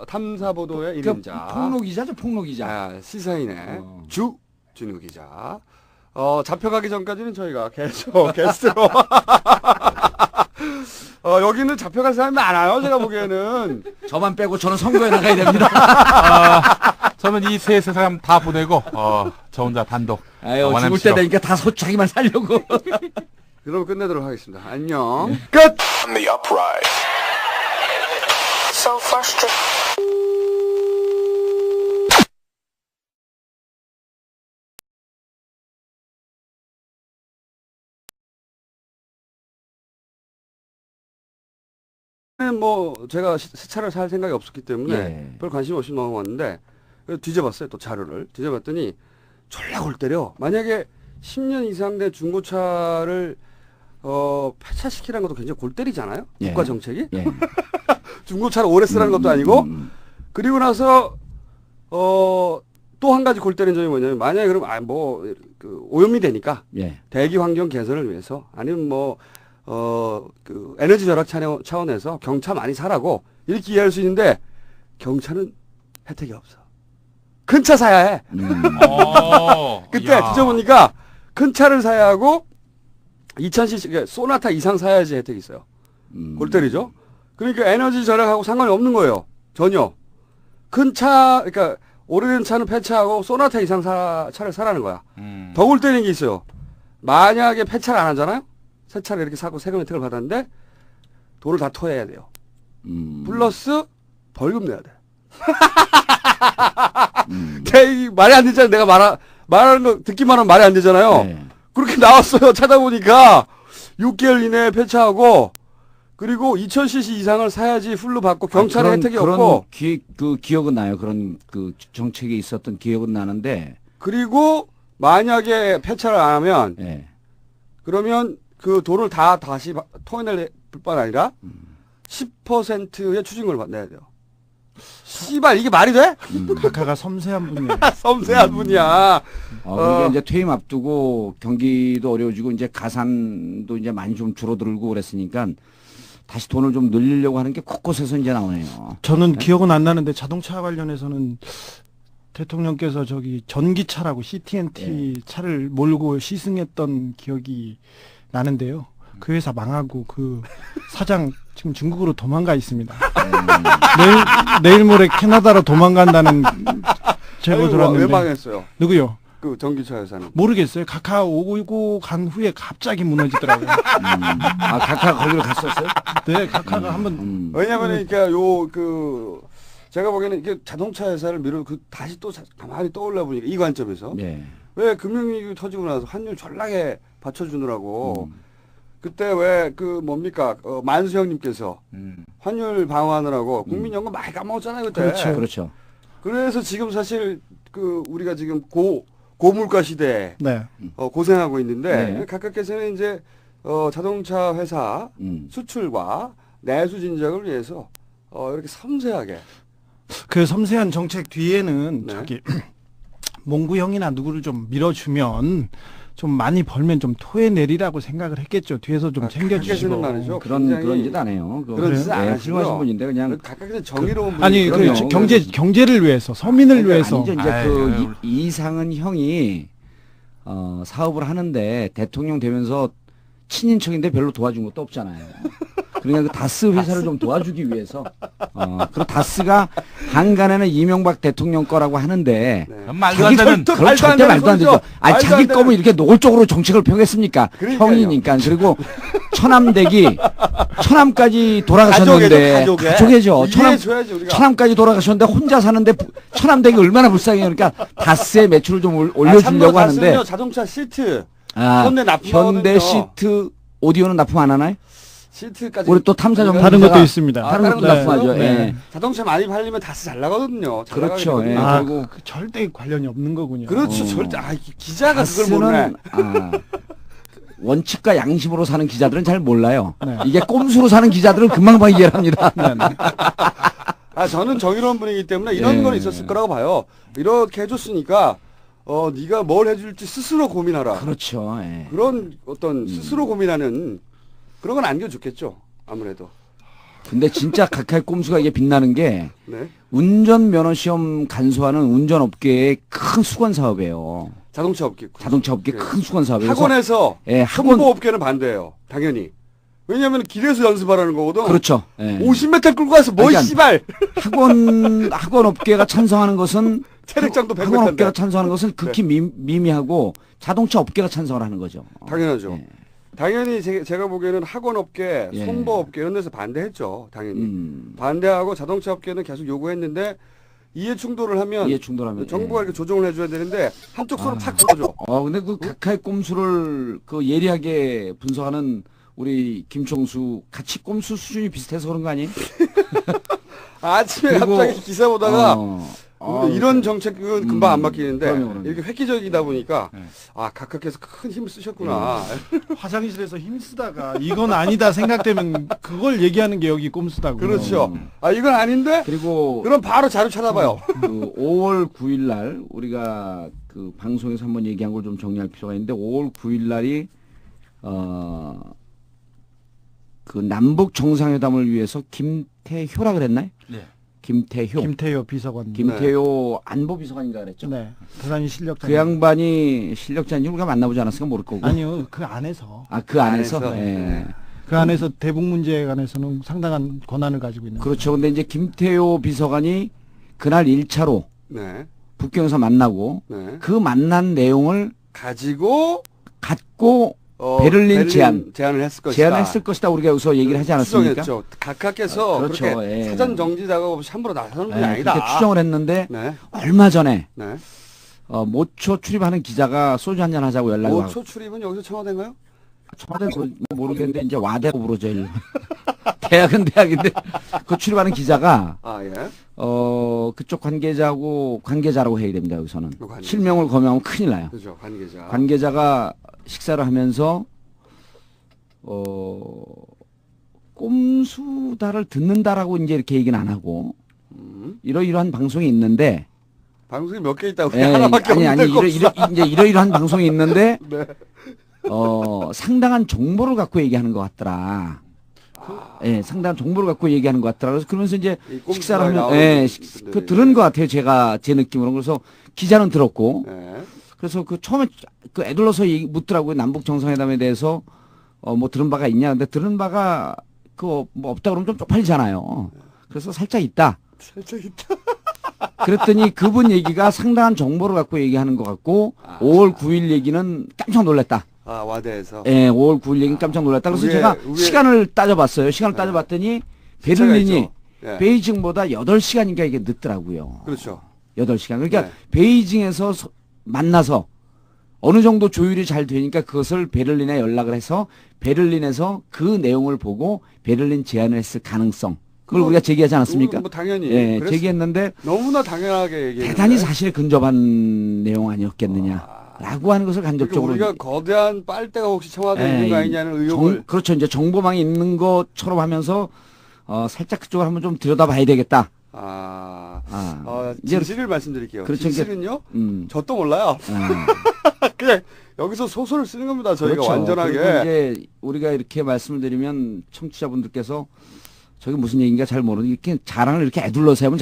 탐사보도의 그 1인자. 폭로기자죠, 폭로기자. 시사인의 주진우 기자. 잡혀가기 전까지는 저희가 계속 게스트로. 여기는 잡혀갈 사람이 많아요, 제가 보기에는. 저만 빼고 저는 선거에 나가야 됩니다. 저는 이 세 사람 다 보내고 저 혼자 단독. 아유, 죽을 때 되니까 다 자기만 살려고. 그럼 끝내도록 하겠습니다. 안녕. 끝! On the uprise. So frustrated. 뭐 제가 새 차를 살 생각이 없었기 때문에 예. 별 관심 없이 넘어갔는데 뒤져봤어요. 또 자료를 뒤져봤더니 졸라 골 때려. 만약에 10년 이상 된 중고차를 폐차시키라는 것도 굉장히 골 때리잖아요. 예. 국가 정책이. 예. 중고차를 오래 쓰라는 것도 아니고. 그리고 나서 또 한 가지 골 때리는 점이 뭐냐면 만약에 그럼 그 오염이 되니까 예. 대기 환경 개선을 위해서 아니면 그 에너지 절약 차원에서 경차 많이 사라고 이렇게 이해할 수 있는데 경차는 혜택이 없어. 큰 차 사야 해. 그때 뒤져보니까 큰 차를 사야 하고 2000cc 소나타 이상 사야지 혜택이 있어요. 골 때리죠. 그러니까 에너지 절약하고 상관이 없는 거예요. 전혀. 큰 차, 그러니까 오래된 차는 폐차하고 소나타 이상 차를 사라는 거야. 더 골 때리는 게 있어요. 만약에 폐차를 안 하잖아요. 새 차를 이렇게 사고 세금 혜택을 받았는데 돈을 다 토해야 돼요. 플러스 벌금 내야 돼. 말이 안 되잖아요. 내가 말하는 거 듣기만 하면 말이 안 되잖아요. 네. 그렇게 나왔어요. 찾아보니까 6개월 이내에 폐차하고 그리고 2000cc 이상을 사야지 풀로 받고 경찰의 혜택이 없고. 기억은 나요. 그런 그 정책이 있었던 기억은 나는데. 그리고 만약에 폐차를 안 하면 예. 그러면 그 돈을 다시 토해낼 뿐만 아니라 10%의 추징금을 내야 돼요. 씨발 이게 말이 돼? 각하가 섬세한 분이에요. 섬세한 분이야. 그게 이제 퇴임 앞두고 경기도 어려워지고 이제 가산도 이제 많이 좀 줄어들고 그랬으니까 다시 돈을 좀 늘리려고 하는 게 곳곳에서 이제 나오네요. 저는 기억은 안 나는데 자동차 관련해서는 대통령께서 저기 전기차라고 CT&T 차를 몰고 시승했던 기억이 나는데요. 그 회사 망하고 그 사장 지금 중국으로 도망가 있습니다. 내일 모레 캐나다로 도망간다는 제보 들었는데. 왜 망했어요? 누구요? 그 전기차 회사는. 모르겠어요. 각하 오고 간 후에 갑자기 무너지더라고요. 각하가 거기로 갔었어요? 네, 각하가 한번. 왜냐면 그러니까 제가 보기에는 이게 자동차 회사를 다시 또 가만히 떠올려 보니까 이 관점에서 왜 금융위기 터지고 나서 환율 전락에 받쳐주느라고 그때 왜 만수 형님께서 환율 방어하느라고 국민연금 많이 까먹었잖아요 그때. 그렇죠. 그래서 지금 사실 우리가 지금 고물가 시대에 고생하고 있는데 각각께서는 이제 자동차 회사 수출과 내수 진작을 위해서 이렇게 섬세하게 그 섬세한 정책 뒤에는 저기 몽구형이나 누구를 좀 밀어주면 좀 많이 벌면 좀 토해내리라고 생각을 했겠죠. 뒤에서 좀 챙겨주시고. 말이죠. 그런 짓 안 해요. 그런 짓 안 하시고 훌륭하신 분인데 그냥 각각의 정의로운 분이 아니 경제를 위해서 서민을 위해서. 아니죠. 이제 이상은 형이 사업을 하는데 대통령 되면서 친인척인데 별로 도와준 것도 없잖아요. 그러니까 그 다스 회사를 좀 도와주기 위해서. 그리고 다스가 한간에는 이명박 대통령 거라고 하는데. 말도 안 되는. 그럼 절대 말도 안 되죠. 아니, 자기 거면 이렇게 노골적으로 정책을 펴겠습니까? 형이니까. 그리고 천암까지 돌아가셨는데. 가족이죠. 천암까지 돌아가셨는데 혼자 사는데 천암댁이 얼마나 불쌍해요. 그러니까 다스의 매출을 좀 올려주려고 하는데. 자동차 시트. 현대 시트 오디오는 납품 안 하나요? 시트까지. 우리 또 탐사 전문 다른 것도 있습니다. 다른 것도 납품하죠. 네. 예. 자동차 많이 팔리면 다스 잘 나가거든요. 잘 그렇죠. 예. 나가거든요. 그리고 절대 관련이 없는 거군요. 그렇죠. 절대. 기자가 그걸 모르네. 원칙과 양심으로 사는 기자들은 잘 몰라요. 이게 꼼수로 사는 기자들은 금방 이해를 합니다. 저는 정의로운 분이기 때문에 이런 건 있었을 거라고 봐요. 이렇게 해줬으니까 네가 뭘 해줄지 스스로 고민하라. 그렇죠. 예. 그런 어떤 스스로 고민하는 그런 건 안겨줬겠죠. 아무래도. 근데 진짜 각하의 꼼수가 이게 빛나는 게 네. 운전면허 시험 간소화는 운전업계의 큰 수건 사업이에요. 자동차 업계. 큰 수건 사업이에요. 학원에서 홍보업계는 반대예요. 당연히. 왜냐하면 길에서 연습하라는 거거든. 그렇죠. 예. 50m 끌고 가서 뭐 씨발. 학원 업계가 찬성하는 것은 체력장도 100m인데. 학원 업계가 찬성하는 것은 극히 미미하고 자동차 업계가 찬성을 하는 거죠. 당연하죠. 예. 당연히 제가 보기에는 학원업계, 손보업계 이런 데서 반대했죠. 당연히. 반대하고 자동차 업계는 계속 요구했는데 이해충돌을 하면 정부가 이렇게 조정을 해줘야 되는데 한쪽 손을 팍 풀어줘. 근데 그 각하의 꼼수를 그 예리하게 분석하는 우리 김총수 같이 꼼수 수준이 비슷해서 그런 거 아니에요? 아침에 갑자기 기사 보다가 이런 정책은 금방 안 바뀌는데 이렇게 획기적이다 보니까 각하께서 큰 힘을 쓰셨구나. 화장실에서 힘쓰다가 이건 아니다 생각되면 그걸 얘기하는 게 여기 꼼수다고. 그렇죠. 이건 아닌데? 그리고 그럼 바로 자료 찾아봐요. 그 5월 9일 날 우리가 그 방송에서 한번 얘기한 걸 좀 정리할 필요가 있는데 5월 9일 날이 그 남북 정상회담을 위해서 김태효라 그랬나요? 네. 김태효 비서관. 김태효 안보비서관인가 그랬죠? 네. 대단히 실력자. 그 양반이 실력자인지 우리가 만나보지 않았으니까 모를 거고. 아니요. 그 안에서. 그 안에서? 예. 그 안에서 대북 문제에 관해서는 상당한 권한을 가지고 있는. 그렇죠. 근데 이제 김태효 비서관이 그날 1차로 북경에서 만나고 그 만난 내용을 갖고 베를린 제안을 했을 것이다. 제안했을 것이다. 우리가 여기서 얘기를 하지 않았습니까? 추정했죠. 각하께서 그렇죠. 그렇게 사전 정지 작업 없이 함부로 나서는 분이 아니다. 그렇게 추정을 했는데 얼마 전에 모초 출입하는 기자가 소주 한잔 하자고 연락이 와요. 모초 출입은 여기서 청와대인가요? 청와대는 모르겠는데 이제 와대고 부르죠. 대학은 대학인데 그 출입하는 기자가 그쪽 관계자라고 해야 됩니다. 여기서는 실명을 거명하면 큰일 나요. 그렇죠. 관계자가 식사를 하면서 꼼수다를 듣는다라고 이제 이렇게 얘기는 안 하고 이러이러한 방송이 있는데 방송이 몇 개 있다고 하나밖에 없는데 이제 이러이러한 방송이 있는데 상당한 정보를 갖고 얘기하는 것 같더라. 상당한 정보를 갖고 얘기하는 것 같더라. 그러면서 이제 식사를 하면 그 들은 것 같아요. 제 느낌으로. 그래서 기자는 들었고 그래서 그 처음에 그 애둘러서 묻더라고요. 남북 정상회담에 대해서 뭐 들은 바가 있냐. 근데 들은 바가 뭐 없다 그러면 좀 쪽팔리잖아요. 그래서 살짝 있다. 그랬더니 그분 얘기가 상당한 정보를 갖고 얘기하는 것 같고 5월 9일 얘기는 깜짝 놀랐다. 와대에서. 5월 9일 얘기는 깜짝 놀랐다. 그래서 제가 시간을 따져봤어요. 시간을 따져봤더니 베를린이 베이징보다 8시간인가 이게 늦더라고요. 그렇죠. 8시간. 그러니까 베이징에서 만나서 어느 정도 조율이 잘 되니까 그것을 베를린에 연락을 해서 베를린에서 그 내용을 보고 베를린 제안을 했을 가능성. 그걸 우리가 제기하지 않았습니까? 뭐 당연히. 제기했는데 너무나 당연하게 얘기했는데. 대단히 사실에 근접한 내용 아니었겠느냐라고 하는 것을 간접적으로. 우리가 거대한 빨대가 혹시 청와대에 있는 거 아니냐는 의혹을. 그렇죠. 이제 정보망이 있는 것처럼 하면서 살짝 그쪽을 한번 좀 들여다봐야 되겠다. 진실을 말씀드릴게요. 그렇죠. 진실은요? 저 또 몰라요. 그냥 여기서 소설을 쓰는 겁니다. 저희가 그렇죠. 완전하게. 그리고 이제 우리가 이렇게 말씀을 드리면 청취자분들께서 저게 무슨 얘기인가 잘 모르는 이렇게 자랑을 이렇게 애둘러서 하면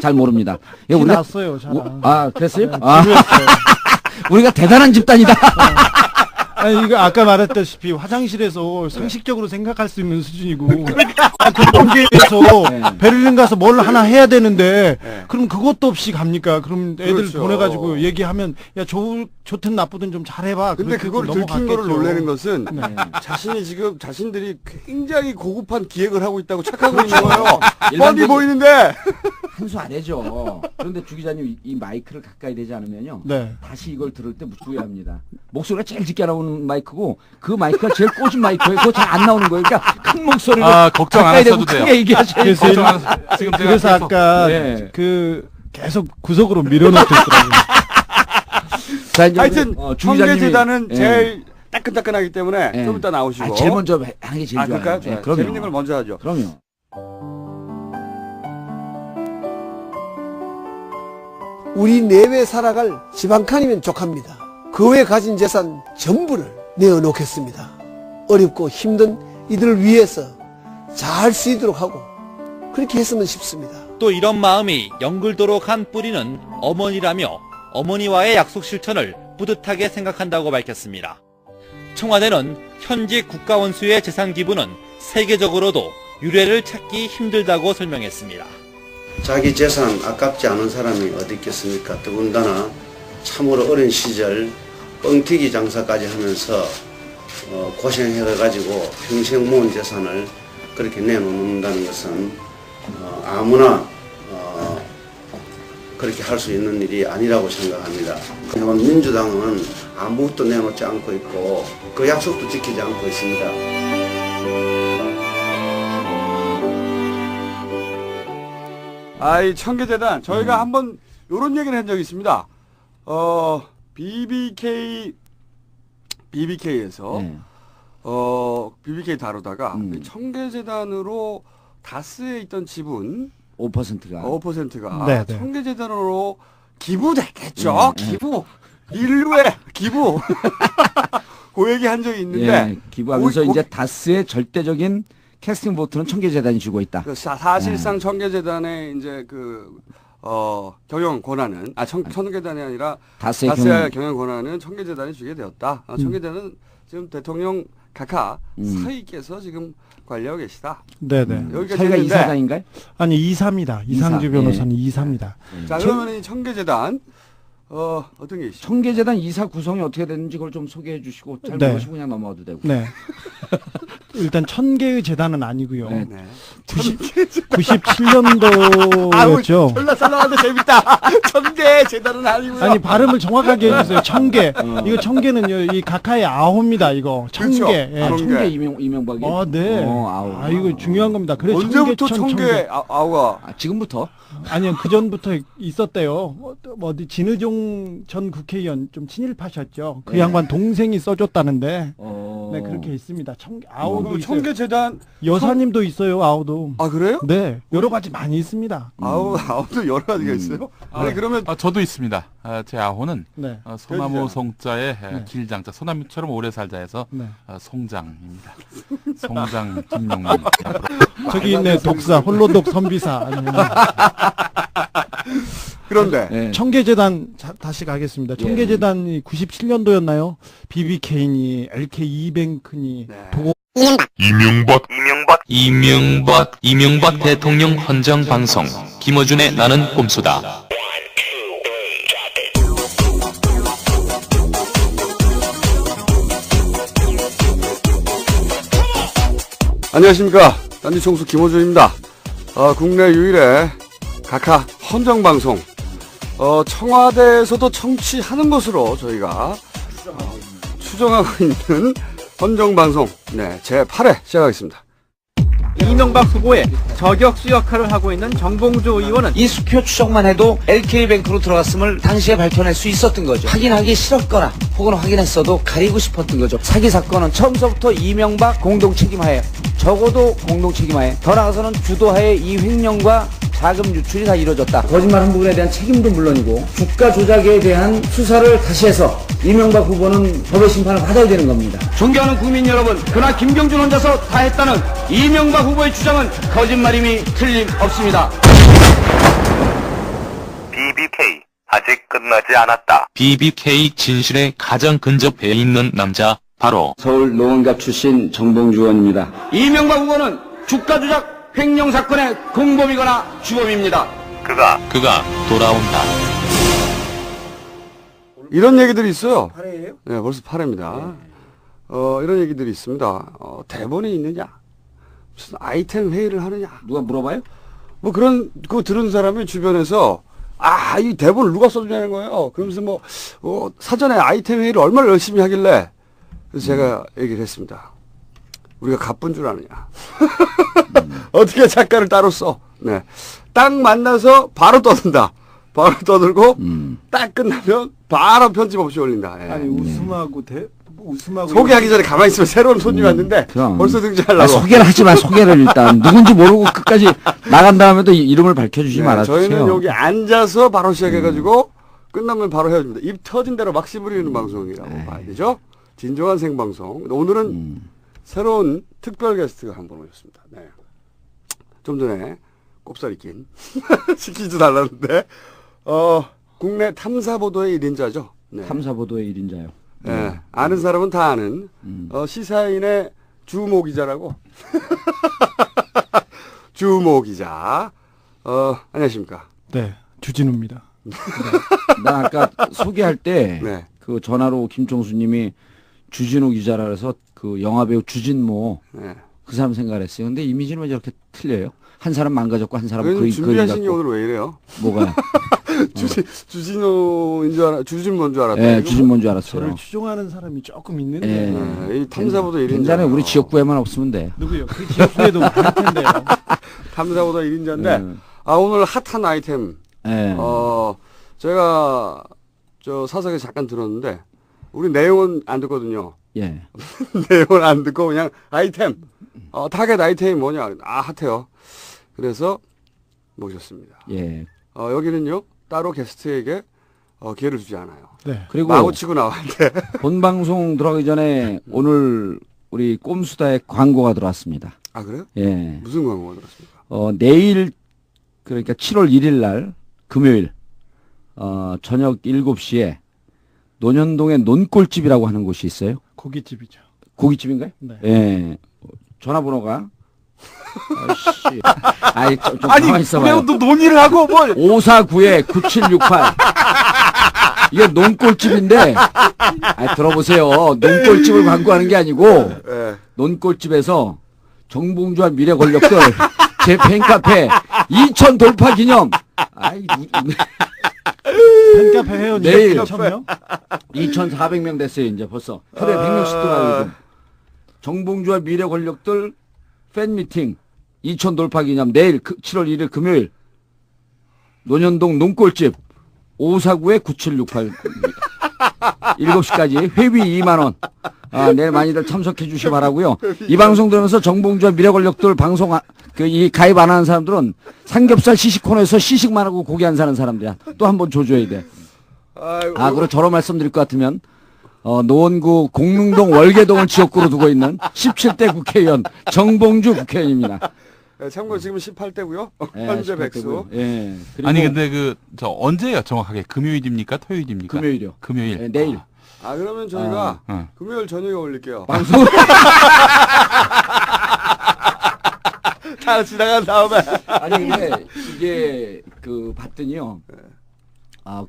잘 모릅니다. 우리가 났어요, 자랑. 그랬어요? 우리가 대단한 집단이다. 아니, 이거 아까 말했다시피 화장실에서 상식적으로 생각할 수 있는 수준이고 대통령께서 베를린 가서 뭘 하나 해야 되는데 그럼 그것도 없이 갑니까? 그럼 애들 그렇죠. 보내가지고 얘기하면 야 좋든 나쁘든 좀 잘해봐. 근데 그걸 들킨 거를 놀라는 것은 네. 자신이 지금 자신들이 굉장히 고급한 기획을 하고 있다고 착하고 있는 거예요. 뻔히 보이는데 한 수 아래죠. 그런데 주 기자님 이 마이크를 가까이 대지 않으면요. 네. 다시 이걸 들을 때 후회합니다. 목소리가 제일 짙게 나오는 마이크고 그 마이크가 제일 꽂은 마이크예요. 그거 잘 안 나오는 거예요. 그러니까 큰 목소리로 걱정 안 가까이 대고 하셔도 돼요. 크게 얘기하셔야 그래서, 돼요. 지금 제가 그래서 계속- 아까 네. 그 계속 구석으로 밀어넣겠더라고요. 자, 이제 하여튼 주 기자님이- 청계재단은 예. 제일 따끈따끈하기 때문에 예. 좀 이따 나오시고 아, 제일 먼저 하는 게 제일 좋아요. 그럴까요? 예, 좋아요. 그럼요. 재밌는 걸 먼저 하죠. 그럼요. 우리 내외 살아갈 집 한 칸이면 족합니다. 그 외에 가진 재산 전부를 내어놓겠습니다. 어렵고 힘든 이들을 위해서 잘 수 있도록 하고 그렇게 했으면 싶습니다. 또 이런 마음이 영글도록 한 뿌리는 어머니라며 어머니와의 약속 실천을 뿌듯하게 생각한다고 밝혔습니다. 청와대는 현직 국가원수의 재산 기부는 세계적으로도 유례를 찾기 힘들다고 설명했습니다. 자기 재산 아깝지 않은 사람이 어디 있겠습니까? 더군다나 참으로 어린 시절 뻥튀기 장사까지 하면서 고생해가지고 평생 모은 재산을 그렇게 내놓는다는 것은 아무나 그렇게 할 수 있는 일이 아니라고 생각합니다. 민주당은 아무것도 내놓지 않고 있고 그 약속도 지키지 않고 있습니다. 아이 청계재단 저희가 한번 요런 얘기를 한 적이 있습니다. BBK에서 네. BBK 다루다가 청계재단으로 다스에 있던 지분 5%가 가 네. 청계재단으로 기부됐겠죠. 기부 인류의 기부 그 얘기 한 적이 있는데 예, 기부하면서 고- 이제 다스의 절대적인 캐스팅 보트는 청계재단이 주고 있다. 그 사실상 청계재단의 이제 경영 권한은 청계재단이 아니라 다스의 경영 권한은 청계재단이 주게 되었다. 청계재단은 지금 대통령 각하 사위께서 지금 관리하고 계시다. 네네. 여기까지 사위가 했는데 이사장인가요? 아니 이사입니다. 이상주 이사. 변호사는 예. 이사입니다. 자 그러면 이 청계재단 어떤 게 있죠? 청계재단 이사 구성이 어떻게 됐는지 그걸 좀 소개해 주시고 잘 네. 모르시고 그냥 넘어가도 되고. 네. 일단 1000개의 재단은 아니고요. 네. 97년도였죠. 졸라 썰렁한데 재밌다. 청계 재단은 아니고요. 아니 발음을 정확하게 해주세요. 1000개. 이거 1000개는요. 이 각하의 아호입니다. 이거 1000개. 그렇죠. 예. 아, 청계 이명박이. 네. 아우. 아 이거 중요한 겁니다. 그래 언제부터 청계 아우가 지금부터? 아니요 그 전부터 있었대요. 어디 진의종 전 국회의원 좀 친일파셨죠. 그 네. 양반 동생이 써줬다는데. 네, 그렇게 있습니다. 아우도 있어요. 청계재단 여사님도 있어요. 아우도. 아 그래요? 네, 여러 가지 많이 있습니다. 아우도 여러 가지가 있어요. 아니 그러면 저도 있습니다. 제 아호는 네. 소나무 송자의 네. 길장자, 소나무처럼 오래 살자 해서 네. 송장입니다. 송장 김용민. 저기 있네 독사 홀로독 선비사 아니면 그런데 네. 청계재단 다시 가겠습니다. 청계재단이 97년도였나요? BBK니 LK 이뱅크니 도고 이명박 대통령 헌정 방송 김어준의 나는 꼼수다. 안녕하십니까. 딴지총수 김호준입니다. 국내 유일의 각하 헌정방송. 청와대에서도 청취하는 것으로 저희가 추정하고 있는 헌정방송. 네, 제8회 시작하겠습니다. 이명박 후보의 저격수 역할을 하고 있는 정봉주 의원은 이 수표 추적만 해도 LK뱅크로 들어갔음을 당시에 밝혀낼 수 있었던 거죠. 확인하기 싫었거나 혹은 확인했어도 가리고 싶었던 거죠. 사기 사건은 처음서부터 이명박 공동 책임하에, 적어도 공동 책임하에, 더 나아가서는 주도하에 이 횡령과 자금 유출이 다 이루어졌다. 거짓말한 부분에 대한 책임도 물론이고 주가 조작에 대한 수사를 다시 해서 이명박 후보는 법의 심판을 받아야 되는 겁니다. 존경하는 국민 여러분, 그러나 김경준 혼자서 다 했다는 이명박 후보의 주장은 거짓말임이 틀림없습니다. BBK 아직 끝나지 않았다. BBK 진실에 가장 근접해 있는 남자 바로 서울 노원갑 출신 정봉주 의원입니다. 이명박 후보는 주가 조작 횡령 사건의 공범이거나 주범입니다. 그가 돌아온다. 이런 얘기들이 있어요. 8회예요? 네, 벌써 8회입니다. 이런 얘기들이 있습니다. 대본이 있느냐? 무슨 아이템 회의를 하느냐? 누가 물어봐요? 뭐 그거 들은 사람이 주변에서 이 대본을 누가 써주냐는 거예요. 그러면서 사전에 아이템 회의를 얼마나 열심히 하길래 그래서 제가 얘기를 했습니다. 우리가 가쁜 줄 아느냐. 어떻게 작가를 따로 써. 네. 딱 만나서 바로 떠든다. 바로 떠들고 딱 끝나면 바로 편집 없이 올린다. 예. 아니 웃음하고 소개하기 전에 가만히 있으면 새로운 손님이 왔는데 벌써 등장하려고. 소개를 하지 마. 소개를 일단 누군지 모르고 끝까지 나간 다음에도 이름을 밝혀주지 말아주세요. 저희는 여기 앉아서 바로 시작해가지고 끝나면 바로 헤어집니다. 입 터진 대로 막 씹으리는 방송이라고 봐야 되죠. 진정한 생방송. 오늘은 새로운 특별 게스트가 한 분 오셨습니다. 네. 좀 전에 꼽사리 낀 시키지도 달랐는데 국내 탐사보도의 1인자죠. 네. 탐사보도의 1인자요. 네. 아는 사람은 다 아는 시사인의 주모 기자라고. 주모 기자. 안녕하십니까. 네, 주진우입니다. 난 아까 소개할 때 네. 그 전화로 김종수님이 주진우 기자라 그래서 그 영화배우 주진모 네. 그 사람 생각을 했어요. 근데 이미지는 왜 저렇게 틀려요? 한 사람 망가졌고 한 사람 그림 준비하신 게 갖고. 오늘 왜 이래요? 뭐가요? 주진우인 줄 주진모인 줄 알았다. 네, 주진모인 줄 알았어요. 저를 추종하는 사람이 조금 있는데. 이 탐사보도 1인자. 괜찮아요. 우리 지역구에만 없으면 돼. 누구요? 그 지역구에도 많을 텐데요. 탐사보도 1인자인데 오늘 핫한 아이템. 제가 저 사석에 잠깐 들었는데 우리 내용은 안 듣거든요. 예. 내용을 안 듣고 그냥 아이템. 타겟 아이템이 뭐냐. 핫해요. 그래서 모셨습니다. 예. 여기는요. 따로 게스트에게 기회를 주지 않아요. 네. 그리고 마구치고 나왔는데 본 방송 들어가기 전에 오늘 우리 꼼수다에 광고가 들어왔습니다. 아 그래요? 예. 무슨 광고가 들어왔습니까? 내일 그러니까 7월 1일 날 금요일 저녁 7시에 논현동에 논골집이라고 하는 곳이 있어요. 고깃집이죠. 고깃집인가요? 네. 예. 전화번호가 아이씨. 좀 아니, 가만히 있어봐요. 왜 또 논의를 하고 뭘. 5492-9768. 이게 논골집인데, 들어보세요. 논골집을 광고하는 게 아니고, 논골집에서 정봉주와 미래 권력들, 제 팬카페 2000 돌파 기념. 팬카페 회원 내일 2,000명? 2,400명 됐어요, 이제 벌써. 하루에 100명씩 들어와요, 요즘. 정봉주와 미래 권력들 팬미팅 2000 돌파 기념 내일 7월 1일 금요일 논현동 논골집 549-9768 7시까지 회비 2만원. 내일 많이들 참석해 주시기 바라고요. 이 방송 들으면서 정봉주와 미래 권력들 방송 이 가입 안 하는 사람들은 삼겹살 시식 코너에서 시식만 하고 고기 안 사는 사람들이야. 또 한 번 줘줘야 돼. 그리고 저런 말씀드릴 것 같으면 노원구 공릉동 월계동을 지역구로 두고 있는 17대 국회의원 정봉주 국회의원입니다. 참고로 지금 18대고요. 예, 현재 18대고요. 백수. 예. 아니 근데 언제예요 정확하게? 금요일입니까? 토요일입니까? 금요일이요. 금요일. 예, 내일. 그러면 저희가 금요일 저녁에 올릴게요. 방송 다 지나간 다음에. 아니 근데 이게 봤더니요.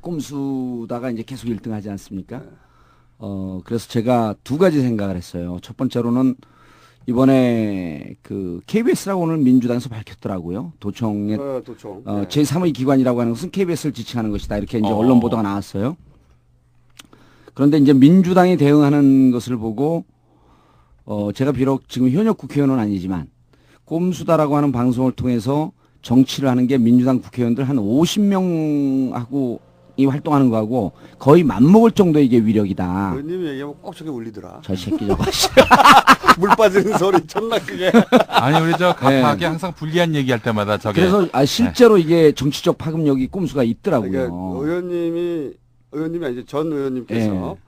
꼼수다가 이제 계속 1등 하지 않습니까? 그래서 제가 두 가지 생각을 했어요. 첫 번째로는 이번에 KBS라고 오늘 민주당에서 밝혔더라고요. 도청의 도청. 제3의 기관이라고 하는 것은 KBS를 지칭하는 것이다. 이렇게 이제 언론 보도가 나왔어요. 그런데 이제 민주당이 대응하는 것을 보고 제가 비록 지금 현역 국회의원은 아니지만 꼼수다라고 하는 방송을 통해서 정치를 하는 게 민주당 국회의원들 한 50명하고 이 활동하는 거하고 거의 맞먹을 정도의 이게 위력이다. 의원님 얘기하면 꼭 저게 울리더라. 저 새끼 저거. 물 빠지는 소리 존나 크게. 아니 우리 갑하게 항상 불리한 얘기할 때마다 저게. 그래서 실제로 이게 정치적 파급력이 꼼수가 있더라고요. 그러니까 의원님이 아니죠 전 의원님께서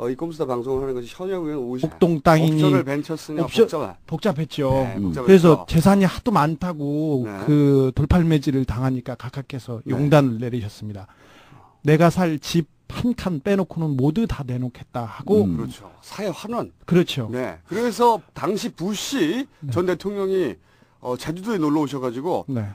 이 꼼수다 방송을 하는 것이 현역 의원 50. 목동 땅이니 옵션을 벤쳤으니 복잡했죠. 복잡했죠. 그래서 재산이 하도 많다고 네. 돌팔매질을 당하니까 각하께서 용단을 내리셨습니다. 내가 살 집 한 칸 빼놓고는 모두 다 내놓겠다 하고 그렇죠. 사회 환원. 그렇죠. 네. 그래서 당시 부시 전 대통령이 제주도에 놀러 오셔가지고 네.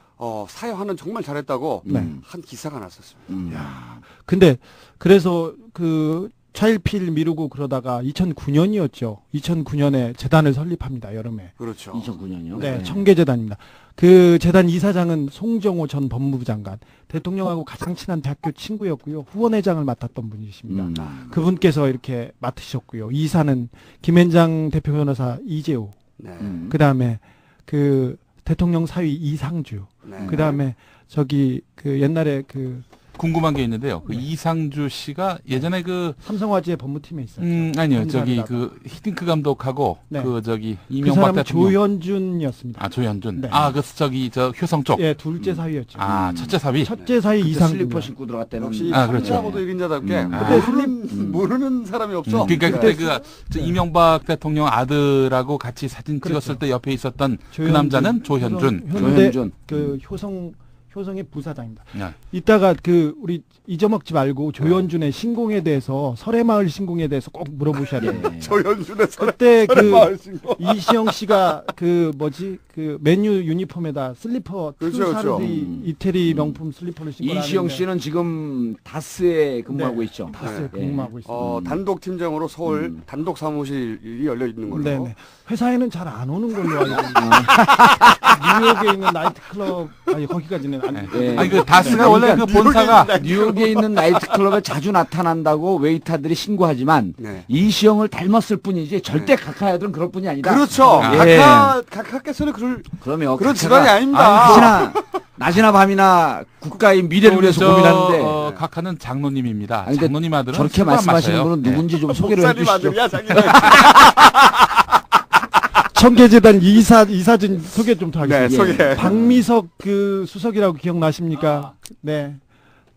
사회 환원 정말 잘했다고 네. 한 기사가 났었습니다. 근데 그래서 그 차일피일 미루고 그러다가 2009년이었죠. 2009년에 재단을 설립합니다. 여름에. 그렇죠. 2009년이요? 네, 청계재단입니다. 그 재단 이사장은 송정호 전 법무부 장관, 대통령하고 가장 친한 대학교 친구였고요. 후원회장을 맡았던 분이십니다. 그분께서 이렇게 맡으셨고요. 이사는 김앤장 대표 변호사 이재호, 네. 그 다음에 그 대통령 사위 이상주, 네. 그 다음에 저기 그 옛날에 그 궁금한 게 있는데요. 그 이상주 씨가 예전에 그 삼성화재 법무팀에 있었죠. 아니요. 저기 검사라고. 그 히딩크 감독하고 네. 그 저기 그 이명박 사람은 대통령. 조현준이었습니다. 아, 조현준. 네. 아, 그 저기 저 효성 쪽. 예, 둘째 사위였죠. 아, 첫째 사위. 첫째 사위 그때 이상주. 슬리퍼 신고 들어갔다는. 역시 아, 그렇죠. 삼자고도 1인자답게 그때 모르는 사람이 없어. 그러니까 그때 저 이명박 대통령 아들하고 같이 사진 그렇죠. 찍었을 때 옆에 있었던 그 조현준, 남자는 조현준. 현대 조현준. 그 효성의 부사장입니다. 네. 이따가 그 우리 잊어먹지 말고 조현준의 신공에 대해서 설해마을 신공에 대해서 꼭 물어보셔야 돼요. 조현준의 그때 그 설해마을 신공. 이시영 씨가 그 뭐지 그 맨유 유니폼에다 슬리퍼 그렇죠, 투사르디 이태리 명품 슬리퍼를 신고 이시영 씨는 지금 다스에 근무하고 있죠. 다스에 네. 근무하고 있습니다. 단독 팀장으로 서울 단독 사무실이 열려 있는 걸로. 네네. 회사에는 잘 안 오는 걸로 알고 있는데 뉴욕에 있는 나이트클럽 아니 거기까지는 안. 네. 아니 그 다스가 원래 그 본사가 뉴욕에 있는 나이트클럽에 자주 나타난다고 웨이터들이 신고하지만 네. 이시영을 닮았을 뿐이지 절대 각하야들은 그럴 뿐이 아니다. 그렇죠. 예. 각하께서는 그런 그러면 그런 각하가 집안이 아닙니다. 낮이나 밤이나 국가의 미래를 위해서 고민하는데 각하는 장로님입니다. 아니, 근데 장로님 아들은 저렇게 술도 안 말씀하시는 마셔요. 분은 누군지 좀 소개를 목사님 해주시죠. 아들이야, 자기는. 청계재단 이사진 소개 좀 더 하겠습니다. 네, 소개. 박미석 그 수석이라고 기억나십니까? 네.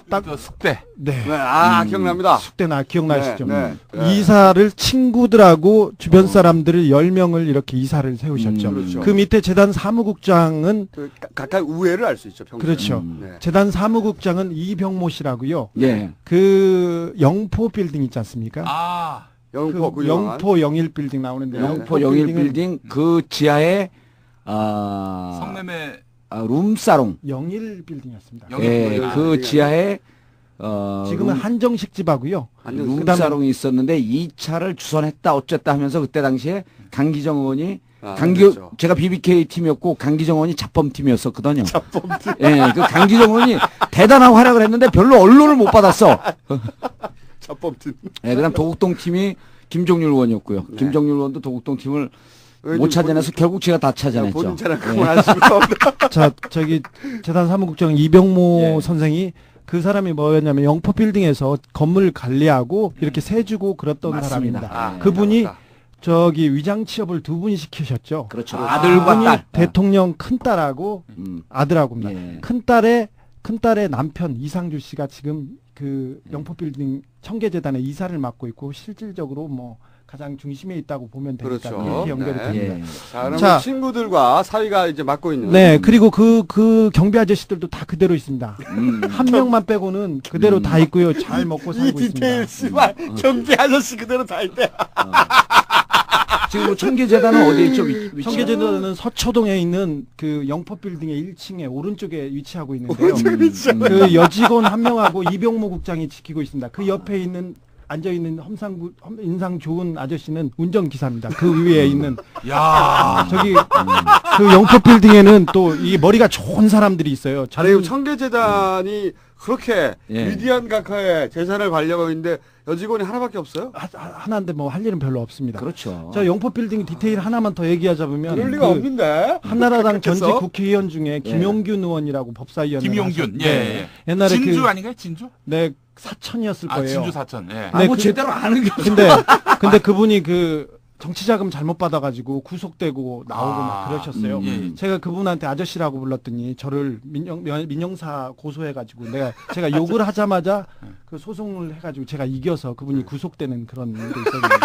딱 그 숙대. 네. 네, 기억납니다. 숙대나 기억나시죠? 네, 네. 이사를 친구들하고 주변 사람들을 10명을 이렇게 이사를 세우셨죠. 그렇죠. 그 밑에 재단 사무국장은 각각 우애를 알 수 있죠. 평소에. 그렇죠. 네. 재단 사무국장은 이병모 씨라고요. 예. 그 영포 빌딩 있지 않습니까? 아, 영포 그 영포 영일 빌딩 나오는데 영포 영일 빌딩 그 지하에 성매매 룸사롱. 영일 빌딩이었습니다. 예, 그 지하에 지금은 한정식 집하고요. 룸사롱이 있었는데 이 차를 주선했다 어쨌다 하면서 그때 당시에 강기정 의원이 그렇죠. 제가 BBK 팀이었고 강기정 의원이 잡범 팀이었었거든요. 예, 그 강기정 의원이 대단한 활약을 했는데 별로 언론을 못 받았어. 잡범팀. 예, 그다음 도곡동 팀이 김종률 의원이었고요. 네. 김종률 의원도 도곡동 팀을 못 찾아내서 결국 제가 다 찾아냈죠. 본인 차량 예. 그만할 수가 없다. 자, 저기 재단 사무국장 이병모 예. 선생이 그 사람이 뭐였냐면 영포 빌딩에서 건물 관리하고 이렇게 세주고 그랬던 맞습니다. 사람입니다. 그분이 저기 위장 취업을 두 분이 시키셨죠. 그렇죠. 아들과 그분이 딸. 대통령 큰 딸하고 아들하고입니다. 예. 큰 딸의 남편 이상주 씨가 지금 그 영포 빌딩 청계재단의 이사를 맡고 있고 실질적으로 뭐 가장 중심에 있다고 보면 되니까 그렇죠. 이렇게 연결이 네. 됩니다. 예. 자, 그러면 자. 친구들과 사위가 이제 맡고 있는. 네, 그리고 그 경비 아저씨들도 다 그대로 있습니다. 한 명만 빼고는 그대로 다 있고요. 잘 먹고 이 살고 디테일, 있습니다. 씨발. 경비 아저씨 그대로 다 있대. 지금 청계재단은 어디에 있죠? 위치? 청계재단은 서초동에 있는 그 영포 빌딩의 1층에 오른쪽에 위치하고 있는데요. 오른쪽에 그 여직원 한 명하고 이병모 국장이 지키고 있습니다. 그 옆에 있는 앉아 있는 인상 좋은 아저씨는 운전기사입니다. 그 위에 있는 야, 저기 그 영포 빌딩에는 또 이 머리가 좋은 사람들이 있어요. 아니, 청계재단이 그렇게 예. 위대한 각하의 재산을 관리하고 있는데 여직원이 하나밖에 없어요? 하나인데 뭐 할 일은 별로 없습니다. 그렇죠. 저 영포 빌딩 디테일 하나만 더 얘기하자면 그럴 리가 없는데. 한나라당 전직 그렇겠어? 국회의원 중에 김용균 의원이라고 법사위원회 김용균. 예, 예. 옛날에 진주 그 아닌가요? 진주? 네 사천이었을 아, 거예요. 진주 사천. 예. 네, 뭐 제대로 아는 게 없어. 근데 그분이 그 정치자금 잘못 받아가지고 구속되고 나오고 막 그러셨어요. 예. 제가 그분한테 아저씨라고 불렀더니 저를 민영사 고소해가지고 제가 욕을 하자마자 그 소송을 해가지고 제가 이겨서 그분이 구속되는 그런 일도 있었는데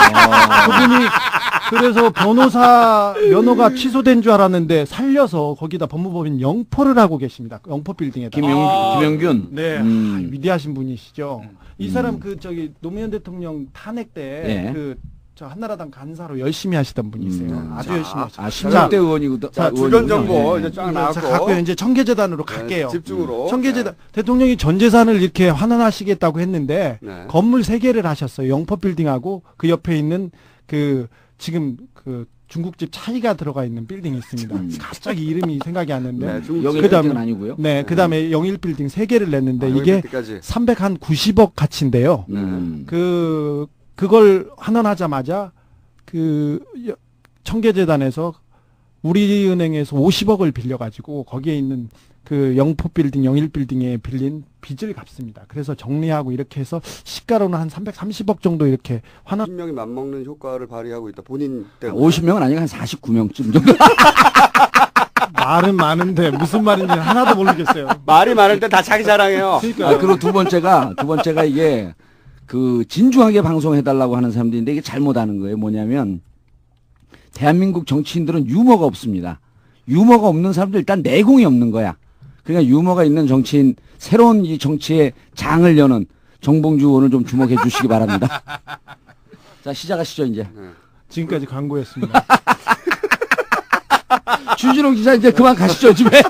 그래서 변호사 면허가 취소된 줄 알았는데 살려서 거기다 법무법인 영포를 하고 계십니다. 영포 빌딩에다. 김영균. 네, 위대하신 분이시죠. 이 사람 노무현 대통령 탄핵 때 저 한나라당 간사로 열심히 하시던 분이세요. 아주 열심히 하시죠. 신학대 의원이고. 자, 주변 정보 이제 쫙 나왔고. 갈게요. 이제 청계재단으로 갈게요. 집중으로. 청계재단 대통령이 전 재산을 이렇게 환원하시겠다고 했는데 건물 3개를 하셨어요. 영포 빌딩하고 그 옆에 있는 지금 중국집 차이가 들어가 있는 빌딩이 있습니다. 갑자기 이름이 생각이 안 나는데. 그다음은 아니고요. 네, 그다음에 영일 빌딩 3개를 냈는데 이게 390억 가치인데요. 그걸 환원하자마자 청계재단에서 우리은행에서 50억을 빌려가지고 거기에 있는 영포 빌딩, 영일 빌딩에 빌린 빚을 갚습니다. 그래서 정리하고 이렇게 해서 시가로는 한 330억 정도 이렇게 환원. 50명이 맞먹는 효과를 발휘하고 있다. 본인 때문에. 50명은 아니고 한 49명쯤 정도. 말은 많은데 무슨 말인지 하나도 모르겠어요. 말이 많을 때 다 자기 자랑해요. 그리고 두 번째가 이게 진중하게 방송해달라고 하는 사람들인데 이게 잘못하는 거예요. 뭐냐면 대한민국 정치인들은 유머가 없습니다. 유머가 없는 사람들 일단 내공이 없는 거야. 그러니까 유머가 있는 정치인, 새로운 이 정치의 장을 여는 정봉주 의원을 좀 주목해 주시기 바랍니다. 자, 시작하시죠 이제. 지금까지 광고였습니다. 주진호 기자 이제 그만 가시죠 집에.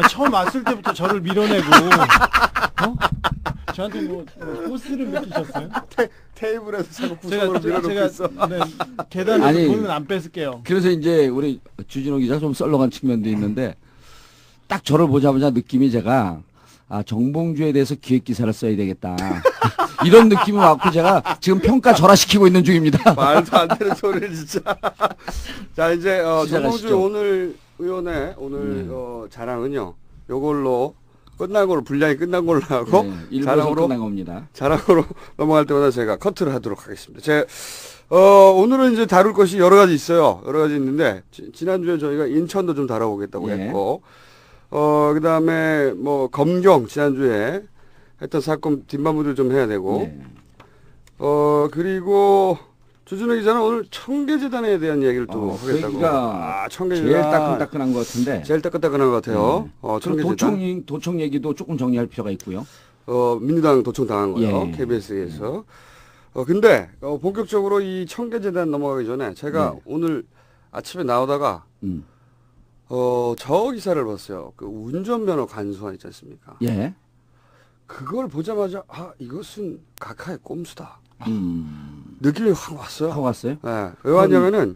처음 왔을 때부터 저를 밀어내고 저한테 포스를 맡기셨어요? 테이블에서 자꾸 구석으로 밀어놓고 있어. 계단에서 돈은 안 뺏을게요. 그래서 이제 우리 주진호 기자 좀 썰렁한 측면도 있는데 딱 저를 보자마자 느낌이 제가 정봉주에 대해서 기획기사를 써야 되겠다. 이런 느낌이 왔고 제가 지금 평가 절하시키고 있는 중입니다. 말도 안 되는 소리를 진짜. 자, 이제 정봉주 오늘 의원의 자랑은요. 요걸로 끝난 걸로 분량이 끝난 걸로 하고 자랑으로 끝난 겁니다. 자랑으로 넘어갈 때마다 제가 커트를 하도록 하겠습니다. 오늘은 이제 다룰 것이 여러 가지 있어요. 여러 가지 있는데 지난주에 저희가 인천도 좀 다뤄보겠다고 했고 그다음에 검경 지난주에 했던 사건 뒷마무리를 좀 해야 되고 그리고 주진우 기자는 오늘 청계재단에 대한 얘기를 또 하겠다고. 청계재단 제일 따끈따끈한 것 같은데. 제일 따끈따끈한 것 같아요. 청계재단. 도청 얘기도 조금 정리할 필요가 있고요. 민주당 도청 당한 거요. KBS에서. 근데 본격적으로 이 청계재단 넘어가기 전에 제가 오늘 아침에 나오다가 저 기사를 봤어요. 운전면허 간소화 있지 않습니까? 예. 그걸 보자마자 이것은 각하의 꼼수다. 느낌이 확 왔어요. 확 왔어요? 네. 왜 왔냐면은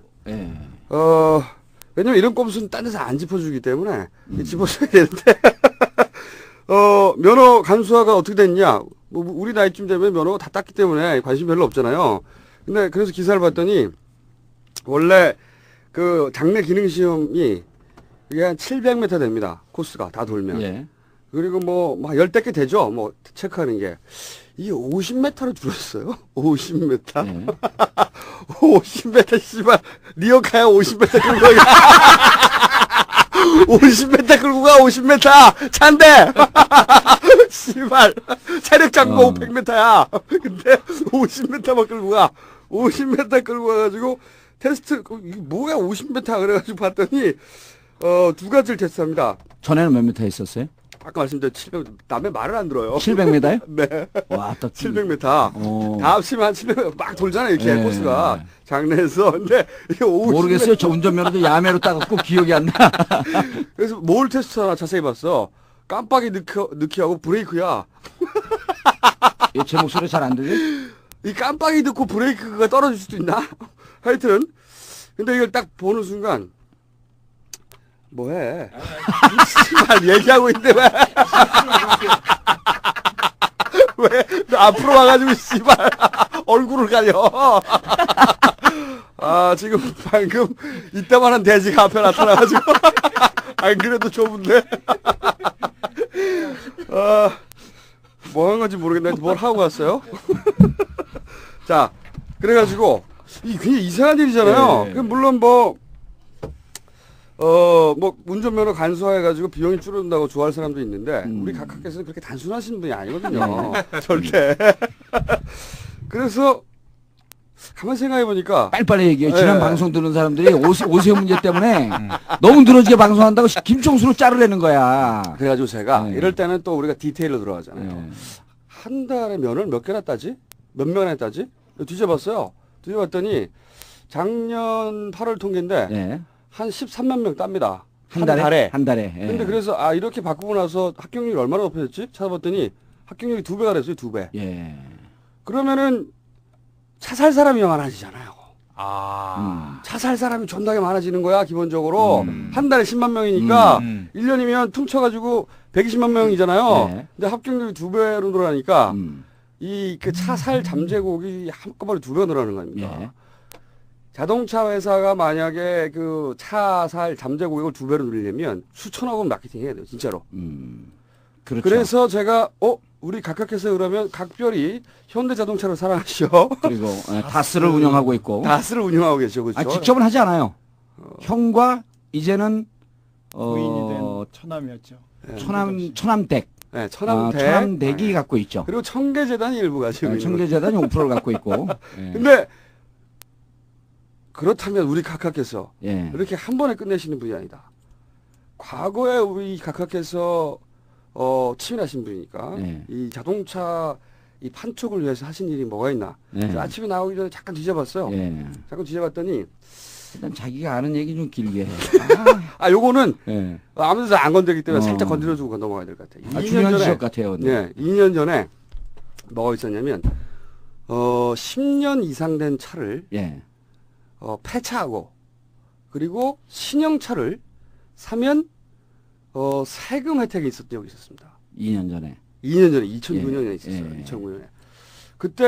왜냐면 이런 꼼수는 딴 데서 안 짚어주기 때문에 짚어줘야 되는데 면허 간소화가 어떻게 됐냐? 우리 나이쯤 되면 면허가 다 땄기 때문에 관심 별로 없잖아요. 근데 그래서 기사를 봤더니 원래 장내 기능 시험이 이게 한 700m 됩니다. 코스가 다 돌면. 그리고 막 10대 개 되죠. 체크하는 게. 이게 50m로 줄었어요. 50m. 50m, 씨발. 리어카야 50m 끌고 가. 50m 끌고 가, 50m. 찬데! 씨발. 체력 장고 100m야. 근데 50m만 끌고 가. 50m 끌고 가가지고 테스트, 이게 뭐야, 50m. 그래가지고 봤더니, 두 가지를 테스트합니다. 전에는 몇 미터 했었어요? 아까 말씀드린 700, 남의 말을 안 들어요. 700m요? 네. 와, 딱 700m. 다 합치면 한 700m 막 돌잖아요, 이렇게 코스가. 장내에서. 근데 이게 50m. 모르겠어요. 저 운전면허도 야매로 따갖고 기억이 안 나. 그래서 뭘 테스트하나 자세히 봤어. 깜빡이 넣기하고 브레이크야. 제 목소리 잘 안 들려? 이 깜빡이 넣고 브레이크가 떨어질 수도 있나? 하여튼. 근데 이걸 딱 보는 순간, 뭐해? 씨발, 얘기하고 있는데 왜? 왜? 너 앞으로 와가지고, 씨발, 얼굴을 가려. 지금 방금 이따만한 돼지가 앞에 나타나가지고. 안 그래도 좁은데? 뭐 한 건지 모르겠는데, 뭘 하고 갔어요? 자, 그래가지고, 이게 굉장히 이상한 일이잖아요. 물론 운전면허 간소화해가지고 비용이 줄어든다고 좋아할 사람도 있는데, 우리 각하께서는 그렇게 단순하신 분이 아니거든요. 절대. 그래서, 가만히 생각해보니까. 빨리빨리 얘기해요. 지난 예. 방송 듣는 사람들이 오세훈 문제 때문에 너무 늘어지게 방송한다고 김총수로 자르려는 거야. 그래가지고 제가 네. 이럴 때는 또 우리가 디테일로 들어가잖아요. 네. 한 달에 면을 몇 개나 따지? 몇 명이나 따지? 뒤져봤어요. 뒤져봤더니 작년 8월 통계인데 네. 한 13만 명 땁니다. 한 달에? 한 달에. 예. 근데 그래서 아 이렇게 바꾸고 나서 합격률이 얼마나 높아졌지? 찾아봤더니 합격률이 2배가 됐어요. 2배. 예. 그러면은 차 살 사람이 많아지잖아요. 아. 차 살 사람이 존나게 많아지는 거야 기본적으로. 한 달에 10만 명이니까 1년이면 퉁쳐가지고 120만 명이잖아요. 네. 근데 합격률이 2배로 늘어나니까 이 그 차 살 잠재곡이 한꺼번에 2배가 늘어나는 겁니다. 예. 자동차 회사가 만약에 그 차 살 잠재 고객을 2배로 늘리려면 수천억 원 마케팅 해야 돼요, 진짜로. 그렇죠. 그래서 제가 우리 각각해서 그러면 각별히 현대자동차를 사랑하시오. 그리고 다스를 운영하고 있고. 다스를 운영하고 계시죠, 그렇죠? 아, 직접은 하지 않아요. 형과 이제는 부인이 된 처남이었죠. 처남댁. 네, 처남댁. 처남댁이 갖고 있죠. 그리고 청계재단이 일부 가지고 있는. 청계재단이 5%를 갖고 있고. 예. 근데 그렇다면 우리 각각해서 예. 이렇게 한 번에 끝내시는 분이 아니다. 과거에 우리 각각해서 치밀하신 분이니까 예. 이 자동차 이 판촉을 위해서 하신 일이 뭐가 있나. 예. 그래서 아침에 나오기 전에 잠깐 뒤져봤어요. 예. 잠깐 뒤져봤더니 일단 자기가 아는 얘기 좀 길게 해. 요거는 예. 아무데도 안 건드리기 때문에 살짝 건드려주고 넘어가야 될 것 같아요. 중요한 지적 같아요. 네, 2년 전에 뭐가 있었냐면 10년 이상 된 차를 예. 폐차하고 그리고 신형차를 사면 세금 혜택이 있었던 적이 있었습니다. 2년 전에. 2년 전에 2009년에 있었어요. 예. 2009년에. 그때